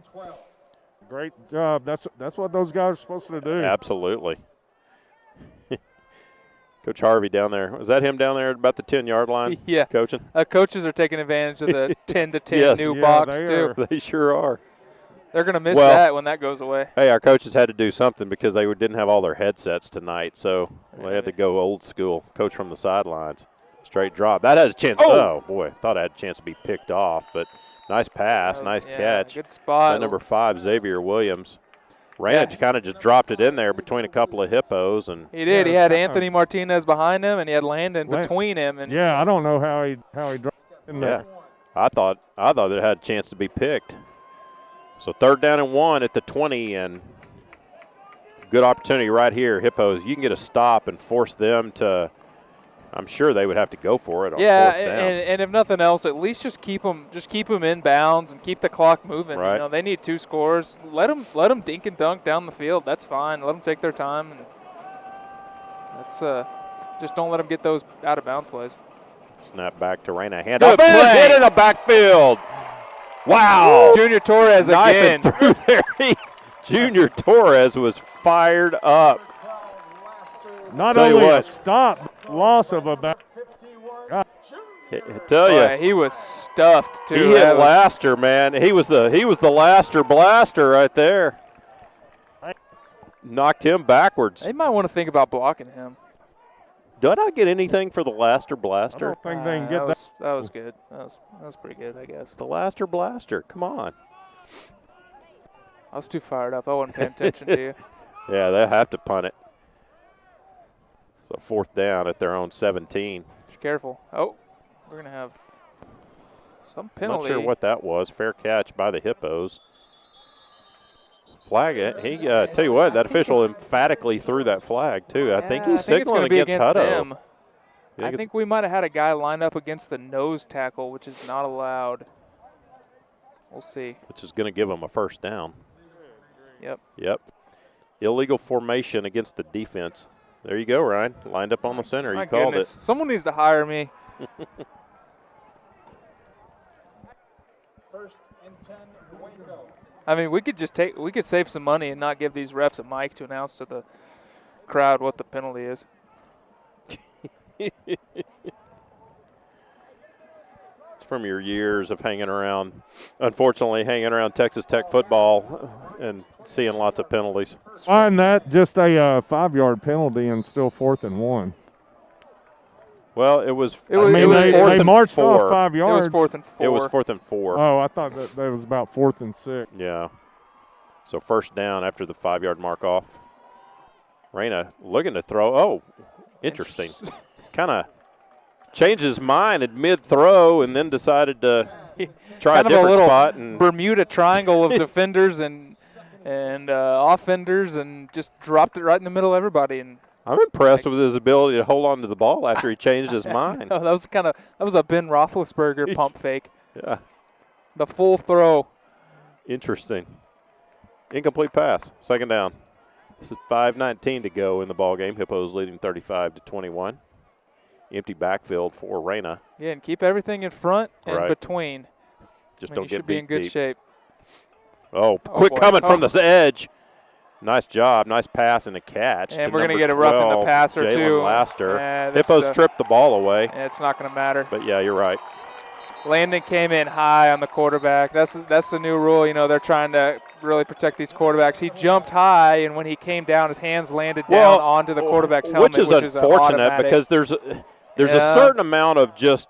Speaker 3: Great job. That's what those guys are supposed to do.
Speaker 2: Absolutely. Coach Harvey down there. Was that him down there at about the 10-yard line?
Speaker 5: Yeah.
Speaker 2: Coaching?
Speaker 5: Coaches are taking advantage of the 10-10 new box, too.
Speaker 2: They sure are.
Speaker 5: They're going to miss that when that goes away.
Speaker 2: Hey, our coaches had to do something because they didn't have all their headsets tonight, so they had to go old school. Coach from the sidelines. Straight drop. That has a chance. Oh, boy. Thought I had a chance to be picked off, but nice pass, nice catch.
Speaker 5: Good spot.
Speaker 2: Number 5, Xavier Williams. Kind of just dropped it in there between a couple of Hippos. And
Speaker 5: he did. He had Anthony Martinez behind him, and he had Landon between him. And
Speaker 3: I don't know how he dropped it in there.
Speaker 2: I thought it had a chance to be picked. So 3rd down and 1 at the 20, and good opportunity right here. Hippos, you can get a stop and force them to. I'm sure they would have to go for it on 4th down.
Speaker 5: And if nothing else, at least just keep them in bounds and keep the clock moving.
Speaker 2: Right.
Speaker 5: They need 2 scores. Let them dink and dunk down the field. That's fine. Let them take their time. And that's Just don't let them get those out of bounds plays.
Speaker 2: Snap back to Reyna. Hand
Speaker 5: Good
Speaker 2: off. Is
Speaker 5: play.
Speaker 2: hit in the backfield. Wow.
Speaker 5: Junior Torres again.
Speaker 2: Through there. Junior Torres was fired up.
Speaker 3: Not
Speaker 2: Tell you
Speaker 3: only a
Speaker 2: what.
Speaker 3: stop, loss of a back.
Speaker 2: I tell you.
Speaker 5: Boy, he was stuffed too.
Speaker 2: He hit Laster, man. He was the Laster blaster right there. Knocked him backwards.
Speaker 5: They might want to think about blocking him.
Speaker 2: Did I get anything for the Laster
Speaker 3: I
Speaker 2: blaster?
Speaker 3: don't think they can get that.
Speaker 5: That was good. That was pretty good, I guess.
Speaker 2: The Laster blaster. Come on.
Speaker 5: I was too fired up. I wasn't paying attention to you.
Speaker 2: Yeah, they'll have to punt it. So 4th down at their own 17.
Speaker 5: Be careful. Oh, we're going to have some penalty.
Speaker 2: Not sure what that was. Fair catch by the Hippos. Flag it. He tell you what, that official emphatically threw that flag too. I think he's signaling against Hutto.
Speaker 5: Them. I think we might have had a guy lined up against the nose tackle, which is not allowed. We'll see.
Speaker 2: Which is going to give him a 1st down.
Speaker 5: Yep.
Speaker 2: Illegal formation against the defense. There you go, Ryan. Lined up on the center.
Speaker 5: My
Speaker 2: You called
Speaker 5: goodness.
Speaker 2: it.
Speaker 5: Someone needs to hire me.
Speaker 1: 1st and 10, Waco.
Speaker 5: I mean, we could save some money and not give these refs a mic to announce to the crowd what the penalty is.
Speaker 2: It's from your years of hanging around Texas Tech football and seeing lots of penalties.
Speaker 3: Find that just a 5-yard penalty and still 4th and 1.
Speaker 2: Well, it was.
Speaker 3: They marched off 5 yards.
Speaker 5: It was 4th and 4.
Speaker 2: It was 4th and 4.
Speaker 3: Oh, I thought that was about 4th and 6.
Speaker 2: Yeah. So 1st down after the 5-yard mark off. Reyna looking to throw. Oh, interesting. Kind of changed his mind at mid-throw and then decided to try a different spot. And
Speaker 5: Bermuda triangle of defenders and offenders and just dropped it right in the middle of everybody. And
Speaker 2: I'm impressed with his ability to hold on to the ball after he changed his mind.
Speaker 5: No, that was a Ben Roethlisberger pump fake.
Speaker 2: Yeah.
Speaker 5: The full throw.
Speaker 2: Interesting. Incomplete pass. 2nd down. This is 5:19 to go in the ball game. Hippos leading 35-21. Empty backfield for Reyna.
Speaker 5: Yeah, and keep everything in front and between.
Speaker 2: Just
Speaker 5: you
Speaker 2: don't get
Speaker 5: should be in good
Speaker 2: deep.
Speaker 5: shape.
Speaker 2: Oh, quick coming from the edge. Nice job. Nice pass and a catch.
Speaker 5: And
Speaker 2: to
Speaker 5: we're going to
Speaker 2: number
Speaker 5: get a rough in the
Speaker 2: 12,
Speaker 5: passer,
Speaker 2: Jalen
Speaker 5: too.
Speaker 2: Laster. Hippos stripped the ball away.
Speaker 5: Yeah, it's not going to matter.
Speaker 2: But, yeah, you're right.
Speaker 5: Landon came in high on the quarterback. That's the new rule. You know, they're trying to really protect these quarterbacks. He jumped high, and when he came down, his hands landed down onto the quarterback's helmet,
Speaker 2: which is unfortunate because there's a certain amount of just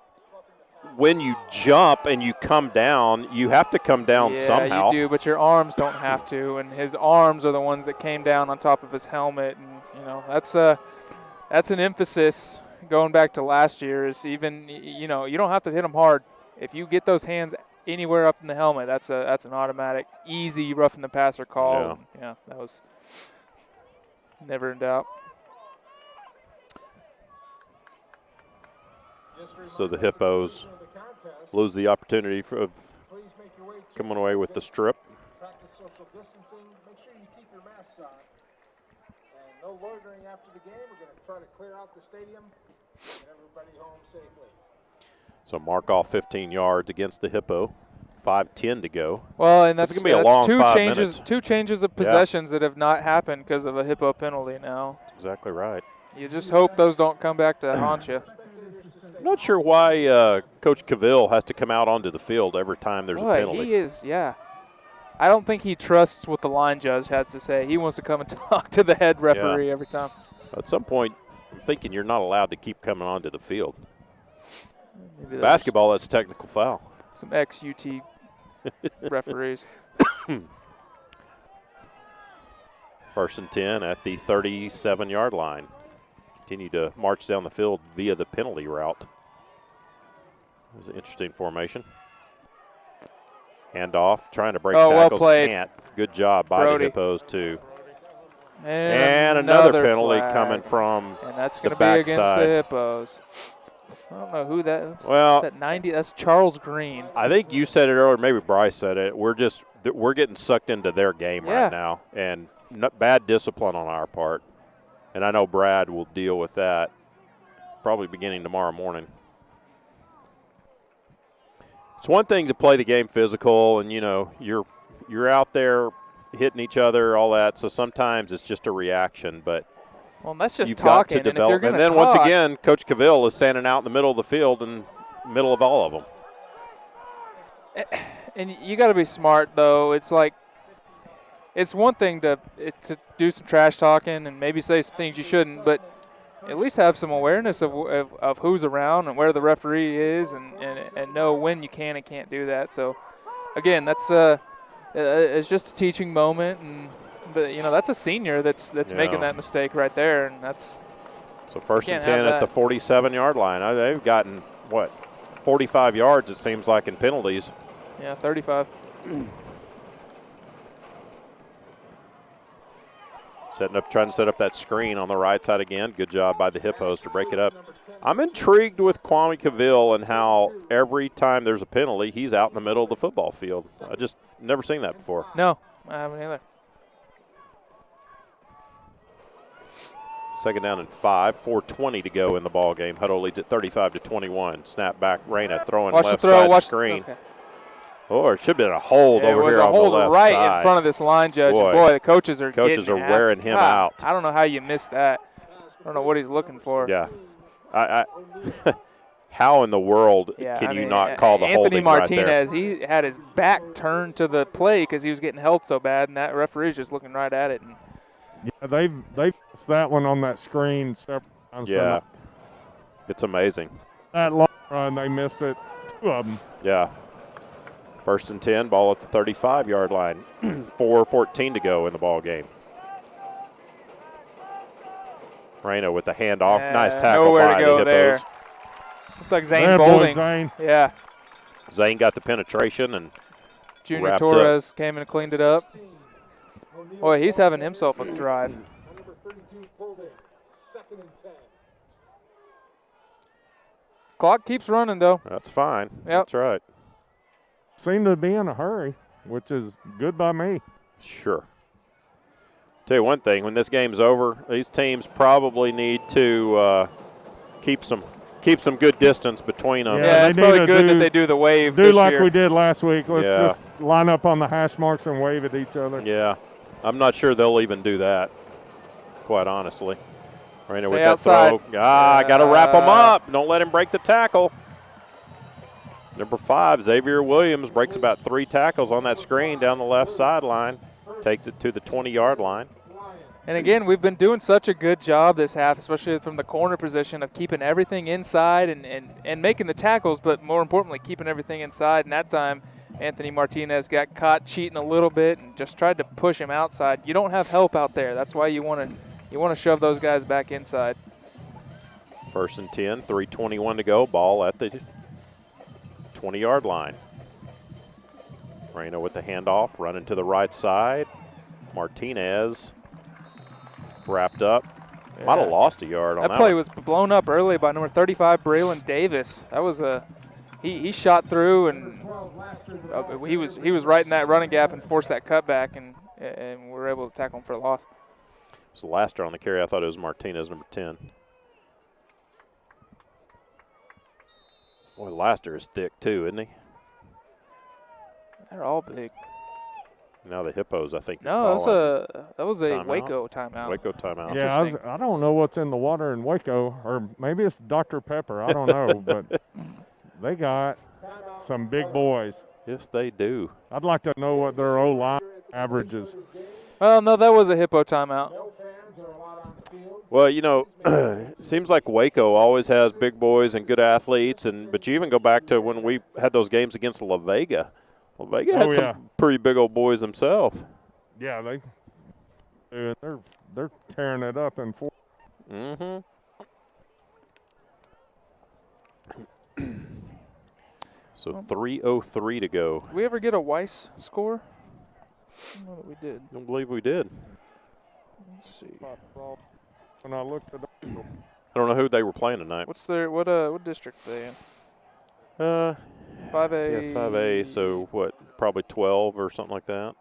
Speaker 2: when you jump and you come down, you have to come down somehow.
Speaker 5: Yeah, you do, but your arms don't have to, and his arms are the ones that came down on top of his helmet, and you know that's an emphasis going back to last year. Is even you don't have to hit them hard. If you get those hands anywhere up in the helmet, that's an automatic, easy roughing the passer call. Yeah, that was never in doubt.
Speaker 2: So the Hippos lose the opportunity of coming away with the strip.
Speaker 1: Practice social distancing. Make sure you keep your masks on. And no loitering after the game. We're going to try to clear out the stadium and get everybody home safely.
Speaker 2: So mark off 15 yards against the Hippo. 5:10 to go.
Speaker 5: Well, and that's
Speaker 2: going to be a long 5 minutes.
Speaker 5: Two changes of possessions that have not happened because of a Hippo penalty now.
Speaker 2: That's exactly right.
Speaker 5: You just hope those don't come back to haunt you.
Speaker 2: I'm not sure why Coach Cavill has to come out onto the field every time there's a penalty.
Speaker 5: He is, yeah. I don't think he trusts what the line judge has to say. He wants to come and talk to the head referee every time.
Speaker 2: At some point, I'm thinking you're not allowed to keep coming onto the field. Basketball, that's a technical foul.
Speaker 5: Some ex-UT referees.
Speaker 2: 1st and 10 at the 37-yard line. Continue to march down the field via the penalty route. It was an interesting formation. Handoff, trying to break tackles.
Speaker 5: Well played.
Speaker 2: Can't. Good job by
Speaker 5: Brody.
Speaker 2: the Hippos, too.
Speaker 5: And
Speaker 2: another penalty
Speaker 5: flag.
Speaker 2: coming from
Speaker 5: and that's
Speaker 2: the
Speaker 5: going to be against
Speaker 2: backside.
Speaker 5: the Hippos. I don't know who that is.
Speaker 2: Well,
Speaker 5: that 90. That's Charles Green.
Speaker 2: I think you said it earlier, maybe Bryce said it. We're getting sucked into their game right now, and bad discipline on our part. And I know Brad will deal with that. probably beginning tomorrow morning. It's one thing to play the game physical, and you're out there hitting each other, all that. So sometimes it's just a reaction, but
Speaker 5: well, that's just
Speaker 2: you've
Speaker 5: talking.
Speaker 2: got to develop. And then once again, Coach Cavill is standing out in the middle of the field and middle of all of them.
Speaker 5: And you got to be smart, though. It's like it's one thing to do some trash talking and maybe say some things you shouldn't, but at least have some awareness of who's around and where the referee is, and know when you can and can't do that. So, again, that's it's just a teaching moment, but that's a senior that's making that mistake right there, and that's
Speaker 2: so 1st and 10 at the 47-yard line. They've gotten 45 yards, it seems like, in penalties.
Speaker 5: Yeah, 35.
Speaker 2: Trying to set up that screen on the right side again. Good job by the Hippos to break it up. I'm intrigued with Kwame Cavill and how every time there's a penalty, he's out in the middle of the football field. I just never seen that before.
Speaker 5: No, I haven't either.
Speaker 2: 2nd down and 5, 4:20 to go in the ball game. Hutto leads at 35-21. Snap back, Reyna throwing left side screen.
Speaker 5: Okay.
Speaker 2: Oh, it should have been a hold over here on the left side.
Speaker 5: It was a hold right in front of this line judge. Boy, the coaches are
Speaker 2: wearing him out.
Speaker 5: I don't know how you missed that. I don't know what he's looking for.
Speaker 2: Yeah. How in the world can you not call the holding right there?
Speaker 5: Anthony Martinez, he had his back turned to the play because he was getting held so bad, and that referee's just looking right at it.
Speaker 3: Yeah, they've missed that one on that screen several times.
Speaker 2: Yeah. It's amazing.
Speaker 3: That long run, they missed it. 2 of them.
Speaker 2: Yeah. 1st and 10, ball at the 35-yard line. 4:14 to go in the ball game. Reyna with the handoff. Nice tackle by the Hippos.
Speaker 5: There. Looked like Zane Bolding.
Speaker 3: Zane.
Speaker 5: Yeah.
Speaker 2: Zane got the penetration and
Speaker 5: Junior Torres came and cleaned it up. Boy, he's having himself a drive. Clock keeps running, though.
Speaker 2: That's fine.
Speaker 5: Yep.
Speaker 2: That's right.
Speaker 3: Seem to be in a hurry, which is good by me.
Speaker 2: Sure. Tell you one thing, when this game's over, these teams probably need to keep some good distance between them.
Speaker 5: Yeah, it's probably good that they do the wave
Speaker 3: Do
Speaker 5: this
Speaker 3: like
Speaker 5: year.
Speaker 3: we did last week. Let's just line up on the hash marks and wave at each other.
Speaker 2: Yeah. I'm not sure they'll even do that, quite honestly. Reyna with that
Speaker 5: outside.
Speaker 2: throw. Got to wrap him up. Don't let him break the tackle. Number 5, Xavier Williams, breaks about 3 tackles on that screen down the left sideline. Takes it to the 20-yard line.
Speaker 5: And again, we've been doing such a good job this half, especially from the corner position, of keeping everything inside and making the tackles, but more importantly, keeping everything inside. And that time, Anthony Martinez got caught cheating a little bit and just tried to push him outside. You don't have help out there. That's why you want to shove those guys back inside.
Speaker 2: 1st and 10, 3:21 to go. Ball at the 20-yard line. Reyna with the handoff, running to the right side. Martinez wrapped up.
Speaker 5: Yeah.
Speaker 2: Might have lost a yard on that.
Speaker 5: That play
Speaker 2: one.
Speaker 5: was blown up early by number 35, Braylon Davis. That was he shot through and he was right in that running gap and forced that cutback, and we were able to tackle him for a loss.
Speaker 2: So Laster on the carry. I thought it was Martinez, number 10. Boy, Laster is thick too, isn't he?
Speaker 5: They're all big.
Speaker 2: Now the Hippos, I think.
Speaker 5: No, that was a
Speaker 2: timeout.
Speaker 5: Waco timeout.
Speaker 2: Waco timeout.
Speaker 3: Yeah, I don't know what's in the water in Waco, or maybe it's Dr. Pepper. I don't know, but they got some big boys.
Speaker 2: Yes, they do.
Speaker 3: I'd like to know what their O-line averages.
Speaker 5: Well, no, that was a Hippo timeout.
Speaker 2: Well, it seems like Waco always has big boys and good athletes, but you even go back to when we had those games against La Vega. La Vega had some pretty big old boys themselves.
Speaker 3: Yeah, they're tearing it up in 4.
Speaker 2: Mm-hmm. So 3:03 to go.
Speaker 5: Did we ever get a Weiss score? I don't know that we did.
Speaker 2: I don't believe we did.
Speaker 5: Let's see.
Speaker 3: When I looked it up.
Speaker 2: I don't know who they were playing tonight.
Speaker 5: What district are they in? 5A.
Speaker 2: Yeah, 5A. So what? Probably 12 or something like that.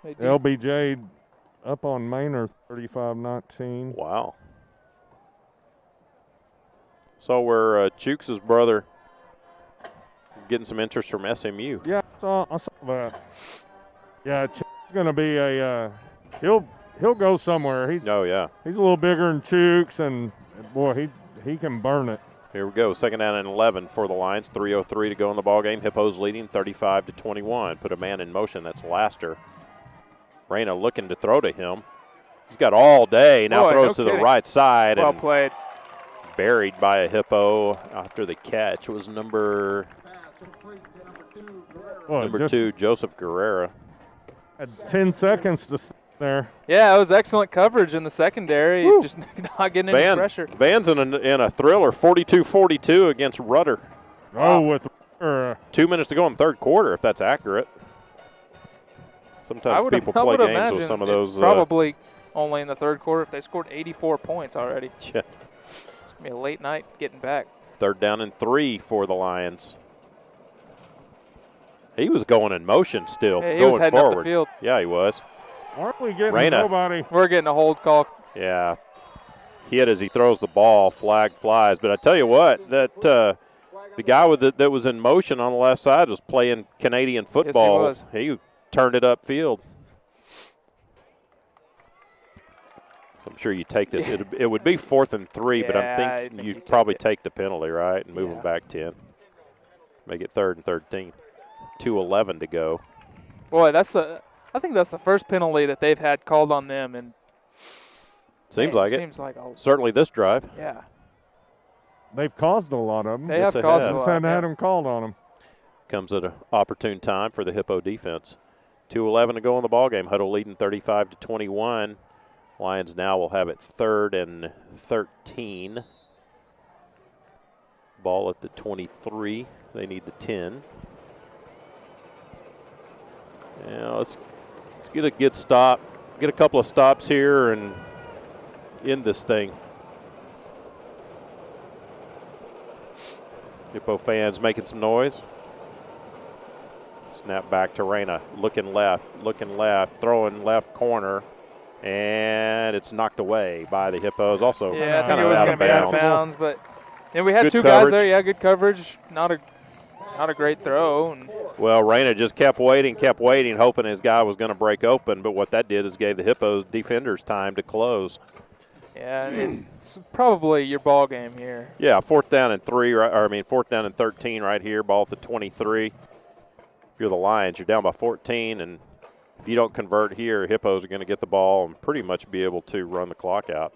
Speaker 3: LBJ up on Manor 35-19.
Speaker 2: Wow. So where Chooks' brother getting some interest from SMU.
Speaker 3: Yeah, I saw that. Yeah, it's going to be a he'll go somewhere. He's
Speaker 2: Oh, yeah.
Speaker 3: He's a little bigger than Chooks, and boy, he can burn it.
Speaker 2: Here we go. Second down and 11 for the Lions. 3:03 to go in the ball game. Hippos leading 35-21. Put a man in motion. That's Laster. Reyna looking to throw to him. He's got all day. Now throws to the right side.
Speaker 5: Well
Speaker 2: and
Speaker 5: played.
Speaker 2: Buried by a Hippo after the catch was number 2, Joseph Guerrera.
Speaker 3: Had 10 seconds to stay there.
Speaker 5: Yeah, it was excellent coverage in the secondary.
Speaker 3: Woo.
Speaker 5: Just not getting any pressure.
Speaker 2: Van's in a thriller, 42-42 against Rudder.
Speaker 3: Oh, with
Speaker 2: 2 minutes to go in the third quarter, if that's accurate. Sometimes people play games with some of those.
Speaker 5: Probably only in the third quarter if they scored 84 points already.
Speaker 2: Yeah.
Speaker 5: It's going to be a late night getting back.
Speaker 2: Third down and 3 for the Lions. He was going in motion still,
Speaker 5: Yeah, he
Speaker 2: going
Speaker 5: was heading
Speaker 2: forward.
Speaker 5: up the field.
Speaker 2: Yeah, he was.
Speaker 3: Aren't we getting
Speaker 2: Reyna.
Speaker 3: nobody?
Speaker 5: We're getting a hold call.
Speaker 2: Yeah. Hit as he throws the ball, flag flies. But I tell you what, that the guy that was in motion on the left side was playing Canadian football.
Speaker 5: Yes, he was.
Speaker 2: He turned it upfield. So I'm sure you take this. It would be 4th and 3, but I think you'd probably take the penalty, right, and move them back 10. Make it 3rd and 13. 2:11 to go.
Speaker 5: Boy, I think that's the first penalty that they've had called on them, and
Speaker 2: seems like it.
Speaker 5: Seems like
Speaker 2: certainly this drive.
Speaker 5: Yeah.
Speaker 3: They've caused a lot of them.
Speaker 5: They have caused a lot.
Speaker 3: Just hadn't had them called on them.
Speaker 2: Comes at an opportune time for the Hippo defense. 2:11 to go in the ball game. Hutto leading 35-21. Lions now will have it 3rd and 13. Ball at the 23. They need the 10. Yeah, let's get a good stop. Get a couple of stops here and end this thing. Hippo fans making some noise. Snap back to Reyna. Looking left, throwing left corner. And it's knocked away by the Hippos. Also,
Speaker 5: yeah, I think
Speaker 2: kind
Speaker 5: it
Speaker 2: of
Speaker 5: was
Speaker 2: out
Speaker 5: going
Speaker 2: of
Speaker 5: to be out of
Speaker 2: bounds.
Speaker 5: bounds, but we had
Speaker 2: Good
Speaker 5: two
Speaker 2: coverage.
Speaker 5: guys there. Yeah, good coverage. Not a great throw. And
Speaker 2: well, Reyna just kept waiting, hoping his guy was going to break open. But what that did is gave the Hippos defenders time to close.
Speaker 5: yeah, it's probably your ball game here.
Speaker 2: Yeah, 4th down and 3, right, 4th down and 13 right here. Ball at the 23. If you're the Lions, you're down by 14, and if you don't convert here, Hippos are going to get the ball and pretty much be able to run the clock out.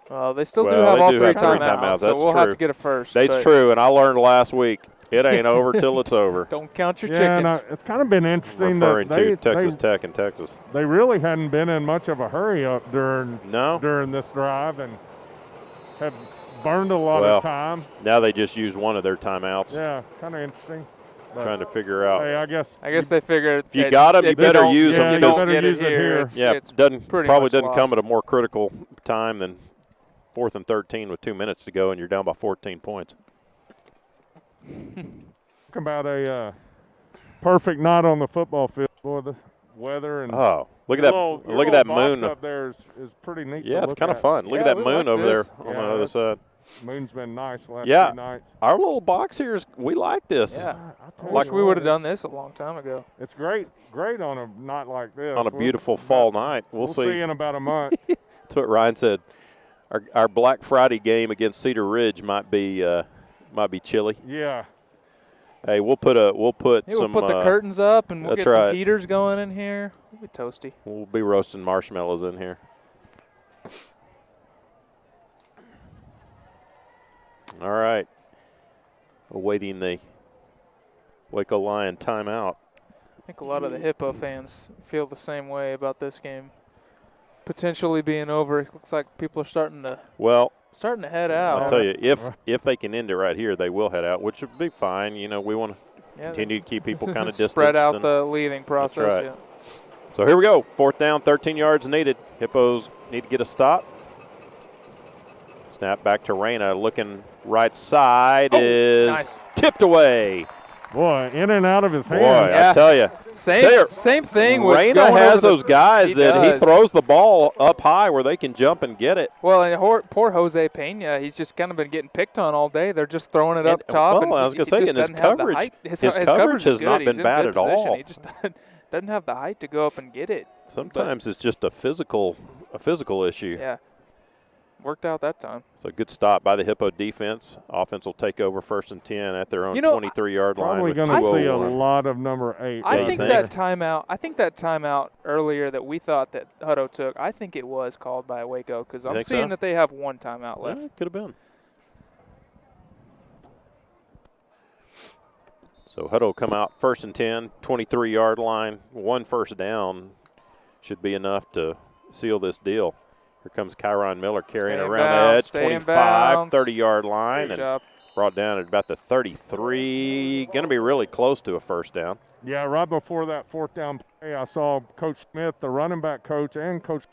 Speaker 5: Well, they still do have all three timeouts, so
Speaker 2: That's
Speaker 5: we'll
Speaker 2: true.
Speaker 5: have to get a first.
Speaker 2: That's true, and I learned last week, it ain't over till it's over.
Speaker 5: Don't count your
Speaker 3: Yeah,
Speaker 5: chickens.
Speaker 3: and it's kind of been interesting
Speaker 2: Referring
Speaker 3: that
Speaker 2: to Texas Tech and Texas.
Speaker 3: They really hadn't been in much of a hurry up during this drive and have burned a lot of time.
Speaker 2: Now they just use one of their timeouts.
Speaker 3: Yeah, kind of interesting. But
Speaker 2: trying to figure out.
Speaker 3: Hey, I guess
Speaker 5: they figured
Speaker 2: if you got them, you better use them.
Speaker 3: You better use it here.
Speaker 5: It's
Speaker 2: probably doesn't
Speaker 5: lost.
Speaker 2: come at a more critical time than 4th and 13 with 2 minutes to go, and you're down by 14 points.
Speaker 3: Talk about a perfect night on the football field. Boy, the weather and
Speaker 2: look at that moon
Speaker 3: up there is pretty neat.
Speaker 2: Yeah,
Speaker 3: to
Speaker 2: it's
Speaker 3: look
Speaker 2: kind of
Speaker 3: at.
Speaker 2: fun. Look at that moon over there on the other side.
Speaker 3: Moon's been nice the last
Speaker 2: Yeah,
Speaker 3: few nights.
Speaker 2: our little box here we like this.
Speaker 5: Yeah, like we would have done this a long time ago.
Speaker 3: It's great on a night like this.
Speaker 2: On a beautiful fall night. We'll see
Speaker 3: in about a month.
Speaker 2: That's what Ryan said. Our Black Friday game against Cedar Ridge might be chilly.
Speaker 3: Yeah.
Speaker 2: Hey, we'll put
Speaker 5: We'll
Speaker 2: some.
Speaker 5: put the curtains up and we'll
Speaker 2: that's
Speaker 5: get some
Speaker 2: right.
Speaker 5: heaters going in here. We'll be toasty.
Speaker 2: We'll be roasting marshmallows in here. All right. Awaiting the Waco Lion timeout.
Speaker 5: I think a lot of the Hippo fans feel the same way about this game potentially being over. It looks like people are starting to head out.
Speaker 2: I'll tell you, if they can end it right here, they will head out, which would be fine. You know, we want to continue to keep people kind of distanced.
Speaker 5: Spread out the leaving process.
Speaker 2: That's right.
Speaker 5: Yeah.
Speaker 2: So here we go. 4th down, 13 yards needed. Hippos need to get a stop. Snap back to Reyna, looking right side is
Speaker 5: nice.
Speaker 2: tipped away.
Speaker 3: Boy, in and out of his
Speaker 2: Boy,
Speaker 3: hands.
Speaker 2: I tell you.
Speaker 5: Same thing with
Speaker 2: Reyna
Speaker 5: going
Speaker 2: has
Speaker 5: over the-
Speaker 2: those guys
Speaker 5: he
Speaker 2: that he
Speaker 5: does.
Speaker 2: throws the ball up high where they can jump and get it.
Speaker 5: Well, and poor Jose Pena, he's just kind of been getting picked on all day. They're just throwing it up top.
Speaker 2: Well,
Speaker 5: and
Speaker 2: I was
Speaker 5: he
Speaker 2: going to say,
Speaker 5: just
Speaker 2: and his
Speaker 5: doesn't have the
Speaker 2: coverage,
Speaker 5: height.
Speaker 2: his
Speaker 5: His
Speaker 2: coverage has
Speaker 5: is
Speaker 2: not
Speaker 5: good.
Speaker 2: been
Speaker 5: He's in
Speaker 2: bad
Speaker 5: good
Speaker 2: at
Speaker 5: position.
Speaker 2: all.
Speaker 5: He just doesn't have the height to go up and get it.
Speaker 2: Sometimes it's just a physical issue.
Speaker 5: Yeah. Worked out that time.
Speaker 2: So good stop by the Hippo defense. Offense will take over 1st and 10 at their own 23-yard line.
Speaker 3: Probably going to see a lot of number 8.
Speaker 5: I think that timeout earlier that we thought that Hutto took, I think it was called by Waco because I'm seeing that they have one timeout left.
Speaker 2: Yeah, could have been. So Hutto will come out 1st and 10, 23-yard line. 1 first down should be enough to seal this deal. Here comes Kyron Miller carrying around the edge, 25, 30-yard line, and brought down at about the 33. Going to be really close to a first down.
Speaker 3: Yeah, right before that 4th down play, I saw Coach Smith, the running back coach, and Coach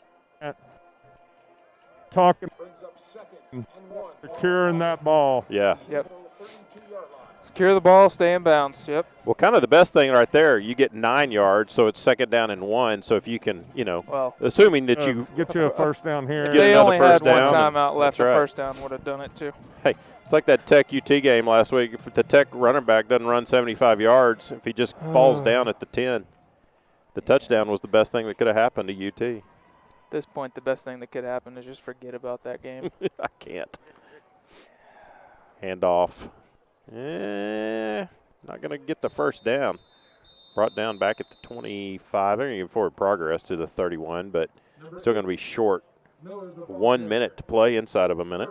Speaker 3: talking, securing that ball.
Speaker 2: Yeah.
Speaker 5: Yep. Secure the ball, stay in bounds. Yep.
Speaker 2: Well, kind of the best thing right there, you get 9 yards, so it's 2nd down and 1. So if you can, assuming that you
Speaker 3: get you a first down here.
Speaker 5: If they only had one timeout left,
Speaker 2: right.
Speaker 5: a first down would have done it too.
Speaker 2: Hey, it's like that Tech UT game last week. If the Tech running back doesn't run 75 yards, if he just falls down at the 10, the touchdown was the best thing that could have happened to UT.
Speaker 5: At this point, the best thing that could happen is just forget about that game.
Speaker 2: I can't. Handoff. Not going to get the first down. Brought down back at the 25. They're going to get forward progress to the 31, but still going to be short. 1 minute to play inside of a minute.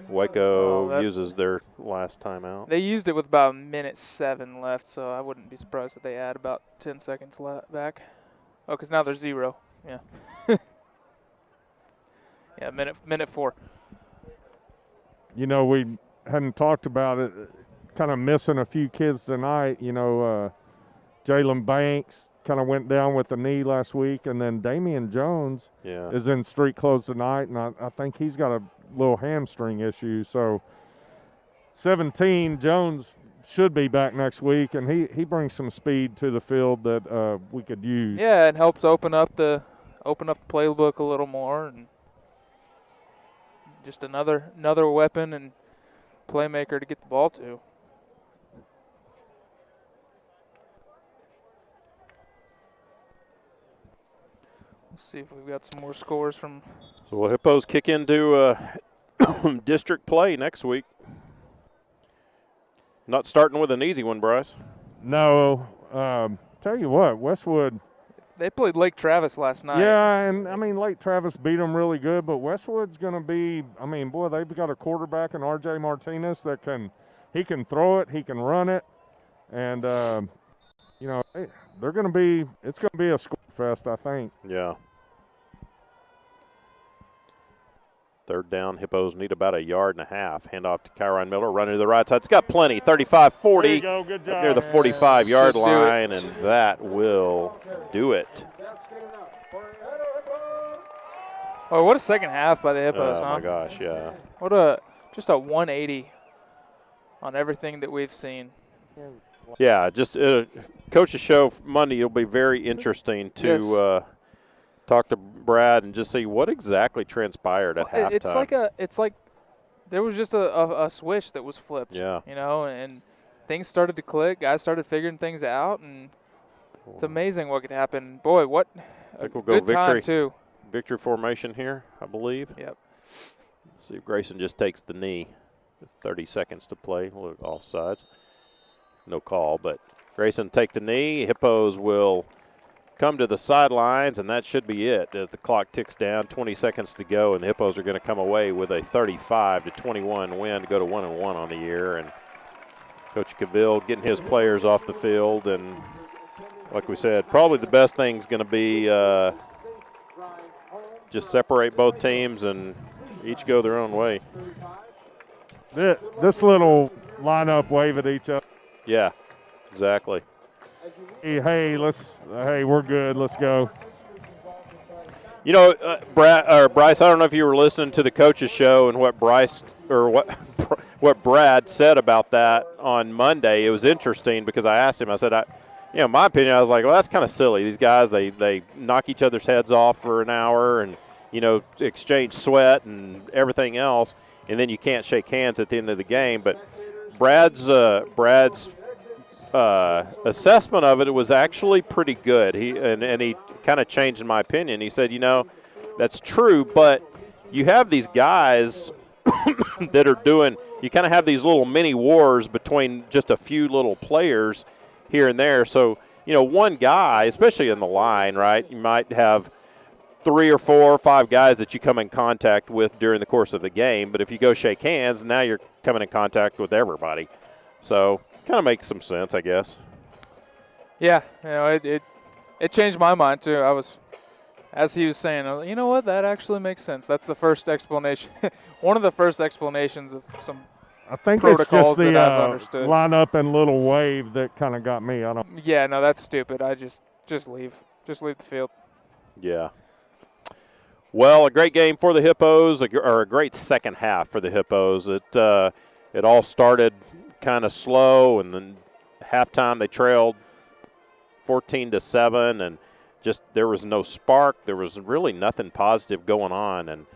Speaker 2: Waco uses their last timeout.
Speaker 5: They used it with about 1:07 left, so I wouldn't be surprised if they add about 10 seconds back. Oh, because now they're 0. Yeah. Yeah, minute 4.
Speaker 3: We hadn't talked about it. Kind of missing a few kids tonight. Jalen Banks kind of went down with the knee last week, and then Damian Jones is in street clothes tonight, and I think he's got a little hamstring issue. So 17, Jones should be back next week, and he brings some speed to the field that we could use.
Speaker 5: Yeah, it helps open up the playbook a little more, and just another weapon and playmaker to get the ball to. Let's see if we've got some more scores from.
Speaker 2: So will Hippos kick into district play next week? Not starting with an easy one, Bryce.
Speaker 3: No. Tell you what, Westwood.
Speaker 5: They played Lake Travis last night.
Speaker 3: Yeah, and Lake Travis beat them really good, but Westwood's going to be, they've got a quarterback in R.J. Martinez that he can throw it, he can run it, and, they're going to be, it's going to be a score fest, I think.
Speaker 2: Yeah. 3rd down, Hippos need about 1.5 yards. Handoff to Kyron Miller, running to the right side. It's got plenty, 35-40.
Speaker 3: There you go, good job.
Speaker 2: Near the 45-yard line, and that will do it.
Speaker 5: Oh, what a second half by the Hippos,
Speaker 2: huh?
Speaker 5: Oh,
Speaker 2: my gosh, yeah.
Speaker 5: What just a 180 on everything that we've seen.
Speaker 2: Yeah, just Coach's show Monday will be very interesting to talk to Brad and just see what exactly transpired at halftime.
Speaker 5: It's like there was just a switch that was flipped.
Speaker 2: Yeah.
Speaker 5: And things started to click. Guys started figuring things out, and it's amazing what could happen. Boy, what
Speaker 2: I think we'll
Speaker 5: good
Speaker 2: go
Speaker 5: time too.
Speaker 2: Victory formation here, I believe.
Speaker 5: Yep.
Speaker 2: Let's see if Grayson just takes the knee. 30 seconds to play. Look, offsides. No call, but Grayson take the knee. Hippos will come to the sidelines, and that should be it as the clock ticks down. 20 seconds to go, and the Hippos are going to come away with a 35-21 win to go to 1-1 on the year. And Coach Cavill getting his players off the field, and like we said, probably the best thing's going to be just separate both teams and each go their own way.
Speaker 3: This little lineup wave at each other.
Speaker 2: Yeah, exactly.
Speaker 3: Hey, we're good. Let's go.
Speaker 2: Bryce, I don't know if you were listening to the coach's show and what what Brad said about that on Monday. It was interesting because I asked him, I said, my opinion, I was like, well, that's kind of silly. These guys, they knock each other's heads off for an hour and, exchange sweat and everything else, and then you can't shake hands at the end of the game. But Brad's assessment of it was actually pretty good. He kind of changed my opinion. He said, that's true, but you have these guys that are doing – you kind of have these little mini wars between just a few little players here and there. So, one guy, especially in the line, right, you might have 3 or 4 or 5 guys that you come in contact with during the course of the game. But if you go shake hands, now you're coming in contact with everybody. So kind of makes some sense, I guess.
Speaker 5: Yeah, it changed my mind too. I was, as he was saying, you know what, that actually makes sense. That's the first explanation, one of the first explanations of some.
Speaker 3: I think it's just the
Speaker 5: understood.
Speaker 3: line up and little wave that kind of got me.
Speaker 5: Yeah, no, that's stupid. I just leave the field.
Speaker 2: Yeah. Well, a great game for the Hippos, or a great second half for the Hippos. It all started kind of slow, and then halftime they trailed 14-7, and just there was no spark. There was really nothing positive going on, and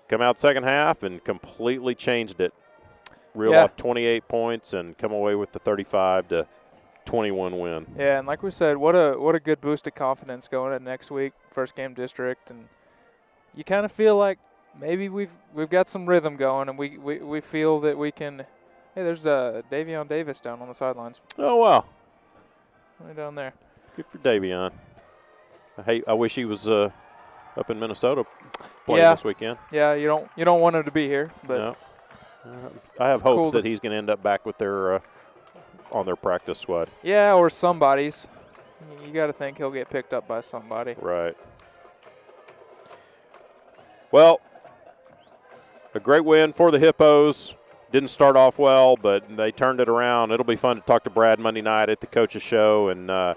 Speaker 2: come out second half and completely changed it. Reel off 28 points and come away with the 35-21 win.
Speaker 5: Yeah, and like we said, what a good boost of confidence going into next week, first game district, and you kind of feel like maybe we've got some rhythm going, and we feel that we can. Hey, there's Davion Davis down on the sidelines.
Speaker 2: Oh wow,
Speaker 5: right down there.
Speaker 2: Good for Davion. I wish he was up in Minnesota playing this weekend.
Speaker 5: Yeah, you don't want him to be here, but
Speaker 2: no. I have hopes that he's going to end up back with their on their practice squad.
Speaker 5: Yeah, or somebody's. You got to think he'll get picked up by somebody.
Speaker 2: Right. Well, a great win for the Hippos. Didn't start off well, but they turned it around. It'll be fun to talk to Brad Monday night at the coaches show and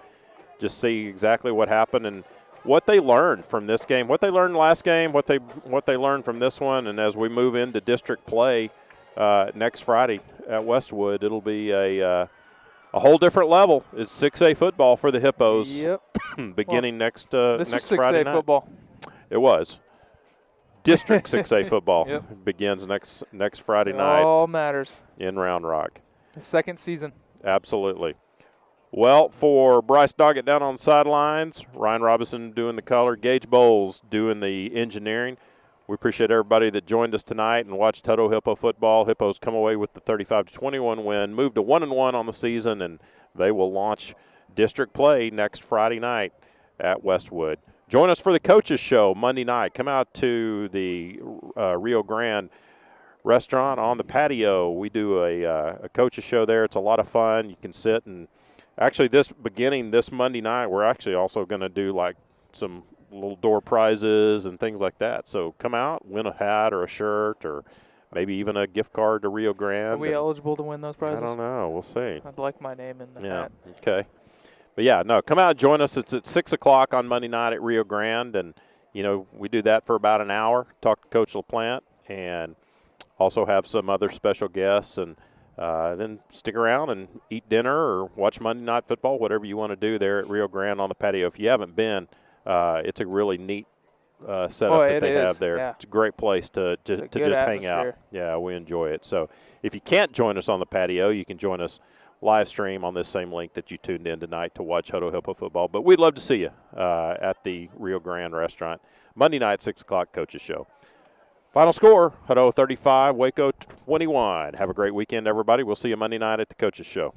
Speaker 2: just see exactly what happened and what they learned from this game, what they learned last game, what they learned from this one, and as we move into district play next Friday at Westwood, it'll be a whole different level. It's 6A football for the Hippos.
Speaker 5: Yep.
Speaker 2: Beginning next
Speaker 5: this
Speaker 2: next
Speaker 5: was 6A
Speaker 2: Friday night.
Speaker 5: Football.
Speaker 2: It was. District 6A football begins next Friday night.
Speaker 5: All matters.
Speaker 2: In Round Rock.
Speaker 5: The second season.
Speaker 2: Absolutely. Well, for Bryce Doggett down on the sidelines, Ryan Robinson doing the color, Gage Bowles doing the engineering. We appreciate everybody that joined us tonight and watched Hutto Hippo football. Hippos come away with the 35-21 win, move to 1-1 on the season, and they will launch district play next Friday night at Westwood. Join us for the coaches show Monday night. Come out to the Rio Grande restaurant on the patio. We do a coaches show there. It's a lot of fun. You can sit and actually this Monday night, we're actually also going to do like some little door prizes and things like that. So come out, win a hat or a shirt or maybe even a gift card to Rio Grande.
Speaker 5: Are we eligible to win those prizes?
Speaker 2: I don't know. We'll see.
Speaker 5: I'd like my name in the hat.
Speaker 2: Okay. But, yeah, no, come out and join us. It's at 6 o'clock on Monday night at Rio Grande, and, we do that for about an hour, talk to Coach LaPlante, and also have some other special guests, and then stick around and eat dinner or watch Monday Night Football, whatever you want to do there at Rio Grande on the patio. If you haven't been, it's a really neat setup that they have there.
Speaker 5: Yeah.
Speaker 2: It's a great place to just hang out. Yeah, we enjoy it. So if you can't join us on the patio, you can join us live stream on this same link that you tuned in tonight to watch Hutto Hippo football. But we'd love to see you at the Rio Grande restaurant. Monday night, 6 o'clock, coaches show. Final score, Hutto 35, Waco 21. Have a great weekend, everybody. We'll see you Monday night at the coaches show.